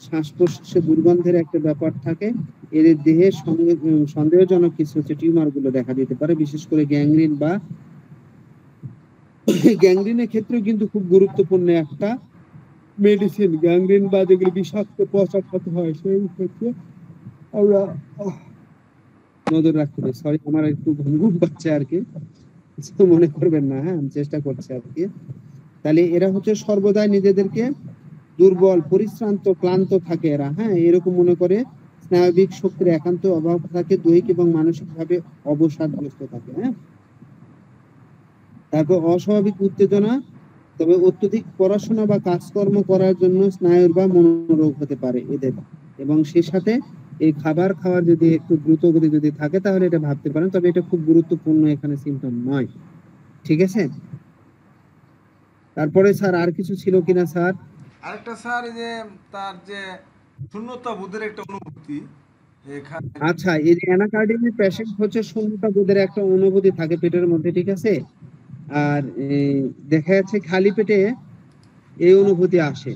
শ্বাস প্রশ্বাসে দুর্গন্ধের একটা ব্যাপার থাকে। এদের দেহের সঙ্গে সন্দেহজনক কিছু হচ্ছে টিউমার গুলো দেখা দিতে পারে, বিশেষ করে গ্যাংগ্রিন বা গ্যাংগ্রিনের ক্ষেত্রেও কিন্তু খুব গুরুত্বপূর্ণ একটা মেডিসিন। গ্যাংগ্রিন বা যেগুলো বিষাক্ত পচা ক্ষত হয়, সেই ক্ষেত্রে আমরা নজর রাখতে হবে। সরি, আমার একটু ঘুম ঘুম পাচ্ছে আর কি, কিছু মনে করবেন না। হ্যাঁ, আমি চেষ্টা করছি আর কি। তাহলে এরা হচ্ছে সর্বদাই নিজেদেরকে দুর্বল, পরিশ্রান্ত, ক্লান্ত থাকে এরা। হ্যাঁ, এরকম মনে করে। স্নায়বিক শক্তির একান্ত অভাব থাকে, দৈহিক এবং মানসিক ভাবে অবসাদগ্রস্ত থাকে। হ্যাঁ, তারপর অস্বাভাবিক উত্তেজনা, তবে অত্যধিক পড়াশোনা বা কাজকর্ম করার জন্য স্নায়ুর বা মনোরোগ হতে পারে এদের। এবং সেই সাথে এই খাবার খাওয়ার যদি একটু দ্রুত গতি যদি থাকে তাহলে এটা ভাবতে পারেন, তবে এটা খুব গুরুত্বপূর্ণ এখানে সিম্পটম নয়। ঠিক আছে, তারপরে স্যার আর কিছু ছিল কিনা স্যার? আরেকটা স্যার, এই যে তার যে শূন্যতা বোধের একটা অনুভূতি এখানে। আচ্ছা, এই যে অ্যানাকার্ডিয়ামের পেশেন্ট হচ্ছে শূন্যতা বোধের একটা অনুভূতি থাকে পেটের মধ্যে। ঠিক আছে, আর দেখা যাচ্ছে খালি পেটে এই অনুভূতি আসে।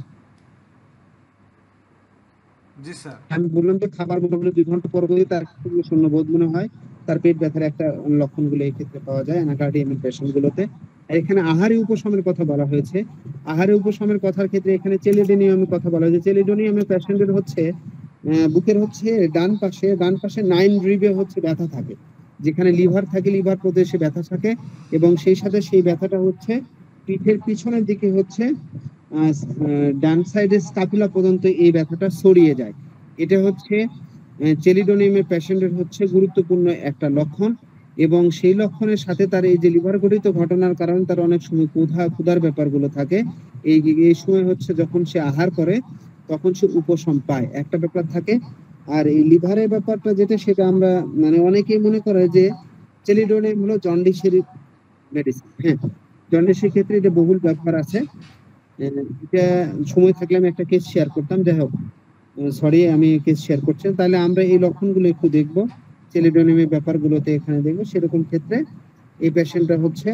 জি স্যার। আমি বললাম তো, খাবার মোটামুটি 2 ঘন্টা পর পরই তার শূন্য বোধ মনে হয়, তার পেট ব্যথার একটা লক্ষণগুলো এই ক্ষেত্রে পাওয়া যায় অ্যানাকার্ডিয়ামের পেশেন্ট গুলোতে। আর এখানে আহারে উপশমের কথা বলা হয়েছে। আহারে উপশমের কথার ক্ষেত্রে এখানে চেলিডোনিয়ামের কথা বলা হয়েছে। চেলিডোনিয়ামের পেশেন্টের হচ্ছে বুকের হচ্ছে ডান পাশে 9 রিবে হচ্ছে ব্যথা থাকে, যেখানে লিভার থাকে, লিভার প্রদেশে ব্যথা থাকে। এবং সেই সাথে সেই ব্যথাটা হচ্ছে পিঠের পিছনের দিকে হচ্ছে ডান সাইডে স্কাপুলা পর্যন্ত এই ব্যথাটা ছড়িয়ে যায়। এটা হচ্ছে চেলিডোনিয়ামের পেশেন্টের হচ্ছে গুরুত্বপূর্ণ একটা লক্ষণ। এবং সেই লক্ষণের সাথে তার এই যে লিভার ঘটিত ঘটনার কারণে তার অনেক সময় ক্ষুধার ব্যাপারগুলো থাকে। এই সময় হচ্ছে যখন সে আহার করে তখন সে উপশম পায়, একটা ব্যাপার থাকে। আর এই লিভারের ব্যাপারটা যেটা, সেটা আমরা মানে অনেকেই মনে করে যে চেলিডোনিয়াম হলো জন্ডিসের মেডিসিন। হ্যাঁ, জন্ডিসের ক্ষেত্রে এটা বহুল ব্যবহার আছে। এটা সময় থাকলে আমি একটা কেস শেয়ার করতাম, যাই হোক সরি আমি কেস শেয়ার করছি। তাহলে আমরা এই লক্ষণগুলো একটু দেখবো, চেলিডোনিয়ামের ব্যাপারগুলোতে এখানে দেখবো। সেরকম ক্ষেত্রে এই পেশেন্টটা হচ্ছে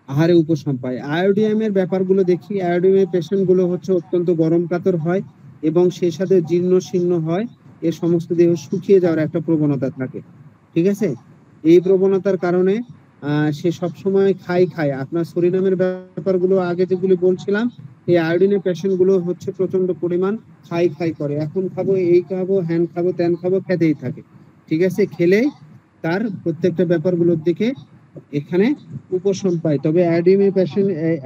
আহারে উপশম পায়। আয়োডিয়ামের ব্যাপারগুলো দেখি। আয়োডিয়ামের পেশেন্ট গুলো হচ্ছে অত্যন্ত গরম কাতর হয় এবং সেই সাথে জীর্ণ শীর্ণ হয়, এ সমস্ত দেহ শুকিয়ে যাওয়ার একটা প্রবণতা থাকে। ঠিক আছে, এই প্রবণতার কারণে সে সবসময় খায়। আপনার সরিনামের ব্যাপারগুলো আগে যেগুলি বলছিলাম, এই আয়োডিনের পেশেন্ট গুলো হচ্ছে প্রচন্ড পরিমাণ খাই করে। এখন খাবো, এই খাবো, হ্যান খাবো, ত্যান খাবো, খেতেই থাকে। ঠিক আছে, খেলেই তার প্রত্যেকটা ব্যাপারগুলোর দিকে এখানে উপশম পায়। তবে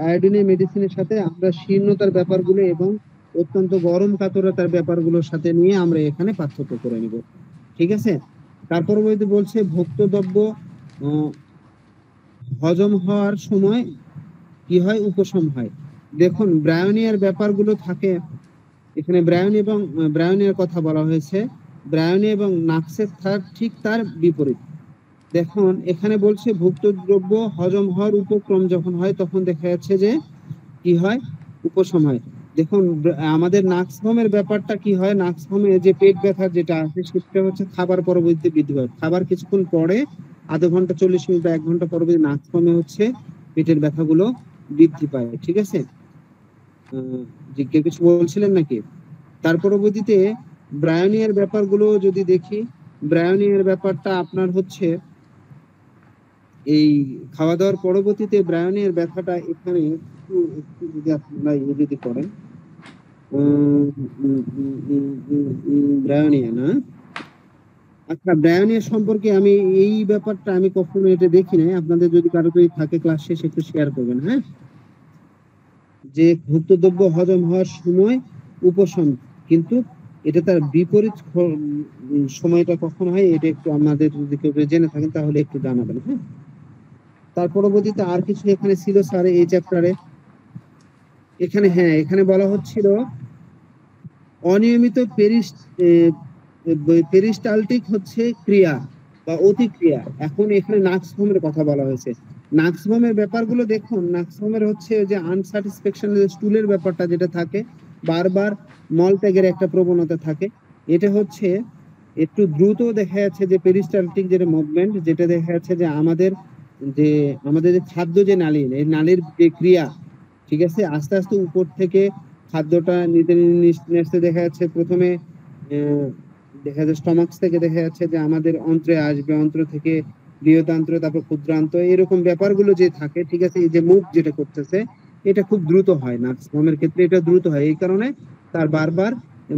আয়োডিনের মেডিসিনের সাথে আমরা শীর্ণতার ব্যাপারগুলো এবং অত্যন্ত গরম কাতরতার ব্যাপারগুলোর সাথে নিয়ে আমরা এখানে পার্থক্য করে নিব। ঠিক আছে, তারপর বলছে ভোক্ত দ্রব্য হজম হওয়ার সময় কি হয়, উপশম হয়। দেখুন ব্রায়োনিয়ার ব্যাপারগুলো থাকে এখানে। ব্রায়োনিয়ার কথা বলা হয়েছে। ব্রায়োনিয়া এবং নাক্সের ঠিক তার বিপরীত। দেখুন এখানে বলছে ভুক্ত দ্রব্য হজম হওয়ার উপক্রম যখন হয় তখন দেখা যাচ্ছে যে কি হয়, উপশম হয়। দেখুন আমাদের নাক্সভমের ব্যাপারটা কি হয়, নাক্সভমে যে পেট ব্যথা যেটা আছে সেটা হচ্ছে খাবার পরবর্তীতে বৃদ্ধি পায়। খাবার কিছুক্ষণ পরে, আধা ঘন্টা 40 মিনিট বা 1 ঘন্টা পরবর্তী নাক্সভমে হচ্ছে পেটের ব্যথাগুলো বৃদ্ধি পায়। ঠিক আছে, কেউ কিছু বলছিলেন নাকি? তার পরবর্তীতে ব্রায়োনিয়ার ব্যাপারগুলো যদি দেখি, ব্রায়োনিয়ার ব্যাপারটা আপনার হচ্ছে এই খাওয়া দাওয়ার পরবর্তীতে ব্রায়োনিয়ার ব্যথাটা এখানে একটু যদি আপনারা যদি করেন, ব্রায়োনিয়া না, আচ্ছা ব্রায়োনিয়া সম্পর্কে আমি এই ব্যাপারটা আমি কখনো এটা দেখি নাই। আপনাদের যদি কারো যদি থাকে ক্লাস শেষে একটু শেয়ার করবেন। হ্যাঁ, যে ভুক্ত দ্রব্য হজম হওয়ার সময় উপশম, কিন্তু এটা তার বিপরীত সময়টা কখন হয়, এটা একটু আমাদের যদি কেউ জেনে থাকেন তাহলে একটু জানাবেন। হ্যাঁ, তার পরবর্তীতে আর কিছু এখানে ছিল স্যার এই চ্যাপ্টারে। এখানে হ্যাঁ, এখানে বলা হচ্ছিল অনিয়মিত পেরিস্টালটিক হচ্ছে ক্রিয়া বা অতিক্রিয়া। এখন এখানে নাক্সভমের কথা বলা হয়েছে। নাক্সভমের ব্যাপারগুলো দেখুন, নাক্সভমের হচ্ছে যে আনস্যাটিসফ্যাকশন স্টুলের ব্যাপারটা যেটা থাকে, বারবার মল ত্যাগের একটা প্রবণতা থাকে। এটা হচ্ছে একটু দ্রুত দেখা যাচ্ছে যে পেরিস্টালটিক যেটা মুভমেন্ট, যেটা দেখা যাচ্ছে যে আমাদের যে খাদ্য যে নালী, এই নালীর যে ক্রিয়া, ঠিক আছে, আস্তে আস্তে উপর থেকে খাদ্যটা নিতে নিতে দেখা যাচ্ছে প্রথমে দেখা যাচ্ছে স্টমাক্স থেকে দেখা যাচ্ছে যে আমাদের অন্ত্রে আসবে, অন্ত্র থেকে বৃহদান্ত্র, তারপর ক্ষুদ্রান্ত, এরকম ব্যাপারগুলো যে থাকে। ঠিক আছে, এই যে মুভ যেটা করতেছে এটা খুব দ্রুত হয়, নাক্সভমের ক্ষেত্রে এটা দ্রুত হয়। এই কারণে তার বারবার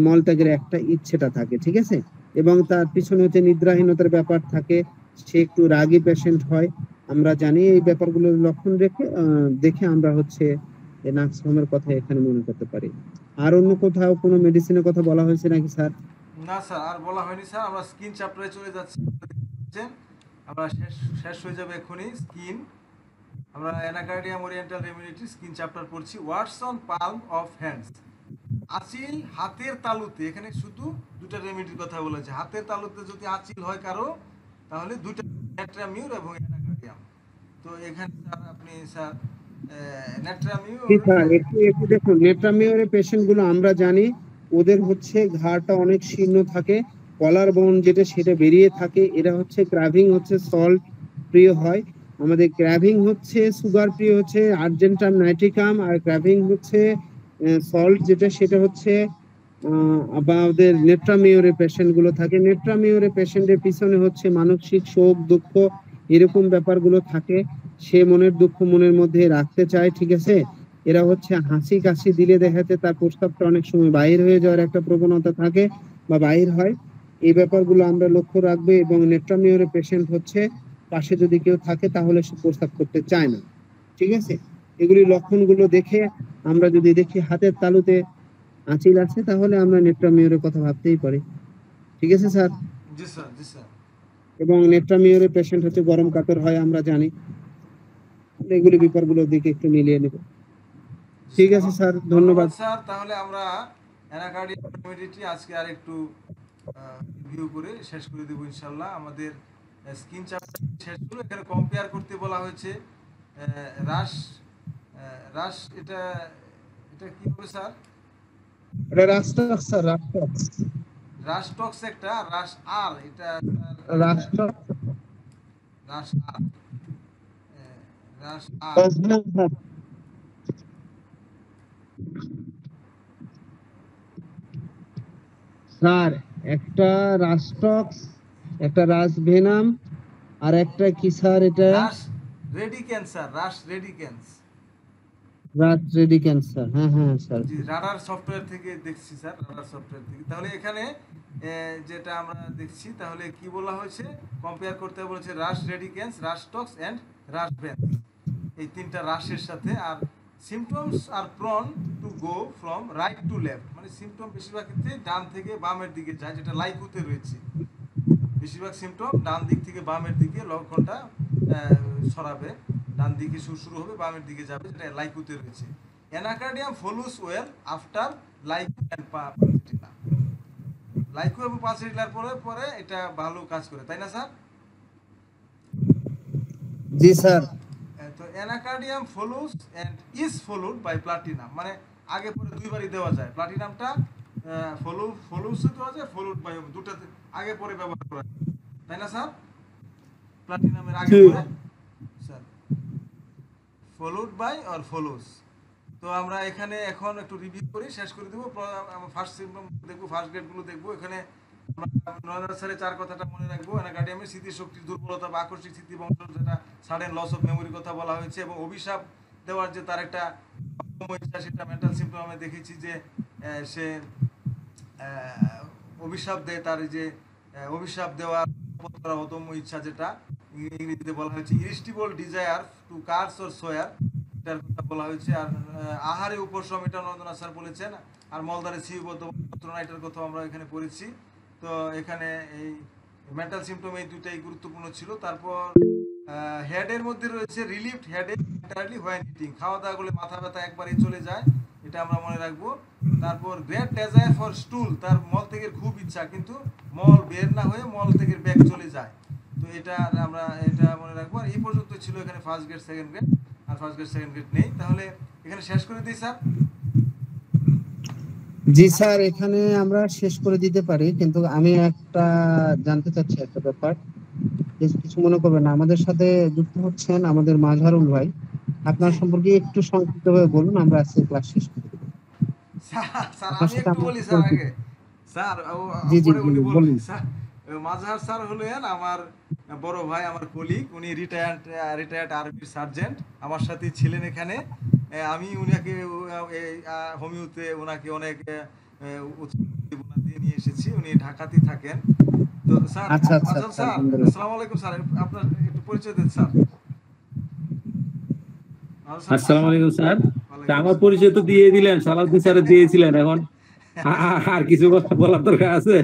মলত্যাগের একটা ইচ্ছেটা থাকে। ঠিক আছে, এবং তার পিছনে হচ্ছে নিদ্রাহীনতার ব্যাপার থাকে, সে একটু রাগী পেশেন্ট হয়। আমরা জানি এই ব্যাপারগুলোর লক্ষণ দেখে আমরা হচ্ছে নাক্সভমের কথা এখানে মনে করতে পারি। আর অন্য কোথাও কোনো মেডিসিনের কথা বলা হয়েছে নাকি স্যার? না স্যার, আর বলা হয়নি স্যার। আমরা স্কিন চ্যাপ্টারে চলে যাচ্ছি। আমরা শেষ হয়ে যাবে এখনই স্কিন। আমরা অ্যানাকার্ডিয়াম ওরিয়েন্টাল রেমিডিটি স্কিন চ্যাপ্টার পড়ছি। Warts on palm of hands, আঁচিল হাতের তালুতে। এখানে শুধু দুটো রেমিডির কথা বলেছে। হাতের তালুতে যদি আঁচিল হয় কারো, তাহলে দুটো, নেট্রামিউর এবং অ্যানাকার্ডিয়াম। তো এখানে স্যার আপনি স্যার নেট্রামিউর, একটু দেখুন, নেট্রামিওরের পেশেন্ট গুলো আমরা জানি ওদের হচ্ছে ঘাড়টা অনেক শীর্ণ থাকে, কলার বোন যেটা সেটা বেরিয়ে থাকে। এরা হচ্ছে ক্রাভিং হচ্ছে সল্ট প্রিয় হয়। আমাদের ক্রাভিং হচ্ছে সুগার প্রিয় হচ্ছে আর্জেন্টাম নাইট্রিকাম, আর ক্রাভিং হচ্ছে সল্ট যেটা সেটা হচ্ছে আমাদের নেট্রামিওরের পেশেন্ট গুলো থাকে। নেট্রামিওরের পেশেন্টের পিছনে হচ্ছে মানসিক শোক, দুঃখ, এরকম ব্যাপারগুলো থাকে। সে মনের দুঃখ মনের মধ্যে রাখতে চায়। ঠিক আছে, এরা হচ্ছে হাসি কাশি দিলে দেখাতে তার প্রস্তাবটা অনেক সময় বাহির হয়ে যাওয়ার একটা প্রবণতা থাকে বা বাহির হয়। এই ব্যাপারগুলো আমরা লক্ষ্য রাখবো। এবং নেট্রামিওরের পেশেন্ট হচ্ছে পাশে যদি কেউ থাকে তাহলে সে প্রস্তাব করতে চায় না। ঠিক আছে, এগুলি লক্ষণগুলো দেখে আমরা যদি দেখি হাতের তালুতে আঁচিল আছে তাহলে আমরা নেট্রামিওরের কথা ভাবতেই পারি। ঠিক আছে স্যার? জি স্যার, জি স্যার। এবং নেট্রামিওরের পেশেন্ট হচ্ছে গরম কাতর হয়, আমরা জানি। এগুলি ব্যাপারগুলোর দিকে একটু মিলিয়ে নেব। ঠিক আছে স্যার, ধন্যবাদ। স্যার। তাহলে আমরা অ্যানাকার্ডিয়াম হিউমিডিটি আজকে আর একটু রিভিউ করে শেষ করে দেবো ইনশাল্লাহ। আমাদের স্কিন চ্যাপ্টার শেষ হলো। এখানে কম্পেয়ার করতে বলা হয়েছে রাশ রাশ এটা এটা কি হবে স্যার? এটা রাষ্ট্রক স্যার, রাষ্ট্রক। রাশটক্স একটা, রাশ আর এটা রাষ্ট্রক রাশ আর রাশ আর স্যার, একটা রাষ্ট্রক্স, একটা রাসভেনাম, আর একটা কি স্যার এটা? রাশ রেডিকেন্স স্যার, রাশ রেডিকেন্স। রাশ রেডিকেন্স স্যার। হ্যাঁ হ্যাঁ স্যার। জি, রাডার সফটওয়্যার থেকে দেখছি স্যার, রাডার সফটওয়্যার থেকে। তাহলে এখানে যেটা আমরা দেখছি, তাহলে কি বলা হয়েছে, কম্পেয়ার করতে বলেছে রাশ রেডিকেন্স, রাশটক্স এন্ড রাশভেন্স, এই তিনটা রাশের সাথে। আর সিমটমস আর prone to go from right to left, মানে সিমটম বেশিরভাগ ক্ষেত্রে ডান থেকে বামের দিকে যায়, যেটা লাইকুতে রয়েছে। বেশিরভাগ সিমটম ডান দিক থেকে বামের দিকে লক্ষণটা ছড়াবে, ডান দিকে শুরু হবে, বামের দিকে যাবে, যেটা লাইকুতে রয়েছে। Anacardium follows well after lyco and pulsatilla. Lyco এবং পালসেটিনার পরে পরে এটা ভালো কাজ করে, তাই না স্যার? জি স্যার। তো anacardium follows and is followed by platinum, মানে আগে পরে দুইবারই দেওয়া যায়। প্লাটিনামটা ফলোস দেওয়া যায়, ফলোড বাই, দুটাতে আগে পরে ব্যবহার করা যায়, তাই না স্যার? প্লাটিনামের আগে পরে sir, followed by or follows. তো আমরা এখানে এখন একটু রিভিউ করি, শেষ করে দেবো। ফার্স্ট সিম্পটম দেখবো, ফার্স্ট গ্রেডগুলো দেখবো। এখানে নয়নার স্যারের 4 কথাটা মনে রাখবো। অ্যানাকার্ডিয়ামের স্মৃতিশক্তির দুর্বলতা বা আকস্মিক স্মৃতি বংশন, যেটা সাডেন লস অফ মেমোরির কথা বলা হয়েছে, এবং অভিশাপ দেওয়ার যে তার একটা ইচ্ছা, সেটা মেন্টাল সিম্পটম আমি দেখেছি যে সে অভিশাপ দেয়, তার যে অভিশাপ দেওয়ার অদম্য ইচ্ছা, যেটা ইংরেজিতে বলা হয়েছে ইরিস্টিবল ডিজায়ার টু কার্স অর সোয়ার, এটার কথা বলা হয়েছে। আর আহারে উপশম, এটা নন্দনা স্যার বলেছেন। আর মলদারে সিবদ্ধ যন্ত্রণা, এটার কথা আমরা এখানে পড়েছি। তো এখানে এই মেন্টাল সিম্পটম এই দুটাই গুরুত্বপূর্ণ ছিল। তারপর হেডের মধ্যে রয়েছে relieved headache entirely when eating, খাওয়া দাওয়া করলে মাথা ব্যথা একবারেই চলে যায়, এটা আমরা মনে রাখবো। তারপর গ্রেট ডেজায়ার ফর স্টুল, তার মল থেকে খুব ইচ্ছা, কিন্তু মল বের না হয়ে মল থেকে ব্যাগ চলে যায়, তো এটা আমরা এটা মনে রাখবো। আর এই পর্যন্ত ছিল এখানে ফার্স্ট গ্রেড, সেকেন্ড গ্রেড, আর ফার্স্ট গ্রেড সেকেন্ড গ্রেড নেই। তাহলে এখানে শেষ করে দিই স্যার। জি স্যার, এখানে আমরা শেষ করে দিতে পারি, কিন্তু আমি একটা জানতে চাচ্ছি একটা ব্যাপার। কিছু মনে করবেন না, আমাদের সাথে যুক্ত হচ্ছেন আমাদের মাঝহারুল ভাই। আপনার সম্পর্কে একটু সংক্ষিপ্তভাবে বলুন, আমরা আজকে ক্লাস শেষ করে দেব। স্যার আমি একটু বলি স্যার আগে। স্যার জি জি পরে উনি বলুন। বলবেন। স্যার মাজহার স্যার হলেন আমার বড় ভাই, আমার কলিগ। উনি রিটায়ার্ড আর্মির সার্জেন্ট, আমার সাথে ছিলেন এখানে। আমি উনাকে হোমিওতে ওনাকে অনেক উৎসাহ দিয়ে নিয়ে এসেছি। উনি ঢাকাতেই থাকেন। তো স্যার আচ্ছা আচ্ছা মাজহার স্যার, আসসালামু আলাইকুম স্যার, আপনার একটু পরিচয় দেন স্যার। আসসালামু আলাইকুম স্যার। আমার পরিচয় তো দিয়ে দিলেন, সালাউদ্দিন স্যার দিয়েছিলেন, এখন আর কিছু কথা বলার দরকার আছে?